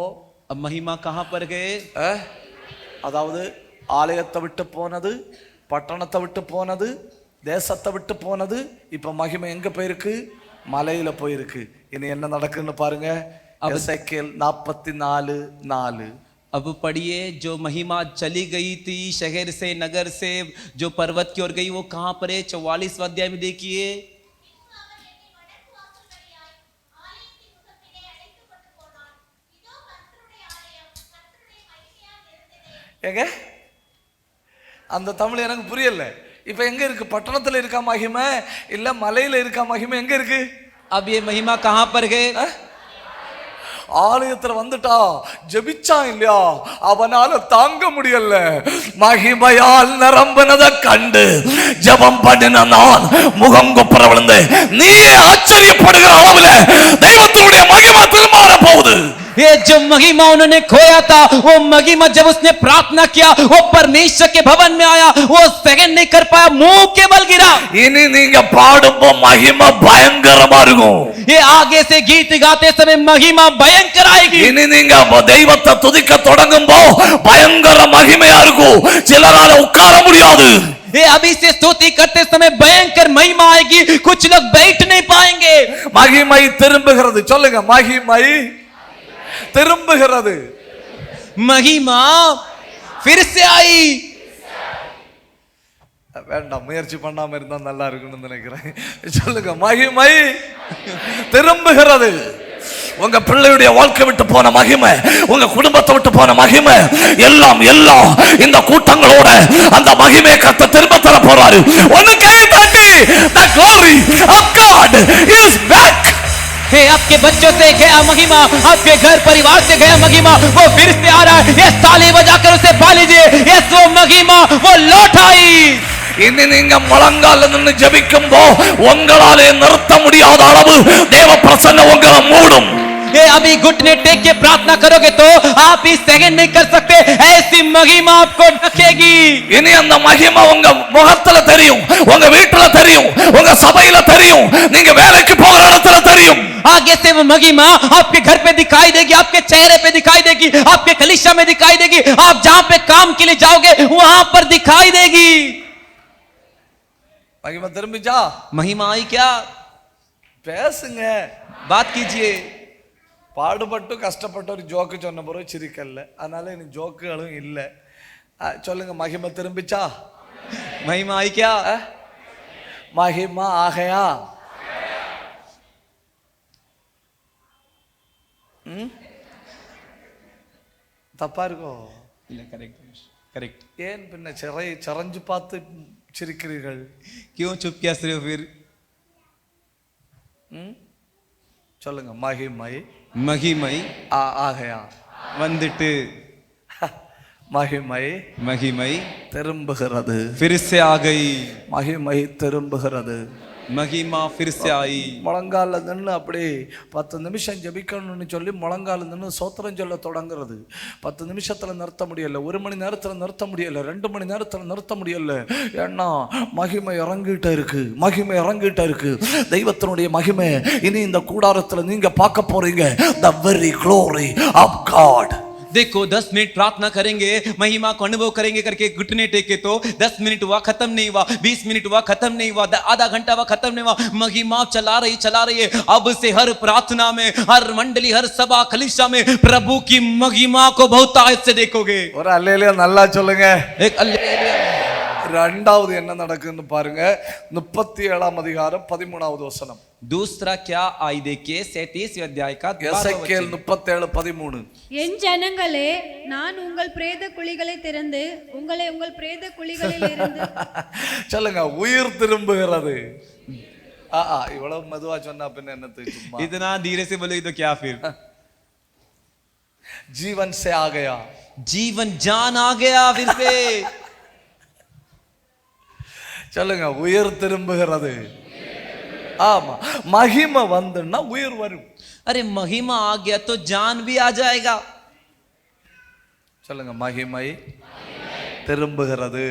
अब महिमा कहां पर गए? அதாவது ஆலயத்தை விட்டு போனது, பட்டணத்தை விட்டு போனது, தேசத்தை விட்டு போனது. இப்ப மகிமை எங்க போயிருக்கு? மலையில போயிருக்கு. இனி என்ன நடக்குன்னு பாருங்க. எசேக்கியேல் 44:4. अब पढ़िए, जो महिमा चली गई थी शहर से, नगर से, जो पर्वत की ओर गई, वो कहां पर है? 44वां अध्याय में देखिए. ஏங்க அந்த தமிழ் எனக்கு புரியல. இப்ப எங்க இருக்கு? பட்டணத்துல இருக்கா மகிமை, இல்ல மலையில இருக்கா மகிமை? எங்க இருக்கு? अब ये महिमा कहां पर गए? ஆலயத்துல வந்துட்டா ஜெபிச்சான் இல்லையா, அவனால தாங்க முடியல. மகிமையால் நிரம்பினதை கண்டு ஜெபம் பண்ணின நான் முகம் குப்புற விழுந்து நீ ஆச்சரியப்படுகிற அளவுல தெய்வத்தினுடைய மகிமை திரும்ப வர போகுது. ये जो महिमा उन्होंने खोया था, वो महिमा जब उसने प्रार्थना किया, वो परमेश्वर के भवन में आया, वो सेकंड नहीं कर पाया, मुंह के बल गिरा. इनी நீங்க பாடும்போ மகிமை பயங்கரமா இருக்கும். ये आगे से गीत गाते समय महिमा भयंकर आएगी. இனி நீங்க தெய்வத்தை துதிக்க தொடங்கும்போ பயங்கர மகிமையா இருக்கும். சிலரால உட்கார முடியாது. ये अभी से स्तुति करते समय भयंकर महिमा आएगी, कुछ लोग बैठ नहीं पाएंगे. மகிமை திரும்புகிறது. சொல்லுங்க, மகிமை திரும்புகிறது. महिमा फिर से आई. வேண்டாம், முயற்சி பண்ணாம இருந்தா நல்லா இருக்குன்னு நினைக்கிறேன். சொல்லுங்க, மகிமை திரும்புகிறது. உங்க பிள்ளையுடைய வாழ்க்கை விட்டு போன மகிமை, உங்க குடும்பத்தை விட்டு போன மகிமை, எல்லாம் எல்லாம் இந்த கூட்டங்களோட அந்த மகிமையை கர்த்தர் திரும்ப தர போறாரு. ஒன்னு கை தட்டி, the glory of God is back. हे आपके बच्चों से गया महिमा, आपके घर परिवार से गया महिमा, वो फिर से आ रहा है. ये ताली बजाकर उसे पा लीजिए. ये वो महिमा वो लौट आई. இனி நீங்க முழங்கால நின்று ஜெபிக்கும்போ உங்களாலே நிறுத்த முடியாத அளவு தேவ பிரசன்னம் உங்களை மூடும். ये अभी घुटने टेक के प्रार्थना करोगे तो आप इस सेकंड नहीं कर सकते, ऐसी महिमा आपको ढकेगी. இனி அந்த மகிமை உங்க முகத்துல தெரியும், உங்க வீட்டுல தெரியும், உங்க சபையில தெரியும், நீங்க வேலைக்கு போகிற இடத்துல தெரியும். आगे से वो महिमा आपके घर पे दिखाई देगी, आपके चेहरे पे दिखाई देगी, आपके कलीसिया में दिखाई देगी, आप जहां पे काम के लिए जाओगे वहां पर दिखाई देगी. மகிமை திரும்பிச்சா? महिमा आई क्या? பேசுங்க. बात कीजिए. பாடுபட்டு கஷ்டப்பட்டு ஒரு ஜோக்கு சொன்ன பிறகு சிரிக்கல, அதனால இனி ஜோக்குகளும் இல்லை. சொல்லுங்க, மகிமை திரும்பிச்சா? महिमा आई क्या? மகிமா ஆகையா? தப்பா இருக்கோ? இல்ல, கரெக்ட் करेक्ट. ஏன் பின்ன சிறைஞ்சு பார்த்து சிரிக்கிறீர்கள்? क्यों चुप किया सिर्फ फिर? சொல்லுங்க, மகிமை மகிமை ஆகையா வந்துட்டு. மகிமை மகிமை திரும்புகிறது. फिर से आ गई. மகிமை திரும்புகிறது. महिमा फिर से आई. முழங்கால நின்று அப்படி 10 நிமிஷம் ஜெபிக்கணும்னு சொல்லி முழங்கால நின்று சோத்திரம் சொல்ல தொடங்குறது. 10 நிமிஷத்துல நிறுத்த முடியல, 1 மணி நேரத்துல நிறுத்த முடியல, 2 மணி நேரத்துல நிறுத்த முடியல. ஏன்னா மகிமை இறங்கிட்டே இருக்கு, மகிமை இறங்கிட்டே இருக்கு. தெய்வத்தினுடைய மகிமை இனி இந்த கூடாரத்துல நீங்க பார்க்க போறீங்க. the very glory of God. देखो 10 मिनट प्रार्थना करेंगे, महिमा को अनुभव करेंगे करके घुटने टेके तो 10 मिनट हुआ खत्म नहीं हुआ, 20 मिनट हुआ खत्म नहीं हुआ, आधा घंटा हुआ खत्म नहीं हुआ. महिमा चला रही है. अब से हर प्रार्थना में, हर मंडली, हर सभा कलीसिया में प्रभु की महिमा को बहुत आयत से देखोगे. ஒரு அல்லேலூயா நல்லா சொல்லுங்க. एक அல்லேலூயா. இரண்டாவது என்ன நடக்குன்னு பாருங்க. 37ஆம் அதிகாரம் 13வது வசனம். दूसरा क्या आई देखिए 37वें अध्याय का எசேக்கியேல் 37:13. என் ஜனங்களே, நான் உங்கள் பிரேத குழிகளை திறந்து உங்களை உங்கள் பிரேத குழிகளில் இருந்து சொல்லுங்க, உயிர் திரும்புகிறது. இவ்வளவு மெதுவா சொன்னா பின்ன என்ன சும்மா? इतना धीरे से बोले तो क्या फिर? जीवन से आ गया, जीवन जान आ गया फिर से. சொல்லுங்க, உயிர் திரும்புகிறது. ஆமா, மகிமை வந்துன்னா உயிர் வரும். अरे महिमा आ गया तो जान भी आ जाएगा. சொல்லுங்க, மகிமை திரும்புகிறது.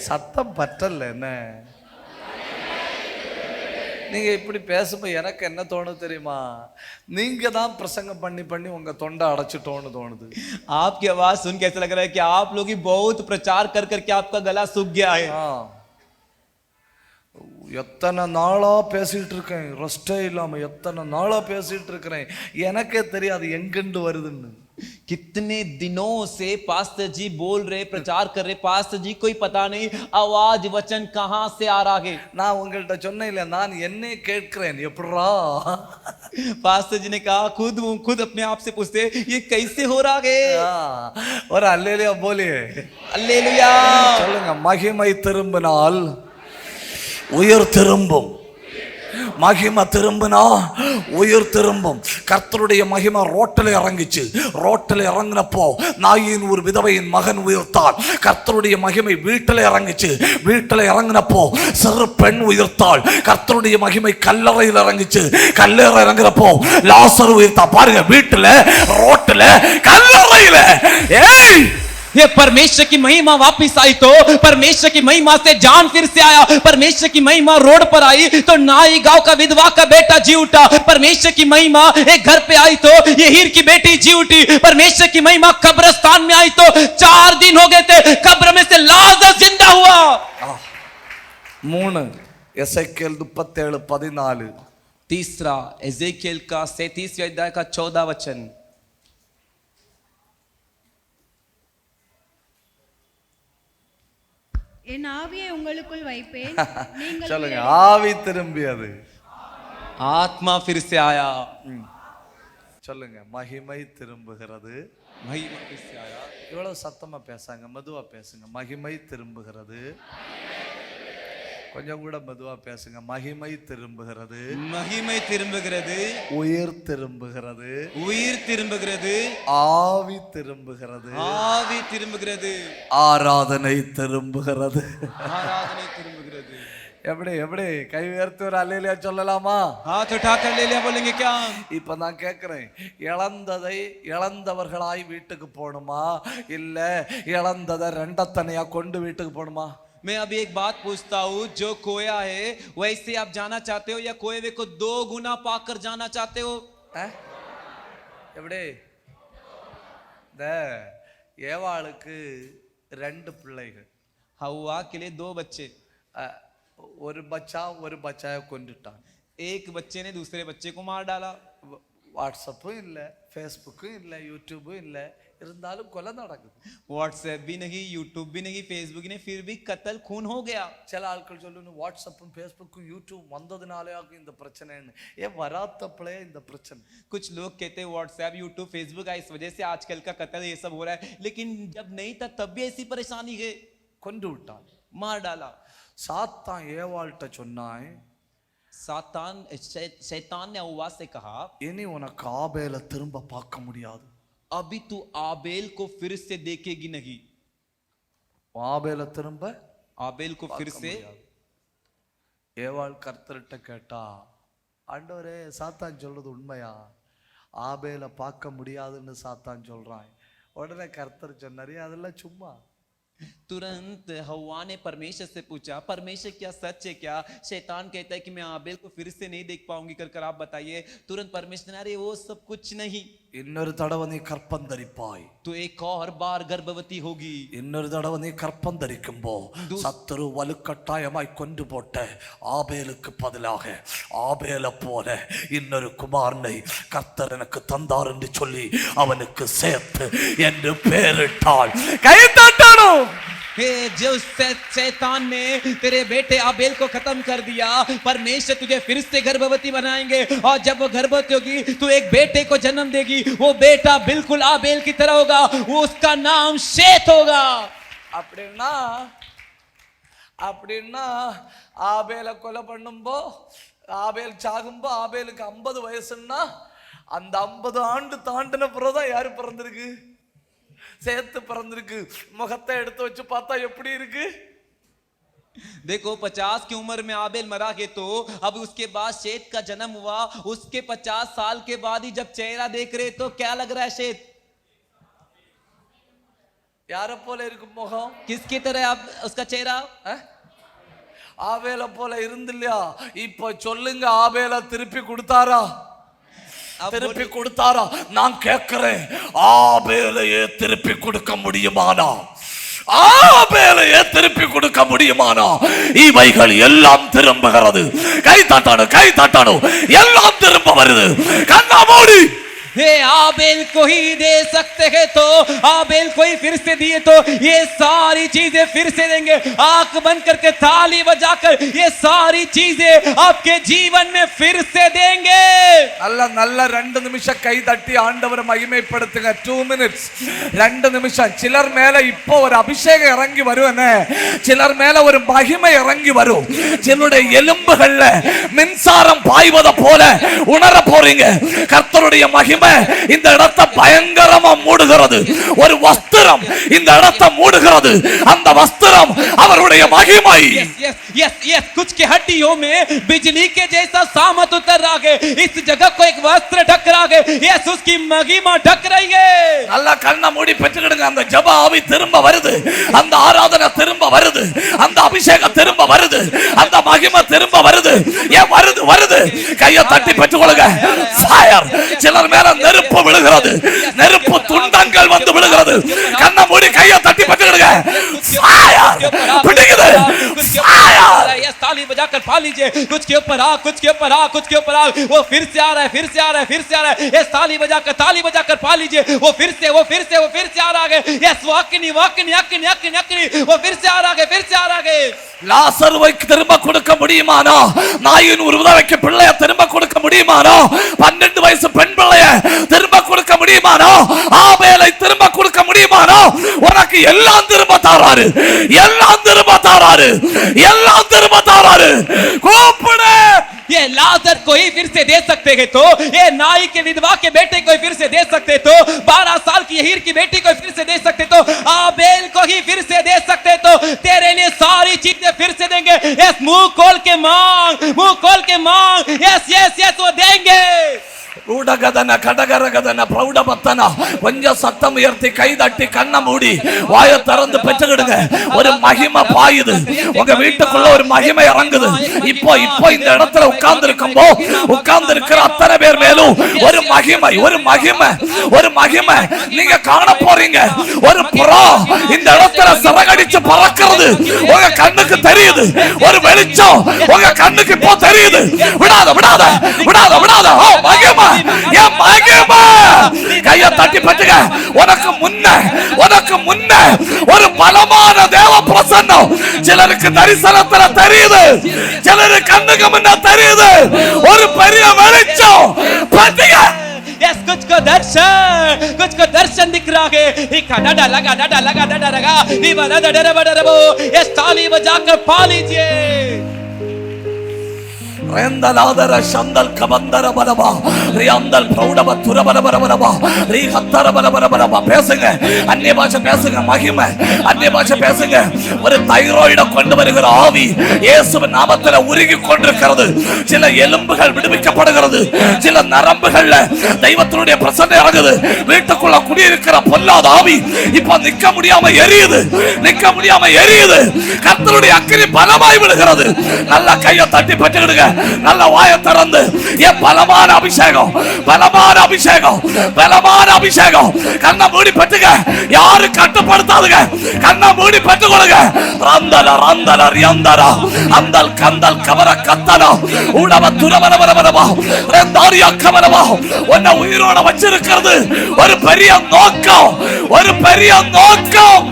சத்தம் பற்றல என்ன? நீங்க இப்படி பேசும்போது எனக்கு என்ன தோணுது தெரியுமா? நீங்க தான் பிரசங்கம் பண்ணி பண்ணி உங்க தொண்டை அடைச்சிட்டோன்னு தோணுது. आपकी आवाज सुन के ऐसा लग रहा है कि आप लोग ही बहुत प्रचार कर करके आपका गला सूख गया है. எத்தனை நாளா பேசிட்டு இருக்கேன், ரெஸ்டே இல்லாம எத்தனை நாளா பேசிட்டு இருக்கிறேன், எனக்கே தெரியாது எங்கெண்டு வருதுன்னு. कितने दिनों से पास्टर जी बोल रहे, प्रचार कर रहे, पास्टर जी कोई पता नहीं आवाज वचन कहां से आ रहा है. நான் உங்கள்கிட்ட சொன்னேன்ல, நான் என்னை கேட்கிறேன் எப்படா. पास्टर जी ने कहा खुद अपने आप से पूछते ये कैसे हो रहा है. ஒரு அல்லேலூயா போலியே. அல்லேலூயா. சொல்லுங்க, மகிமை திரும்பினால் உயிர் திரும்பும். மகிமை திரும்பினா உயிர் திரும்பும். கர்த்தருடைய மகிமை ரோட்டில் இறங்கிச்சு. ரோட்டில் இறங்கினப்போ நாயின் ஒரு விதவையின் மகன் உயிர்த்தாள். கர்த்தருடைய மகிமை வீட்டில் இறங்கிச்சு. வீட்டில் இறங்கினப்போ சிறு பெண் உயிர்த்தாள். கர்த்தருடைய மகிமை கல்லறையில் இறங்கிச்சு. கல்லறை இறங்குறப்போ லாசர் உயிர்த்தா. பாருங்க, வீட்டில், ரோட்டில், கல்லறையில். ஏய், ये परमेश्वर की महिमा वापिस आई तो परमेश्वर की महिमा से जान फिर से आया. परमेश्वर की महिमा रोड पर आई तो नाई गांव का विधवा का बेटा जी उठा. परमेश्वर की महिमा एक घर पे आई तो ये हीर की बेटी जी उठी. परमेश्वर की महिमा कब्रिस्तान में आई तो 4 दिन हो गए थे, कब्र में से लाजर जिंदा हुआ. 3 எசேக்கியேல் 37:14. तीसरा एजेकिएल का 37वें अध्याय का 14 वचन. என் ஆவியை உங்களுக்குள் வைப்பேன், நீங்கள் சொல்லுங்க, ஆவி திரும்பியது. आत्मा फिर से आया. சொல்லுங்க, மகிமை திரும்புகிறது. महिमा फिर से आया. இவ்வளவு சத்தமா பேசாங்க, மெதுவா பேசுங்க. மகிமை திரும்புகிறது. கொஞ்சம் கூட மெதுவா பேசுங்க. மகிமை திரும்புகிறது. மகிமை திரும்புகிறது. உயிர் திரும்புகிறது. உயிர் திரும்புகிறது. ஆவி திரும்புகிறது. ஆவி திரும்புகிறது. ஆராதனை திரும்புகிறது. ஆராதனை திரும்புகிறது. எப்படி எப்படி கை உயர்த்தி ஒரு அல்லேலூயா சொல்லலாமா? हाथ उठाकर ले लिया बोलेंगे क्या? இப்ப நான் கேட்கிறேன், இழந்ததை இழந்தவர்களாய் வீட்டுக்கு போகணுமா, இல்ல இழந்ததை ரெண்டத்தனையா கொண்டு வீட்டுக்கு போகணுமா? मैं अभी एक बात पूछता हूँ, जो खोया है वैसे आप जाना चाहते हो या खोए हुए को 2 गुना पाकर जाना चाहते हो? எப்படி? இந்த ஏவாளுக்கு 2 பிள்ளைகள். हव्वा के लिए 2 बच्चे. ஒரு பச்சாயை கொண்டுட்டான். एक बच्चे ने दूसरे बच्चे को मार डाला. வாட்ஸ்அப்பும் இல்லை, ஃபேஸ்புக்கும் இல்லை, யூடியூபும் இல்லை, இருந்தாலும் கொலை நடக்குது. व्हाट्सएप भी नहीं, यूट्यूब भी नहीं, फेसबुक नहीं, फिर भी कत्ल खून हो गया. சில ஆட்கள் சொல்லணும் வாட்ஸ்அப்பும் ஃபேஸ்புக்கும் யூடியூப் வந்ததுனாலே இந்த பிரச்சனைன்னு. ஏன் வராதப்பளே இந்த பிரச்சனை? कुछ लोग कहते हैं व्हाट्सएप यूट्यूब फेसबुक है इस वजह से आजकल का कत्ल ये सब हो रहा है, लेकिन जब नहीं था तब भी ऐसी परेशानी है. கொண்டு விட்டான், मार डाला. சாத்தான் ஏவாள்கிட்ட சொன்னான், शैतान ने हव्वा से कहा, இனி உனக்கு ஆபேலை திரும்ப பார்க்க முடியாது. अभी तू आबेल को फिर से देखेगी नहीं. ஆபேலை திரும்ப आबेल को फिर से. ஏவாள் கர்த்தர்கிட்ட கேட்டா, ஆண்டவரே சாத்தான் சொல்றது உண்மையா? ஆபேலை பார்க்க முடியாதுன்னு சாத்தான் சொல்றான். உடனே கர்த்தர் சொன்னாரு, அதெல்லாம் சும்மா. तुरंत हव्वा ने परमेश्वर से पूछा, परमेश्वर क्या सच है क्या? शैतान कहता है कि मैं आबेल को फिर से नहीं देख पाऊंगी, कर आप बताइए. तुरंत परमेश्वर ने, अरे वो सब कुछ नहीं, இன்னொரு தடவை நீ கற்பம் தரிப்பாய், तो एक और बार गर्भवती होगी. இன்னொரு தடவை நீ கற்பம் தரிக்கும்போ சத்துரு வலுக்கட்டாயமாய் கொண்டு போட்ட ஆபேலுக்கு பதிலாக ஆபேலை போல இன்னொரு குமாரனை கர்த்தர் எனக்கு தந்தார் என்று சொல்லி அவனுக்கு சேர்த்து என்று பெயரிட்டாள். கை தட்டணும். जो शैतान ने तेरे बेटे आबेल को खत्म कर दिया, परमेश्वर तुझे फिर से गर्भवती बनाएंगे, और जब वो गर्भवती होगी तू एक बेटे को जन्म देगी. वो बेटा बिल्कुल आबेल की तरह होगा, वो उसका नाम शेत होगा. அப்படின்னா ஆபேலை கொலை பண்ணும்போ, ஆபேல் சாகும்போ ஆபேலுக்கு 50 வயசுன்னா அந்த 50 ஆண்டு தாண்டின பிறகுதான் யாரு பிறந்திருக்கு? சேர்த்து பிறந்திருக்கு. முகத்தை எடுத்து வச்சு பார்த்தா எப்படி இருக்கு? देखो 50 की उम्र में आबेल मरा के, तो अब उसके बाद शेत का जन्म हुआ. उसके 50 साल के बाद ही जब चेहरा देख रहे तो क्या लग रहा है? शेत யார போல இருக்கும் முகம்? किसकी तरह अब उसका चेहरा? ஆபேலை போல இருந்தில்லையா? இப்ப சொல்லுங்க, ஆபேலை திருப்பி கொடுத்தாரா? திருப்பி கொடுத்தாரா? நான் கேட்கிறேன், ஆபேலையே திருப்பி கொடுக்க முடியுமானா? ஆபேலையே திருப்பி கொடுக்க முடியுமானா? இவைகள் எல்லாம் திரும்புகிறது. கை தட்டணும், எல்லாம் திரும்ப வருது. கண்ணா மூடி. हे आबेल को ही दे सकते हैं, तो आबेल को ही फिर से दिए तो ये सारी चीजें फिर से देंगे. आंख बंद करके ताली बजाकर ये सारी चीजें आपके जीवन में फिर से देंगे. நல்ல 2 நிமிஷம் கை தட்டி ஆண்டவரை மகிமைப்படுத்துங்க. 2 minutes, 2 நிமிஷம். சிலர் மேல இப்போ ஒரு அபிஷேகம் இறங்கி வருவனே, சிலர் மேல ஒரு மகிமை இறங்கி வரும். சிலருடைய எலும்புகள்ல மின்சாரம் பாய்வத போல உணர போறீங்க. கர்த்தருடைய மகிமை இந்த இடத்தை பயங்கரமா மூடுகிறது. ஒரு வஸ்திரம் இந்த இடத்தை மூடுகிறது. அந்த வஸ்திரம் அவருடைய மகிமை. यस कुछ के हड्डियों में बिजली के जैसा सामत उतर रहा है. इस जगह को एक वस्त्र ढक रहा है. यस उसकी महिमा ढक रही है. நல்லா கண்ணை மூடி பெற்றுக்கிடுங்க. அந்த ஜெப ஆவி திரும்ப வருது, அந்த ஆராதனை திரும்ப வருது, அந்த அபிஷேகம் திரும்ப வருது, அந்த மகிமை திரும்ப வருது. ஏன் வருது? கையை தட்டி பெற்றுக்கொள்ளுங்க. ஃபயர். சிலர் மேல நெருப்பு விழுகிறது, நெருப்பு துண்டங்கள் வந்து விழுகிறது. கண்ணை மூடி கையை தட்டி பெற்றுக்கிடுங்க. ஃபயர் பிடிக்குது. ஃபயர். यस ताली बजाकर पा लीजिए. कुछ के ऊपर आ, कुछ के ऊपर आ, कुछ के ऊपर आ. वो फिर से आ रहा है, फिर से आ रहा है, फिर से आ रहा है. यस ताली बजाकर पा लीजिए. वो फिर से आ रहा है. यस वो अग्नि वो फिर से आ रहा है, फिर से आ रहा है. லாசருவை திரும்ப கொடுக்க முடியுமானா? நாயின் ஒரு உதவிக்கு பிள்ளைய திரும்ப கொடுக்க முடியுமானா? 12 வயசு பெண் பிள்ளைய திரும்ப கொடுக்க முடியுமானா? ஆபேலை திரும்ப கொடுக்க முடியுமானா? உனக்கு எல்லாம் திரும்ப தாராரு, எல்லாம் திரும்ப தாராரு, எல்லாம் திரும்ப தாராரு. கூப்பிடு. ये लाजर को ही फिर से दे सकते हैं, तो ये नाई के विधवा के बेटे को ही फिर से दे सकते, तो 12 साल की हीर की बेटी को फिर से दे सकते, तो आबेल को ही फिर से दे सकते, तो तेरे लिए सारी चीजें फिर से देंगे. यस मुंह खोल के मांग. यस वो देंगे. रूढ़ ரகதன கடகரகதன பிரௌடபத்தன. கொஞ்சம் சத்தம் உயர்த்தி கை தட்டி கண்ணை மூடி வாயை திறந்து பெற்றுக்கிடுங்க. ஒரு மகிமை பாயுது உங்க வீட்டுக்குள்ள, ஒரு மகிமை இறங்குது. இப்போ இந்த இடத்துல உட்கார்ந்து இருக்கும்போ உட்கார்ந்து இருக்கிற அத்தனை பேர் மேலும் ஒரு மகிமை, ஒரு மகிமை, ஒரு மகிமை நீங்க காண போறீங்க. ஒரு புறா இந்த இடத்துல சிறகடிச்சு பறக்கிறது உங்க கண்ணுக்கு தெரியுது. ஒரு வெளிச்சம் உங்க கண்ணுக்கு இப்போ தெரியுது. விடாத விடாத விடாத விடாத. ஓ மகிமை, ஏன் மகிமை. கையை தட்டி பட்டுங்க. உனக்கு முன்ன ஒரு பலமான தேவ பிரசன்னம் சிலருக்கு தரிசனத்துல தெரியுது, சிலருக்கு கண்ணுக்கு முன்ன தெரியுது. ஒரு பெரிய வெளிச்சம் பட்டுங்க. यस कुछ को दर्शन दिख रहा है. डाडा लगा ये बड़ा डरबो. यस ताली बजाकर पा लीजिए. रेंदलादर शंदल कबंदर बरबा रियांदल प्रौडब तुरबर बरबरबा री हत्तर बरबरबा. பேசுங்க, அன்னிய பாஷை பேசுங்க. மகிமை அன்னிய பாஷை பேசுங்க. ஒரு தைராய்ட கொண்டு வருகிற ஆவி இயேசுவின் நாமத்தில் உருகி கொண்டிருக்கிறது. சில எலும்புகள் விடுவிக்கப்படுகிறது, சில நரம்புகள்ல தெய்வத்தினுடைய பிரசன்னம் இறங்குது. வீட்டுக்குள்ள குடியிருக்கிற பொல்லாத ஆவி இப்ப நிக்க முடியாம எரியுது, நிக்க முடியாம எரியுது. கர்த்தருடைய அக்கினி பலமாய் விடுகிறது. நல்ல கையை தட்டி பெற்றுக்கிடுங்க. நல்ல வாயை திறந்து என் பலமான அபிஷேகம், பலமான அபிஷேகம், பலமான அபிஷேகம். கண்ணை மூடி பெற்றுங்க. யாரு கட்டுப்படுத்தாதுங்க. கண்ணை மூடி பெற்றுக்கொள்ளுங்க. ரந்தல ரந்தல ரியந்தரா அந்தல் கந்தல் கவர கத்தனா உடவ துரவரவரவரவா ரெந்தாரியா கவரவா. உன்னை உயிரோட வச்சிருக்கிறது ஒரு பெரிய நோக்கம், ஒரு பெரிய நோக்கம்.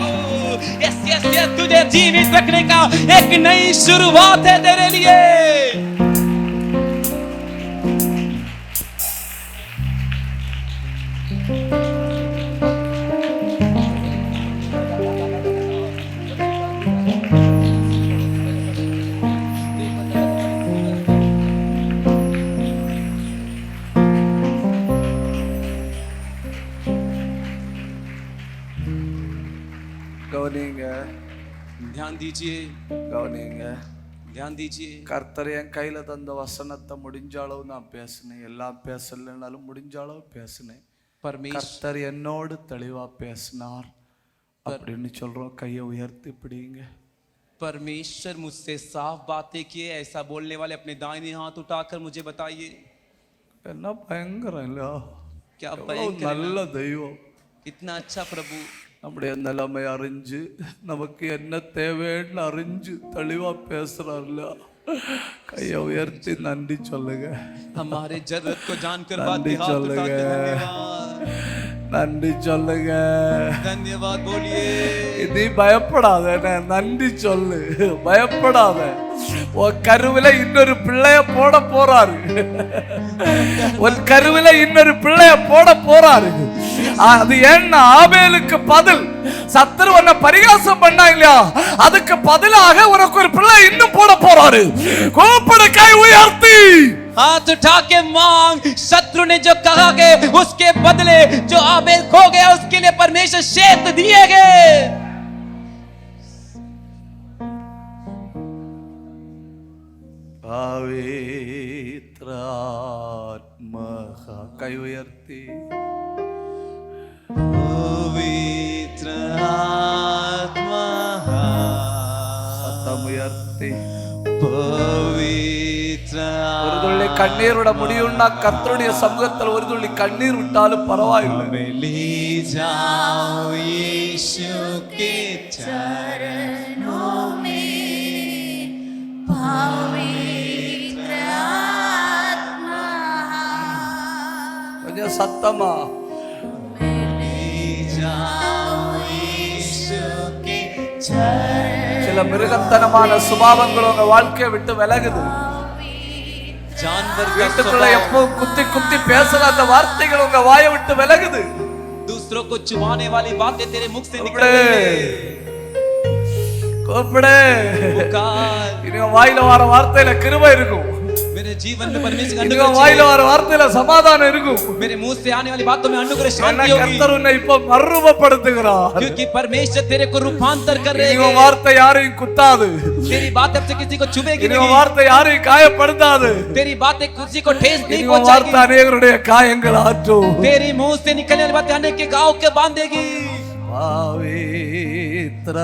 यस यस यस तुझे जीवित रखने का एक नई शुरुआत है तेरे लिए. ध्यान दीजिए, கவனிங்க, ध्यान दीजिए. கர்த்தர் என் கையில தந்த வசனத்தை முடிஞ்ச அளவு நான் பேசினேன். எல்லாம் பேசலனாலும் முடிஞ்ச அளவு பேசினேன். கர்த்தர் என்னோடு தெளிவா பேசினார் அப்படின்னு சொல்றோம். கையை உயர்த்தி பிடிங்க. परमेश्वर मुझसे साफ बातें किए, ऐसा बोलने वाले अपने दाहिने हाथ उठाकर मुझे बताइए. என்ன பயங்கரம் இல்ல? क्या भयंकर, நல்ல தெய்வம், इतना अच्छा प्रभु. நம்முடைய நிலைமை அறிஞ்சு நமக்கு என்ன தேவைன்னு அறிஞ்சு தெளிவா பேசுறாருல. கையை உயர்த்தி நன்றி சொல்லுங்க. हमारे जरूरत को जानकर बात சொல்லுங்க, நன்றி சொல்லுங்க, धन्यवाद बोलिए. நீ பயப்படாத, நன்றி சொல்லு, பயப்படாத. உன் கருவில இன்னொரு பிள்ளைய போட போறாரு. உன் கருவில இன்னொரு பிள்ளைய போட போறாரு. அது என்ன? ஆபேலுக்கு பதில் சத்துரு உன்னை பரிகாசம் பண்ணா இல்லையா, அதுக்கு பதிலாக உனக்கு ஒரு பிள்ளை இன்னும் போட போறாரு. கூப்பிடு, கை உயர்த்தி हाथ उठा के मांग. शत्रु ने जो कहा कि उसके बदले जो आबेल खो गया उसके लिए परमेश्वर शेत दिए गए. पवित्र आत्मा कई उयर्ती पवित्र आत्मा சத்தம் உயர்த்தி पवित्र ஒரு துளி கண்ணீரோட முடியும்னா கர்த்தருடைய சமூகத்தில் ஒரு துளி கண்ணீர் விட்டாலும் பரவாயில்லை. ले जाओ यीशु के चरणों में पवित्र आत्मा. கொஞ்சம் சத்தமா ले जाओ यीशु के चरणों. சில மிருகத்தனமான சுபாவங்கள் உங்க வாழ்க்கையை விட்டு விலகுது. जानवर வீட்டுக்குள்ள எப்போ குத்தி குத்தி பேசுற அந்த வார்த்தைகள் உங்க வாயை விட்டு விலகுது. दूसरों को चुभाने वाली बातें तेरे मुख से निकल रही है. கூப்பிடு, இனி வாயில வர வார்த்தையில கிருபை இருக்கும். मेरे जीवन में परमेश्वर का இங்க अनुग्रह வாயில चाहिए। வர வார்த்தையில சமாதானம் இருக்கும். मेरे मुंह से आने वाली बातों में अनुग्रह ஏன்னா शांति होगी, கர்த்தர் உன்னை இப்ப மறுரூபப்படுத்துகிறார். क्योंकि परमेश्वर तेरे को रूपांतर कर रहे இங்க हैं। வார்த்தை யாரையும் குத்தாது. तेरी बात अब से किसी को छुएगी இங்க नहीं, வார்த்தை யாரையும் காயப்படுத்தாது. तेरी बातें किसी को ठेस नहीं இங்க வார்த்தை पहुंचाएगी, அநேகருடைய காயங்கள் ஆற்றும். तेरी मुंह से निकलने वाली बातें अनेक के घाव के बांधेगी। पवित्र